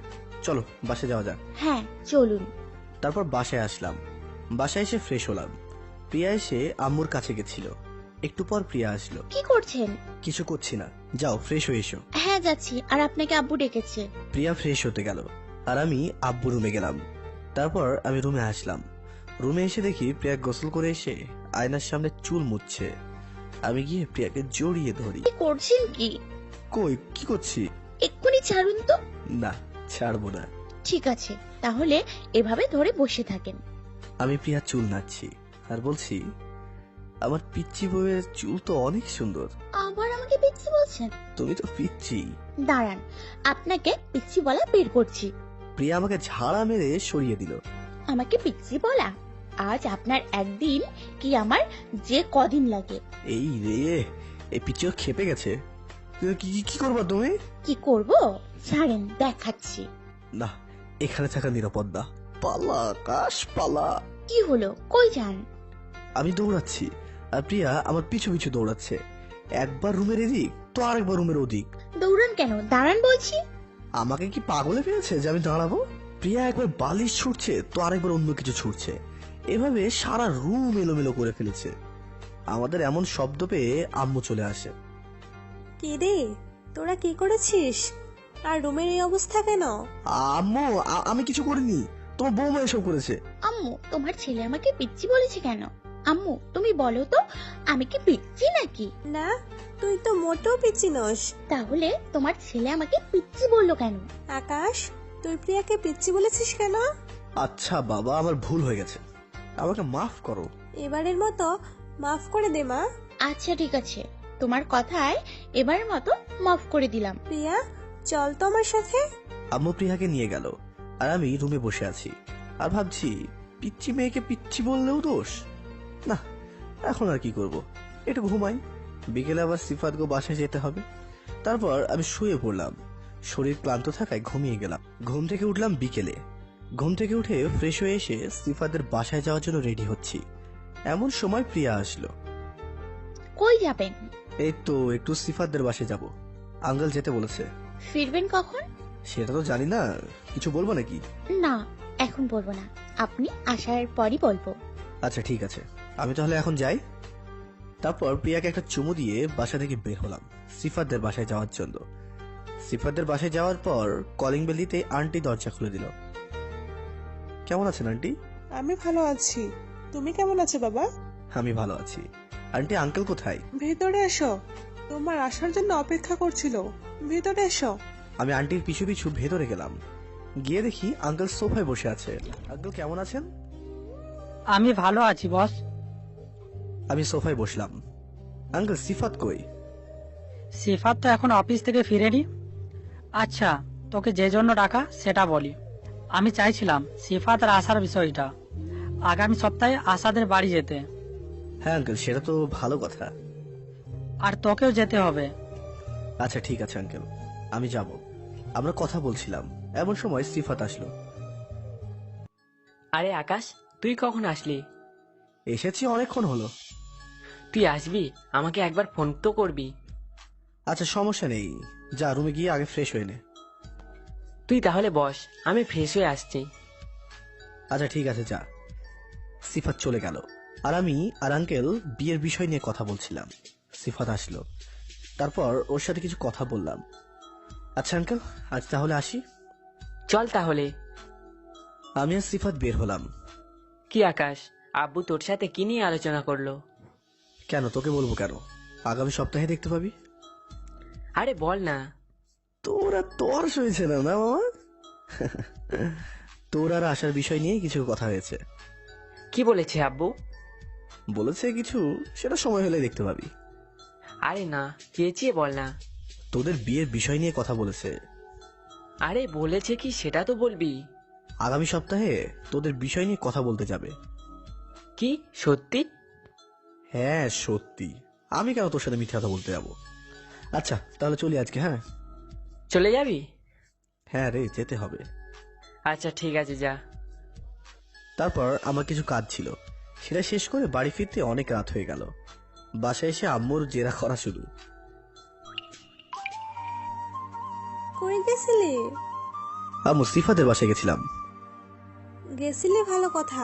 চলো বাসায় যাওয়া যাক। হ্যাঁ চলুন। তারপর বাসায় আসলাম। বাসায় এসে ফ্রেশ হলাম। প্রিয়া এসে আম্মুর কাছে গেছিল। একটু পর প্রিয়া আসলো। কি করছেন? কিছু করছি না, যাও ফ্রেশ হয়ে এসো। হ্যাঁ যাচ্ছি। আর আপনাকে আব্বু ডেকেছে। প্রিয়া ফ্রেশ হতে গেল আর আমি আব্বু রুমে গেলাম। তারপর আমি রুমে আসলাম। রুমে এসে দেখি প্রিয়া গোসল করে এসে আয়নার সামনে চুল মুছছে। আমি গিয়ে প্রিয়াকে জড়িয়ে ধরি। কি করছেন কি? কই কি করছি? এক্ষুনি ছাড়ুন তো। না ছাড়বো না। ঠিক আছে, তাহলে এভাবে ধরে বসে থাকেন। আমি প্রিয়া চুল নাচ্ছি আর বলছি, আমার পিচ্চি বউয়ের চুল তো অনেক সুন্দর। আবার আমাকে পিচ্ছি বলছেন? তুমি তো পিচ্চি। দাঁড়ান, আপনাকে পিচ্ছি বলা বের করছি। প্রিয়া আমাকে ঝাড়া মেরে সরিয়ে দিল। আমাকে পিচ্ছি বলা? আজ আপনার একদিন কি আমার যে কদিন লাগে। এই রে, এই পিচ্চিও খেপে গেছে। কি করবা তুমি? কি করব? ছাড়েন, দেখাচ্ছি। না, এখানে থাকা নিরাপদ না। পালা আকাশ পালা। কি হলো, কই যান? আমি দৌড়াচ্ছি আর প্রিয়া আমার পিছু পিছু দৌড়াচ্ছে। একবার রুমের এদিক তো আরেকবার রুমের ওদিক। দৌড়ান কেন? দাঁড়ান বলছি। আমাকে কি পাগলে পেয়েছে যে আমি দাঁড়াবো? প্রিয়া একবার বালিশ ছুটছে তো আরেকবার অন্য কিছু ছুটছে। এভাবে সারা রুম এলোমেলো করে ফেলেছে। আমাদের এমন শব্দ পেয়ে আম্মু চলে আসে। কি রে, তোরা কি করেছিস? আর রুমের এই অবস্থা কেন? আম্মু আমি কিছু করিনি, তোমার বৌমা এসব করেছে। আম্মু, তোমার ছেলে আমাকে পিচ্ছি বলেছে কেন? আম্মু তুমি বলো তো, আমি কি পিচ্ছি নাকি? না, তুই তো মোটেও পিচ্ছি নস। তাহলে তোমার ছেলে আমাকে পিচ্ছি বললো কেন? আকাশ, তুই প্রিয়াকে পিচ্ছি বলেছিস কেন? আচ্ছা বাবা, আমার ভুল হয়ে গেছে, আমাকে মাফ করো। এবারের মতো মাফ করে দে মা। আচ্ছা ঠিক আছে, তোমার কথায় এবারের মতো মাফ করে দিলাম। প্রিয়া চল তো আমার সাথে। আম্মু প্রিয়াকে নিয়ে গেল আর আমি রুমে বসে আছি আর ভাবছি, পিচ্চি মেয়েকে পিচ্চি বললেও দোষ না। এখন আর কি করব, একটু ঘুমাই। বিকেলে আবার সিফাত গো বাসায় যেতে হবে। তারপর আমি শুয়ে পড়লাম। শরীর ক্লান্ত থাকায় ঘুমিয়ে গেলাম। ঘুম থেকে উঠলাম বিকেলে। ঘুম থেকে উঠে ফ্রেশ হয়ে এসে সিফাতের বাসায় যাওয়ার জন্য রেডি হচ্ছি। এমন সময় প্রিয়া আসলো। কই যাবেন? এই তো একটু সিফাতদের বাসায় যাব, আঙ্কেল যেতে বলেছে। ফিরবেন কখন? সেটা তো জানি না, কিছু বলবো নাকি? না, এখন বলবো না, আপনি আসার পরই বলবো। আচ্ছা ঠিক আছে, আমি তাহলে এখন যাই। তারপর প্রিয়াকে একটা চুমু দিয়ে বাসা থেকে বের হলাম সিফাতদের বাসায় যাওয়ার জন্য। সিফাতদের বাসায় যাওয়ার পর কলিং বেল দিতে আন্টি দরজা খুলে দিল। কেমন আছেন আন্টি? আমি ভালো আছি, তুমি কেমন আছো বাবা? আমি ভালো আছি। আন্টি আঙ্কেল কোথায়? ভেতরে এসো, তোমার আসার জন্য অপেক্ষা করছিল, ভেতরে এসো। আমি আন্টির পিছু পিছু ভেতরে গেলাম। গিয়ে দেখি আঙ্কেল সোফায় বসে আছে। আঙ্কেল কেমন আছেন? আমি ভালো আছি বস। আমি সোফায় বসলাম। আঙ্কেল সিফাত কই? সিফাত তো এখন অফিস থেকে ফিরেনি। আচ্ছা, তোকে যে জন্য ডাকা সেটা বলি। আমি চাইছিলাম সিফাতের আসার বিষয়টা, আগামী সপ্তাহে আসাদের বাড়ি যেতে। হ্যাঁ আঙ্কেল, সেটা তো ভালো কথা। আর তোকেও যেতে হবে। আচ্ছা ঠিক আছে আঙ্কেল, আমি যাব। আমরা কথা বলছিলাম, এমন সময় সিফাত আসলো। আরে আকাশ, তুই কখন আসলি? এসেছি অনেকক্ষণ হলো। তুই আসবি, আমাকে একবার ফোন তো করবি। আচ্ছা সমস্যা নেই, যা রুমে গিয়ে আগে ফ্রেশ হয়ে নে। তুই তাহলে বস, আমি ফ্রেশ হয়ে আসছি। আচ্ছা ঠিক আছে যা। সিফাত চলে গেল আর আমি আর আঙ্কেল বিয়ের বিষয় নিয়ে কথা বলছিলাম। সিফাত আসলো, তারপর ওর সাথে কিছু কথা বললাম। আচ্ছা আঙ্কেল, আজ তাহলে আসি। চল তাহলে। আমি আর সিফাত বের হলাম। কি আকাশ, আব্বু তোর সাথে কি নিয়ে আলোচনা করলো? কেন, তোকে বলবো কেন? আগামী সপ্তাহে দেখতে পাবি। আরে বল না। তোরা তোর সইছে না মামা। তোর আর আসার বিষয় নিয়ে কিছু কথা হয়েছে। কি বলেছে আব্বু? বলেছে কিছু, সেটা সময় হলে দেখতে পাবি। আরে না, চেঁচিয়ে বল না। তোদের বিয়ের বিষয় নিয়ে কথা বলেছে। আরে বলেছে কি সেটা তো বলবি। আগামী সপ্তাহে তোদের বিষয় নিয়ে কথা বলতে যাবে। কি সত্যি? হ্যাঁ সত্যি, আমি কেন তোর সাথে মিথ্যা কথা বলতে যাবো। আচ্ছা তাহলে চলি আজকে। হ্যাঁ চলে যাবি? হ্যাঁ রে, যেতে হবে। আচ্ছা ঠিক আছে, যা। তারপর আমার কিছু কাজ ছিল, সেটা শেষ করে বাড়ি ফিরতে অনেক রাত হয়ে গেল। বাসায় এসে আম্মুর জেরা করা শুরু। কই গেছিলি? আম্মু, সিফাতের বাসায় গেছিলাম। গেছিলি ভালো কথা,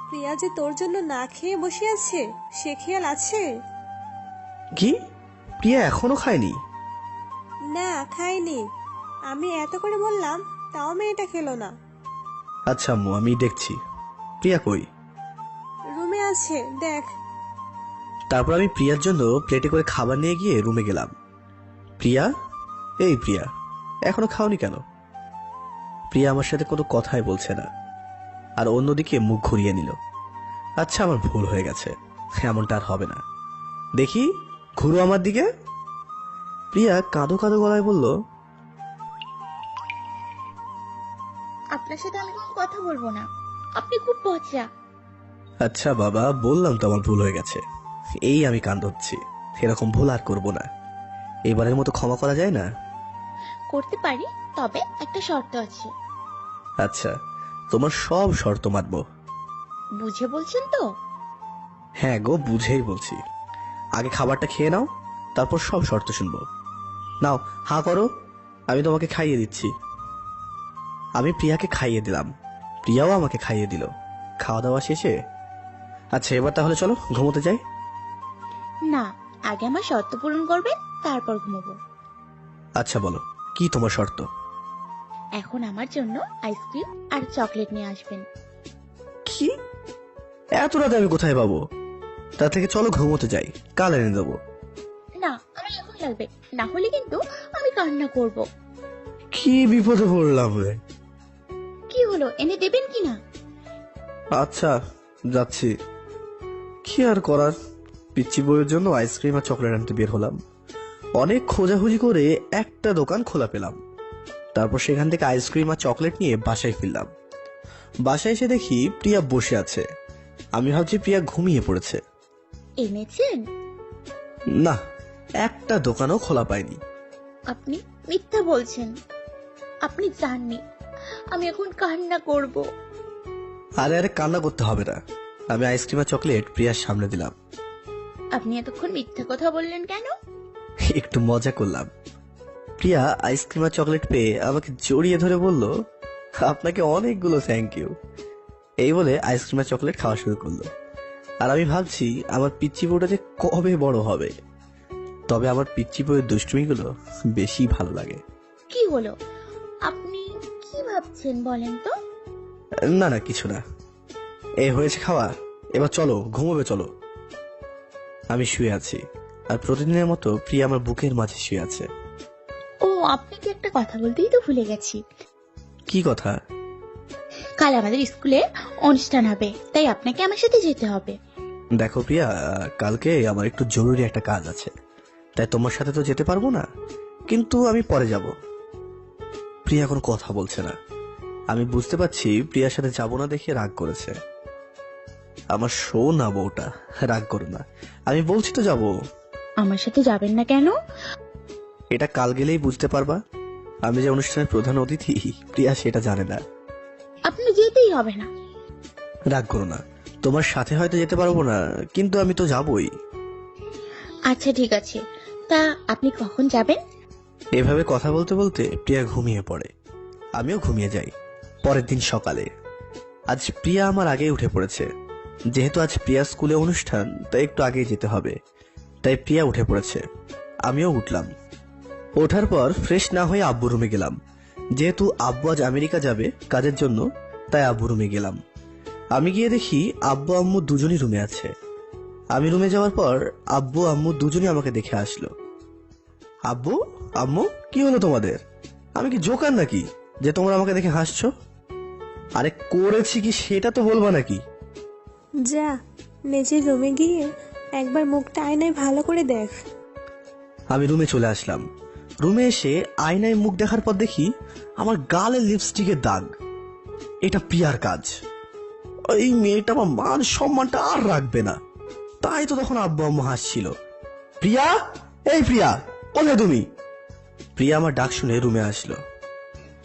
প্রিয়া যে তোর জন্য না খেয়ে বসে আছে সে খেয়াল আছে? কি, প্রিয়া এখনো খায়নি? না খাইনি, আমি এত করে বললাম তাও মেয়েটা খেলো না। আচ্ছা আম্মু, আমি দেখছি। প্রিয়া কই? রুমে আছে, দেখ। তারপর আমি প্রিয়ার জন্য প্লেটে করে খাবার নিয়ে গিয়ে রুমে গেলাম। প্রিয়া, এই প্রিয়া, এখনো খাওনি কেন? প্রিয়া আমার সাথে কোনো কথাই বলছে না, আর অন্যদিকে মুখ ঘুরিয়ে নিল। আচ্ছা আমার ভুল হয়ে গেছে, এমনটা আর হবে না। দেখি, ঘুরো আমার দিকে। প্রিয়া কাঁদো কাঁদো গলায় বলল, আপনার সাথে আমি কোনো কথা বলবো না, আপনি খুব পচা। আচ্ছা বাবা, বললাম তো আমার ভুল হয়ে গেছে, এই আমি কাঁদছি। এরকম ভুল আর করবো না। এবারের মতো ক্ষমা করা যায় না? করতে পারি, তবে একটা শর্ত আছে। আচ্ছা, তোমার সব শর্ত মানবো। বুঝে বলছেন তো? হ্যাঁ গো, বুঝেই বলছি। আগে খাবারটা খেয়ে নাও, তারপর সব শর্ত শুনবো। নাও হা করো, আমি তোমাকে খাইয়ে দিচ্ছি। আমি প্রিয়াকে খাইয়ে দিলাম, প্রিয়াও আমাকে খাইয়ে দিল। খাওয়া দাওয়া শেষে আচ্ছা এবার তাহলে চলো ঘুমোতে যাই। না, আগে আমার শর্ত পূরণ করবেন, তারপর ঘুমাবো। আচ্ছা বলো, কি তোমার শর্ত? এখন আমার জন্য আইসক্রিম আর চকলেট নিয়ে আসবেন। কি, এত রাতে আমি কোথায় পাবো? তার থেকে চলো ঘুমোতে যাই, কাল এনে দেবো। না, আমার এখন লাগবে, না হলে কিন্তু আমি কান্না করব। কি বিপদে পড়লাম রে। কি হলো, এনে দেবেন কিনা? আচ্ছা যাচ্ছি। কি আর করার, পিচ্চি বউয়ের জন্য আইসক্রিম আর চকলেট আনতে বের হলাম। অনেক খোঁজাখুঁজি করে একটা দোকান খোলা পেলাম। তারপর সেখান থেকে আইসক্রিম আর চকলেট নিয়ে বাসায় ফিরলাম। বাসায় এসে দেখি প্রিয়া বসে আছে। আমি ভাবছি প্রিয়া ঘুমিয়ে পড়েছে। এনেছেন? না, একটা দোকানও খোলা পাইনি। আপনি মিথ্যা বলছেন, আপনি জাননি। আমি এখন কান্না করব। আরে আরে, কান্না করতে হবে না। আমি আইসক্রিম আর চকলেট প্রিয়ার সামনে দিলাম। আপনি এতক্ষণ মিথ্যা কথা বললেন কেন? একটু মজা করলাম। প্রিয়া আইসক্রিম আর চকলেট পেয়ে আমাকে জড়িয়ে ধরে বলল, আপনাকে অনেকগুলো থ্যাংক ইউ। এই বলে আইসক্রিম আর চকলেট খাওয়া শুরু করলো। আর আমি ভাবছি আমার পিচ্চি বউটা যে কবে বড় হবে। তবে আমার পিচ্চি বউয়ের দুষ্টুমিগুলো বেশি ভালো লাগে। কি হলো, আপনি কি ভাবছেন বলেন তো? না না, কিছু না। এই হয়েছে খাওয়া, এবার চলো ঘুমোবে, চলো। আমি শুয়ে আছি, আর প্রতিদিনের মতো প্রিয়া আমার বুকের মাঝে শুয়ে আছে। ও, আপনাকে একটা কথা বলতেই তো ভুলে গেছি। কি কথা? কাল আমাদের স্কুলে অনুষ্ঠান হবে, তাই আপনাকে আমার সাথে যেতে হবে। দেখো প্রিয়া, কালকে আমার একটু জরুরি একটা কাজ আছে, তাই তোমার সাথে তো যেতে পারবো না, কিন্তু আমি পরে যাব। প্রিয়া কোনো কথা বলছে না। আমি বুঝতে পারছি প্রিয়ার সাথে যাবো না দেখে রাগ করেছে। আমার শো না বউটা, রাগ করো না, আমি বলছি তো যাবো। আমার সাথে যাবেন না কেন? এটা কাল গেলেই বুঝতে পারবা। আমি যে অনুষ্ঠানের প্রধান অতিথি, প্রিয়া সেটা জানে না। আপনি যেতেই হবে না। রাগ করো না, তোমার সাথে হয়তো যেতে পারবো না, কিন্তু আমি তো যাবই। আচ্ছা ঠিক আছে, তা আপনি কখন যাবেন? এভাবে কথা বলতে বলতে প্রিয়া ঘুমিয়ে পড়ে, আমিও ঘুমিয়ে যাই। পরের দিন সকালে আজ প্রিয়া আমার আগে উঠে পড়েছে। যেহেতু আজ প্রিয়া স্কুলে অনুষ্ঠান, তাই একটু আগেই যেতে হবে, তাই প্রিয়া উঠে পড়েছে, আমিও উঠলাম। ওঠার পর ফ্রেশ না হয়ে আব্বু রুমে গেলাম। যেহেতু আব্বু আজ আমেরিকা যাবে কাজের জন্য, তাই আব্বু রুমে গেলাম। আমি গিয়ে দেখি আব্বু আম্মু দুজনই রুমে আছে। আমি রুমে যাওয়ার পর আব্বু আম্মু দুজনই আমাকে দেখে আসলো। আব্বু আম্মু, কি হলো তোমাদের? আমি কি জোকার নাকি যে তোমরা আমাকে দেখে হাসছো? আরে করেছি কি সেটা তো বলবা নাকি? যা নিজের রুমে গিয়ে একবার মুখটা আয়নায় ভালো করে দেখ। আমি রুমে চলে আসলাম। রুমে এসে আয়নায় মুখ দেখার পর দেখি আমার গালে লিপস্টিকের দাগ। এটা প্রিয়ার কাজ। এই মেয়েটা আমার মান সম্মানটা আর রাখবে না। তাই তো তখন আব্বু আম্মু হাসছিল। প্রিয়া, এই প্রিয়া, কোথায় তুমি? প্রিয়া আমার ডাক শুনে রুমে আসলো।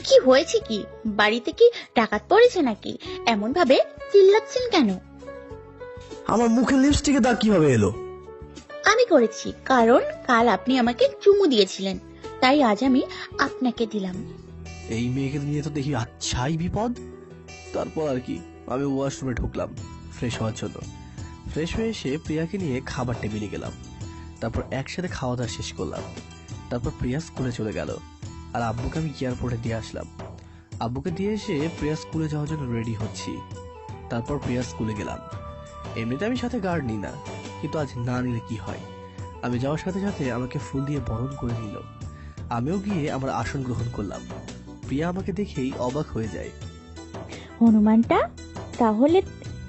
কি হয়েছে? কি বাড়িতে কি ডাকাত পড়েছে নাকি? এমন ভাবে চিল্লাচ্ছেন কেন? আমার মুখে লিপস্টিকের দাগ কিভাবে এলো? আমি করেছি, কারণ কাল আপনি আমাকে চুমু দিয়েছিলেন, তাই আজ আমি আপনাকে দিলাম। এই মেয়েকে নিয়ে তো দেখি আচ্ছাই বিপদ। তারপর আর কি, আমি ওয়াশরুমে ঢুকলাম ফ্রেশ হওয়ার জন্য। ফ্রেশ হয়ে এসে প্রিয়াকে নিয়ে খাবার টেবিলে গেলাম। তারপর একসাথে খাওয়া দাওয়া শেষ করলাম। তারপর প্রিয়া স্কুলে চলে গেল আর আব্বুকে আমি এয়ারপোর্টে দিয়ে আসলাম। আব্বুকে দিয়ে এসে প্রিয়া স্কুলে যাওয়ার জন্য রেডি হচ্ছি। তারপর প্রিয়া স্কুলে গেলাম। এমনিতে আমি সাথে গার্ড নিই না, কিন্তু আজ না নিলে কি হয়। আমি যাওয়ার সাথে সাথে আমাকে ফুল দিয়ে বরণ করে নিল। আমিও গিয়ে আমার আসন গ্রহণ করলাম। প্রিয়া আমাকে দেখেই অবাক হয়ে যায়। হনুমানটা তাহলে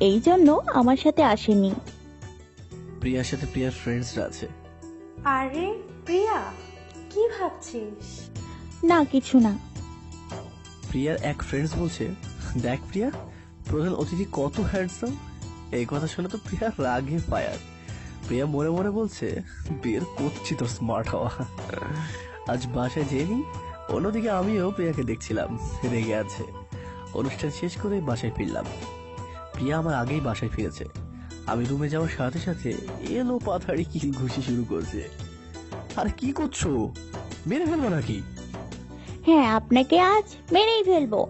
এই জন্য আমার সাথে আসেনি। প্রিয়ার সাথে প্রিয়ার ফ্রেন্ডসরা আছে। আরে প্রিয়া, কি ভাবছিস? না কিছু না। প্রিয়ার এক ফ্রেন্ডস বলছে, দেখ প্রিয়া, প্রধান অতিথি কত হ্যান্ডসাম। এই কথা শুনে তো প্রিয়া রাগে ফায়ার। প্রিয়া মনে মনে বলছে, বের করছি তোর স্মার্ট হওয়া। আজ বাসায় যেনি। অন্যদিকে আমিও প্রিয়াকে দেখছিলাম রেগে আছে। অনুষ্ঠান শেষ করে বাসায় ফিরলাম। প্রিয়া আমার আগেই বাসায় ফিরেছে। আমি রুমে যাওয়ার সাথে সাথে এলো পাথাড়ি কিল ঘুষি শুরু করছে। আর কি করছো? মেরে ফেলবো নাকি? হ্যাঁ, আপনাকে আজ মেরেই ফেলবো।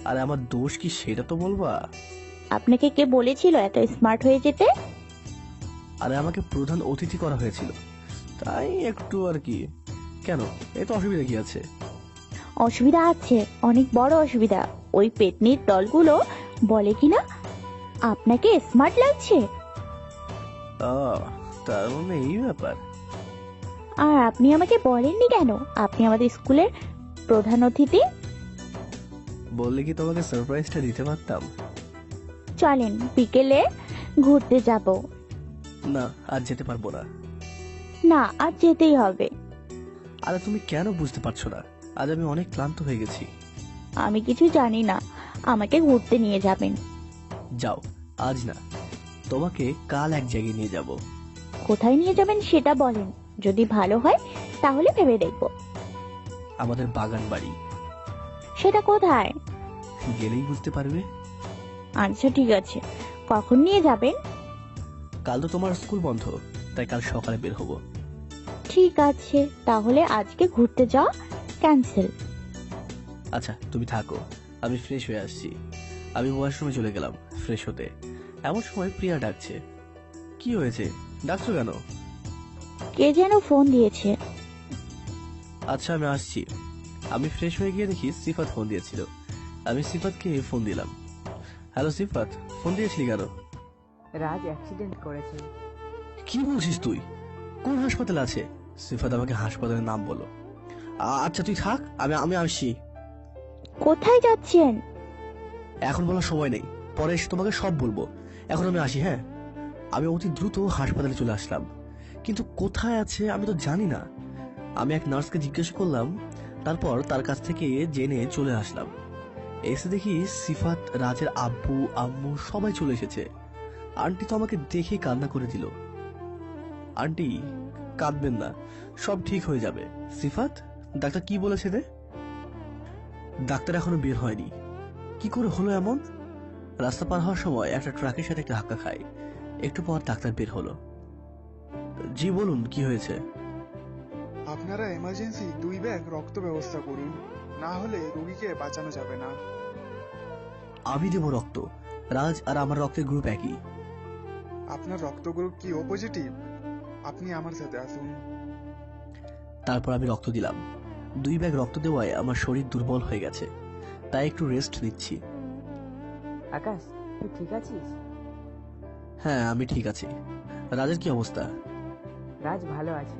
আর আমার দোষ কি সেটা তো বলবা। আপনাকে কে বলেছিল এত স্মার্ট হয়ে যেতে? আরে আমাকে প্রধান অতিথি করা হয়েছিল, তাই একটু আর কি। কেন, এ তো অসুবিধা কি আছে? অসুবিধা আছে, অনেক বড় অসুবিধা। ওই পেটনির দলগুলো বলে কিনা আপনাকে স্মার্ট লাগছে। তার মানে এই ব্যাপার। আর আপনি আমাকে বলেননি কেন আপনি আমাদের স্কুলের প্রধান অতিথি? বললে কি তোমাকে সারপ্রাইজটা দিতে পারতাম। চলেন বিকেলে ঘুরতে যাব। না, আজ যেতে পারবো না। না, আজ যেতেই হবে। আরে তুমি কেন বুঝতে পারছো না? আজ আমি অনেক ক্লান্ত হয়ে গেছি। আমি কিছু জানি না, আমাকে ঘুরতে নিয়ে যাবেন। যাও, আজ না, তোমাকে কাল এক জায়গায় নিয়ে যাব। কোথায় নিয়ে যাবেন সেটা বলেন, যদি ভালো হয় তাহলে ভেবে দেখব। আমাদের বাগান বাড়ি। সেটা কোথায়? গেলেই বুঝতে পারবে। আচ্ছা ঠিক আছে, কখন নিয়ে যাবেন? কাল তো তোমার স্কুল বন্ধ, তাই কাল সকালে বের হব। ঠিক আছে, তাহলে আজকে ঘুরতে যাওয়া ক্যান্সেল। আচ্ছা তুমি থাকো, আমি ফ্রেশ হয়ে আসছি। আমি ওয়াশরুমে চলে গেলাম ফ্রেশ হতে। এমন সময় প্রিয়া ডাকছে। কি হয়েছে, ডাকছো কেন? কে যেন ফোন দিয়েছে। আচ্ছা আমি আসছি। আমি ফ্রেশ হয়ে গিয়ে দেখি সিফাত ফোন দিয়েছিল। আমি সিফাতকে ফোন দিলাম। হ্যালো সিফাত, ফোন দিয়েছিলি কেন? রাজ অ্যাক্সিডেন্ট করেছে। কি বলছিস তুই? কোন হাসপাতালে আছে? সিফাত আমাকে হাসপাতালের নাম বলো। আচ্ছা তুই থাক, আমি আসছি। কোথায় যাচ্ছেন? এখন বলার সময় নেই, পরে এসে তোমাকে সব বলবো। এখন আমি আসি। হ্যাঁ, আমি অতি দ্রুত হাসপাতালে চলে আসলাম, কিন্তু কোথায় আছে আমি তো জানি না। আমি এক নার্সকে জিজ্ঞেস করলাম, তারপর তার কাছ থেকে জেনে চলে আসলাম। এসে দেখি সিফাত, রাজের আব্বু আম্মু সবাই চলে এসেছে। আন্টি তো আমাকে দেখে কান্না করে দিল। আন্টি কাঁদবেন না, সব ঠিক হয়ে যাবে। সিফাত, ডাক্তার কি বলেছে রে? ডাক্তার এখনো বের হয়নি। কি করে হলো এমন? রাস্তা পার হওয়ার সময় একটা ট্রাকের সাথে একটা ধাক্কা খায়। একটু পর ডাক্তার বের হলো। জি বলুন, কি হয়েছে? আপনারা এমার্জেন্সি 2 ব্যাগ রক্ত ব্যবস্থা করুন, না হলে রোগীকে বাঁচানো যাবে না। আমি দেব রক্ত। রাজ আর আমার রক্তের গ্রুপ একই। আপনার রক্ত গ্রুপ কি ও পজিটিভ? আপনি আমার সাথে আসুন। তারপর আমি রক্ত দিলাম। 2 ব্যাগ রক্ত দেওয়ায় আমার শরীর দুর্বল হয়ে গেছে, তাই একটু রেস্ট নিচ্ছি। আকাশ, তুই ঠিক আছিস? হ্যাঁ আমি ঠিক আছি। রাজের কি অবস্থা? রাজ ভালো আছে।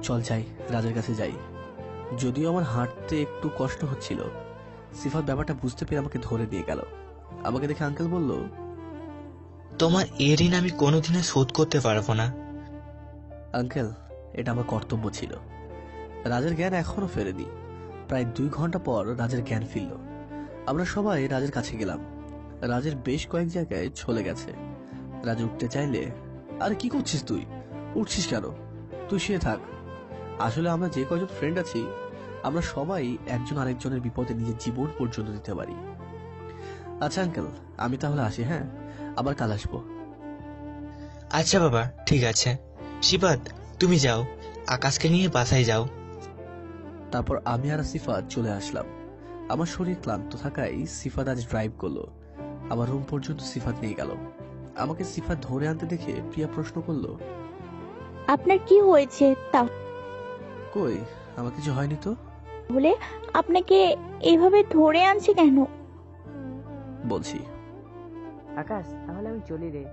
চল যাই, রাজের কাছে যাই। যদিও আমার হাঁটতে একটু কষ্ট হচ্ছিল। সিফাত ব্যাপারটা বুঝতে পেরে আমাকে ধরে নিয়ে গেল। আমাকে দেখে আঙ্কেল বলল, তোমার এ ঋণ আমি কোনোদিনও শোধ করতে পারবো না। আঙ্কেল, এটা আমার কর্তব্য ছিল। রাজের জ্ঞান এখনো ফেরেনি। প্রায় 2 ঘন্টা পর রাজের জ্ঞান ফিরল। আমরা সবাই রাজের কাছে গেলাম। রাজের বেশ কয়েক জায়গায় ছলে গেছে। রাজ উঠতে চাইলে, আরে কি করছিস তুই, উঠছিস কেন, তুই শুয়ে থাক। আসলে আমরা যে কয়জন ফ্রেন্ড আছি, আমরা সবাই একজন আরেকজনের বিপদে নিজের জীবন পর্যন্ত দিতে পারি। আচ্ছা আঙ্কেল, আমি তাহলে আসি। হ্যাঁ, আবার কাল আসবো। আচ্ছা বাবা, ঠিক আছে। সিফাত, তুমি যাও, আকাশকে নিয়ে বাসায় যাও। তারপর আমি আর সিফাত চলে আসলাম। আমার শরীর ক্লান্ত থাকায় সিফাত আজ ড্রাইভ করলো। আমার রুম পর্যন্ত সিফাত নিয়ে গেল। আমাকে সিফাত ধরে আনতে দেখে প্রিয়া প্রশ্ন করলো, আপনার কি হয়েছে কই, আমার কিছু হয়নি তো। তাহলে আপনাকে এইভাবে ধরে আনছে কেন? বলছি। আকাশ, তাহলে আমি চলি রে,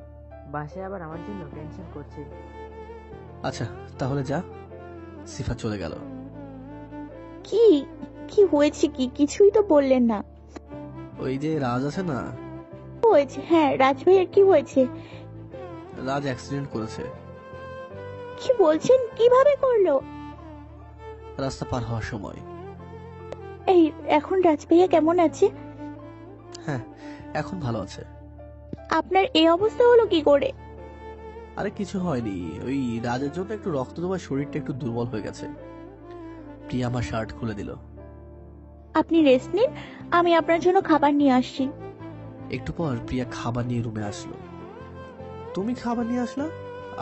বাসায় আবার আমার জন্য টেনশন করছে। আচ্ছা তাহলে যা। সিফাত চলে গেল। কি কি হয়েছে? কি কিছুই তো বললেন না। ওই যে রাজ আছে না, হয়েছে? হ্যাঁ, রাজ ভাইয়ের কি হয়েছে? রাজ অ্যাক্সিডেন্ট করেছে। কি বলছেন? কিভাবে করলো? রাস্তা পার হওয়ার সময়। এই এখন রাজ ভাইয়া কেমন আছে? হ্যাঁ, এখন ভালো আছে। আপনার এই অবস্থা হলো কি করে? আরে কিছু হয়নি, ওই রাজের জন্য একটু রক্ত দেওয়ার শরীরটা একটু দুর্বল হয়ে গেছে। প্রিয়া আমার শার্ট খুলে দিল। আপনি রেস্ট নিন, আমি আপনার জন্য খাবার নিয়ে আসছি। একটু পর প্রিয়া খাবার নিয়ে রুমে আসলো। তুমি খাবার নিয়ে আসলা?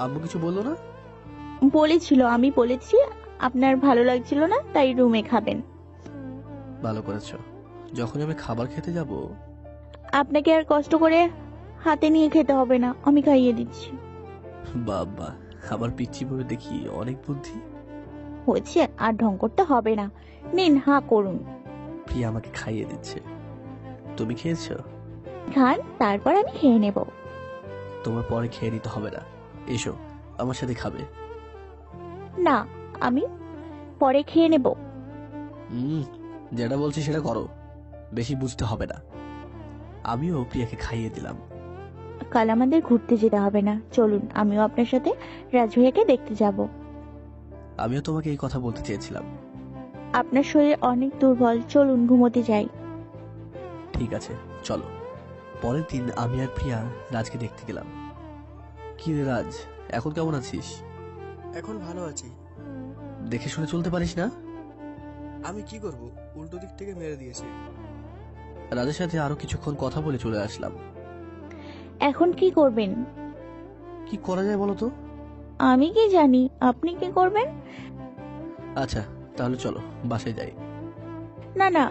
আম্মু কিছু বললো না? বলেছিল, আমি বলেছি আপনার ভালো লাগছিল না তাই রুমে খাবেন। ভালো করেছো। যখন আমি খাবার খেতে যাব, আপনাকে আর কষ্ট করে হাতে নিয়ে খেতে হবে না, আমি খাইয়ে দিচ্ছি। বাবা, খাবার পিচ্ছি বলে দেখি অনেক বুদ্ধি। হয়েছে, আর ঢং করতে হবে না। নিন, হাঁ করুন। প্রিয়া আমাকে খাইয়ে দিচ্ছে। তুমি খেয়েছো? খান, তারপর আমি খেয়ে নেব। তোমার পরে খেয়ে নিতে হবে না, এসো আমার সাথে খাবে। না, আমি পরে খেয়ে নেব। যেটা বলছি সেটা করো, বেশি বুঝতে হবে না। আমিও প্রিয়াকে খাইয়ে দিলাম। কাল আমাদের ঘুরতে যেতে হবে না, চলুন আমিও আপনার সাথে রাজ ভাইয়াকে দেখতে যাব। আমিও তোমাকে এই কথা বলতে চেয়েছিলাম। আপনার শরীর অনেক দুর্বল, চলুন ঘুমোতে যাই। ঠিক আছে চলো। পরের দিন আমি আর প্রিয়া রাজকে দেখতে গেলাম। কি রে রাজ, এখন কেমন আছিস? এখন ভালো আছি। দেখে শুনে চলতে পারিস না? আমি কি করব, উল্টো দিক থেকে মেরে দিয়েছে। রাজের সাথে আরো কিছুক্ষণ কথা বলে চলে আসলাম। এখন কি করবেন? কি করা যায় বলো তো? আমি কি জানি, আপনি কি করবেন? আচ্ছা তাহলে চলো বাসায় যাই। না না,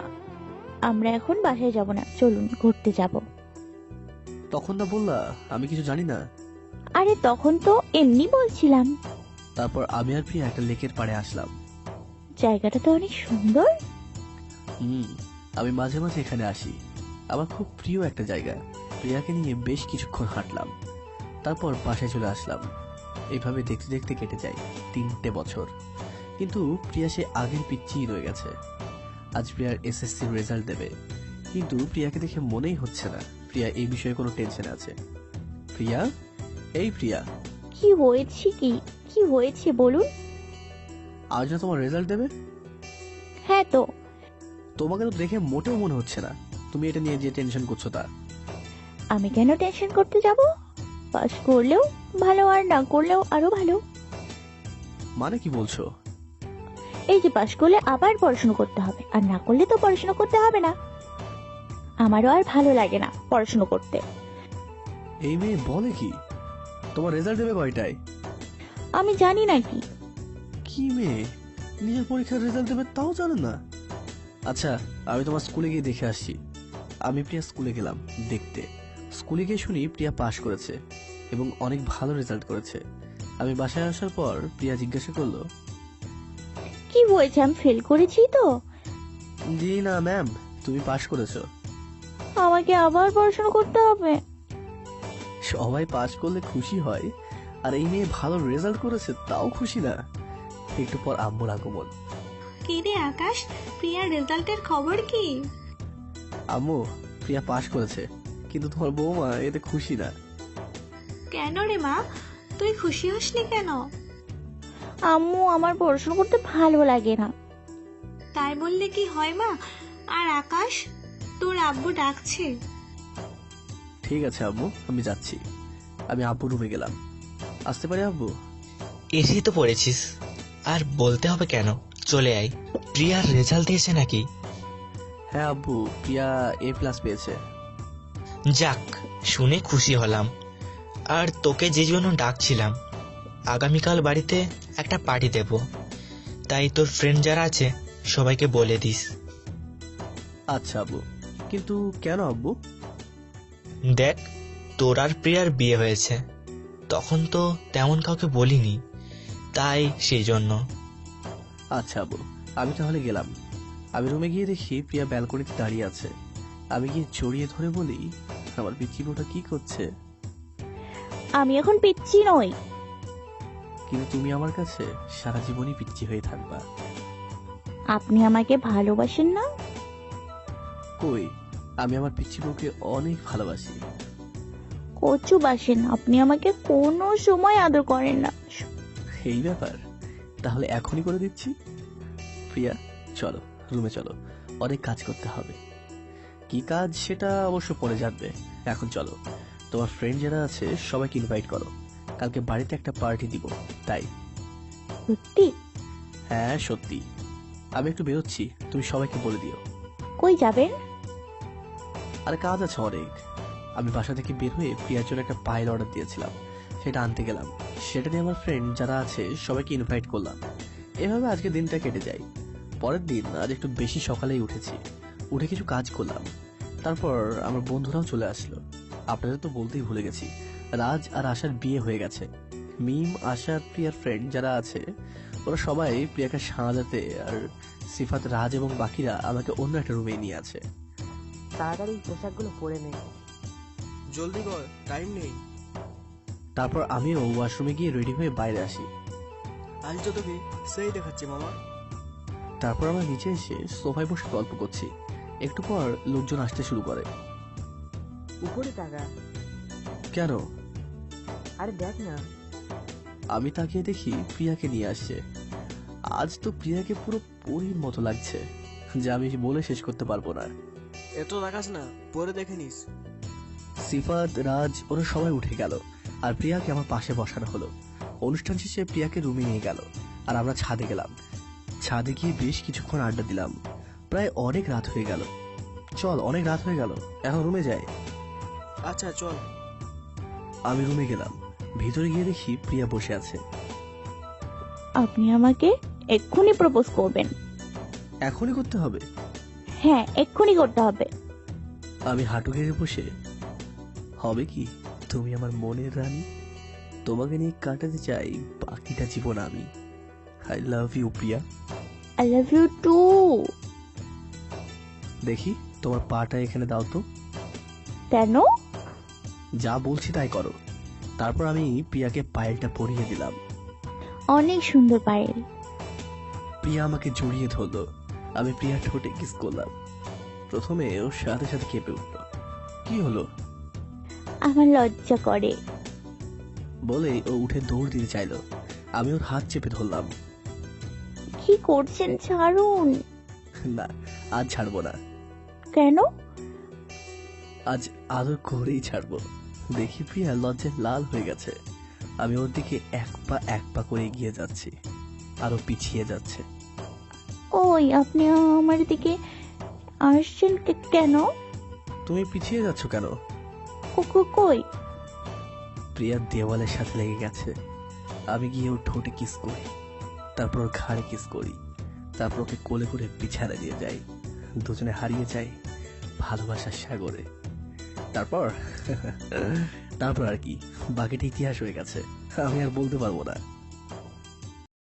আমরা এখন বাসায় যাব না, চলুন ঘুরতে যাব। তখন না বললা আমি কিছু জানি না? আরে তখন তো এমনি বলছিলাম। তারপর আমি আর প্রিয়া একটা লেকের পাড়ে আসলাম। জায়গাটা তো অনেক সুন্দর। আমি মাঝে মাঝে এখানে আসি, আমার খুব প্রিয় একটা জায়গা। প্রিয়াকে নিয়ে বেশ কিছুক্ষণ হাঁটলাম, তারপর বাসায় চলে আসলাম। এইভাবে দেখতে দেখতে কেটে যায় 3টে বছর। কিন্তু প্রিয়া সে আগের পিচ্ছিই রয়ে গেছে। আজ প্রিয়ার এসএসসি রেজাল্ট দেবে, কিন্তু প্রিয়াকে দেখে মনেই হচ্ছে না প্রিয়া এই বিষয়ে কোনো টেনশনে আছে। প্রিয়া, এই প্রিয়া, কি হয়েছে? কি হয়েছে বলুন। আজ না তোমার রেজাল্ট দেবে? হ্যাঁ তো। তোমাকে তো দেখে মোটেও মনে হচ্ছে না তুমি এটা নিয়ে যে টেনশন করছো তা। আমি কেন টেনশন করতে যাব? পাস করলেও ভালো, আর না করলেও আরো ভালো। মানে কি বলছো? এই যে পাস করলে আবার পড়াশোনা করতে হবে, আর না করলে তো পড়াশোনা করতে হবে না। আমারও আর ভালো লাগে না পড়াশোনা করতে। এই মেয়ে বলে কি? তোমার রেজাল্ট দেবে কয়টায়? আমি জানি নাকি। কি মেয়ে, নিজের পরীক্ষার রেজাল্ট দেবে তাও জানে না? আচ্ছা আমি তোমার স্কুলে গিয়ে দেখে আসছি। আমি প্রিয়া স্কুলে গেলাম দেখতে। স্কুলে গিয়ে শুনি প্রিয়া পাশ করেছে এবং অনেক ভালো রেজাল্ট করেছে। আমি বাসায় আসার পর প্রিয়া জিজ্ঞাসা করলো, কি হয়েছে, আমি ফেল করেছি তো? জি না ম্যাম, তুমি পাশ করেছো। আমাকে আবার পড়াশোনা করতে হবে? সবাই পাশ করলে খুশি হয়, আর এই মেয়ে ভালো রেজাল্ট করেছে তাও খুশি না। একটু পর আম্মুর আগমন। কি রে আকাশ, প্রিয়ার রেজাল্টের খবর কি? আম্মু, প্রিয়া পাশ করেছে, কিন্তু তোমার বৌমা এতে খুশি না। কেন রে মা, তুই খুশি হসনি কেন? আম্মু আমার পড়াশোনা করতে ভালো লাগে না। তাই বললে কি হয় মা? আর আকাশ, তোর আব্বু ডাকছে। ঠিক আছে আব্বু, আমি যাচ্ছি। আমি আব্বু রুমে গেলাম। আসতে পারি আব্বু? এসেই তো পড়েছিস, আর বলতে হবে কেন? চলে আয়। প্রিয়ার রেজাল্ট দিয়েছে নাকি? হ্যাঁ আব্বু, প্রিয়া A+ পেয়েছে। যাক, শুনে খুশি হলাম। আর তোকে যে জন্য ডাকছিলাম, আগামীকাল বাড়িতে একটা পার্টি দেব, তাই তোর ফ্রেন্ড যারা আছে সবাইকে বলে দিস। আচ্ছা আব্বু, কিন্তু কেন আব্বু? দেখ, তোর আর প্রিয়ার বিয়ে হয়েছে, তখন তো তেমন কাউকে বলিনি, তাই সেই জন্য। আচ্ছা আব্বু, আমি তাহলে গেলাম। আমি রুমে গিয়ে দেখি প্রিয়া ব্যালকনিতে দাঁড়িয়ে আছে। আমি গিয়ে জড়িয়ে ধরে বলি, আমার পিচ্চি বউটা কি করছে? আমি এখন পিচ্ছি নই। কিন্তু তুমি আমার কাছে সারা জীবনই পিচ্চি হয়ে থাকবা। আপনি আমাকে ভালোবাসেন না? কই, আমি আমার পিচ্চি বউকে অনেক ভালোবাসি। কচু বাসেন, আপনি আমাকে কোনো সময় আদর করেন না। এই ব্যাপার, তাহলে এখনই করে দিচ্ছি। প্রিয়া চলো, রুমে চলো, অনেক কাজ করতে হবে। কি কাজ সেটা অবশ্য পরে জানবে, এখন চলো। তোমার ফ্রেন্ড যারা আছে সবাইকে ইনভাইট করো, কালকে বাড়িতে একটা পার্টি দিব। তাই? সত্যি? হ্যাঁ সত্যি। আমি একটু বেরোচ্ছি, তুমি সবাইকে বলে দিও। কই যাবেন? আর কাজ আছে অনেক। আমি বাসা থেকে বের হয়ে প্রিয়ার জন্য একটা পায়েল অর্ডার দিয়েছিলাম, সেটা আনতে গেলাম। সেটা নিয়ে আমার ফ্রেন্ড যারা আছে সবাইকে ইনভাইট করলাম। এভাবে আজকে দিনটা কেটে যায়। পরের দিন আজ একটু বেশি সকালেই উঠেছি, উঠে কিছু কাজ করলাম। তারপর আমার বন্ধুরাও চলে আসলো। আপনাদের তো বলতেই ভুলে গেছি, রাজ আর আশার বিয়ে হয়ে গেছে। মিম, আশা, প্রিয়ার ফ্রেন্ড যারা আছে ওরা সবাই প্রিয়াকে সাজাতে, আর সিফাত, রাজ এবং বাকিরা আমাকে অন্য একটা রুমে নিয়ে আছে। তাড়াতাড়ি পোশাকগুলো পরে নে। জলদি কর, টাইম নেই। তারপর আমিও ওয়াশরুমে গিয়ে রেডি হয়ে বাইরে আসি। আজ তো তোকে সেই দেখাচ্ছে মামা। তারপর আমরা নিচে এসে সোফায় বসে গল্প করছি। একটু পর লোকজন আসতে শুরু করে। উপরে তাকা। কেন? আরে দেখ না। আমি তাকিয়ে দেখি প্রিয়াকে নিয়ে আসছে। আজ তো প্রিয়াকে পুরো পরীর মতো লাগছে, যা আমি বলে শেষ করতে পারবো না। এত রাখাস না, পরে দেখে নিস। সিফাত, রাজ ওরা সবাই উঠে গেল, আর প্রিয়াকে আমার পাশে বসানো হলো। অনুষ্ঠান শেষে প্রিয়াকে রুমে নিয়ে গেল, আর আমরা ছাদে গেলাম। ছাদে গিয়ে বেশ কিছুক্ষণ আড্ডা দিলাম। প্রায় অনেক রাত হয়ে গেল। চল, অনেক রাত হয়ে গেল, এখন রুমে যাই। আচ্ছা চল। আমি রুমে গেলাম। ভিতরে গিয়ে দেখি প্রিয়া বসে আছে। আপনি আমাকে এক্ষুনি প্রপোজ করবেন। এখনই করতে হবে? হ্যাঁ, এক্ষুনি করতে হবে। আমি হাঁটু গেড়ে বসে, হবে কি, তুমি আমার মনের রানী, তোমাকে নিয়ে কাটাতে চাই বাকিটা জীবন আমি। I love you Priya. I love you too. দেখি তোমার পাটা এখানে দাও তো। কেন? যা বলছি তাই করো। তারপর আমি প্রিয়াকে পায়েলটা পরিয়ে দিলাম। অনেক সুন্দর পায়েল। প্রিয়া আমাকে জড়িয়ে ধরলো। আমি প্রিয়ার ঠোঁটে কিস করলাম। প্রথমে ওর সাথে সাথে কেঁপে উঠল। কি হলো? আমার লজ্জা করে বলে ও উঠে দৌড় দিতে চাইলো। আমি ওর হাত চেপে ধরলাম। কি করছেন, ছাড়ুন। না, আজ ছাড়বো না। কেন? আজ আদর করেই ছাড়বো। দেখি প্রিয়া লজ্জায় লাল হয়ে গেছে। আমি ওর দিকে এক পা করে এগিয়ে যাচ্ছি, আরো পিছিয়ে যাচ্ছে। ওই, আপনি আমার দিকে আসছেন কেন? তুমি পিছিয়ে যাচ্ছ কেন? কই? প্রিয়া দেওয়ালের সাথে লেগে গেছে। আমি গিয়ে ওর ঠোঁটে কিস করি, তারপর ওর ঘাড়ে কিস করি, তারপর ওকে কোলে করে বিছানা দিয়ে যাই। দুজনে হারিয়ে যাই ভালোবাসার সাগরে। তারপর আর কি, বাকিটা ইতিহাস হয়ে গেছে, আমি আর বলতে পারবো না।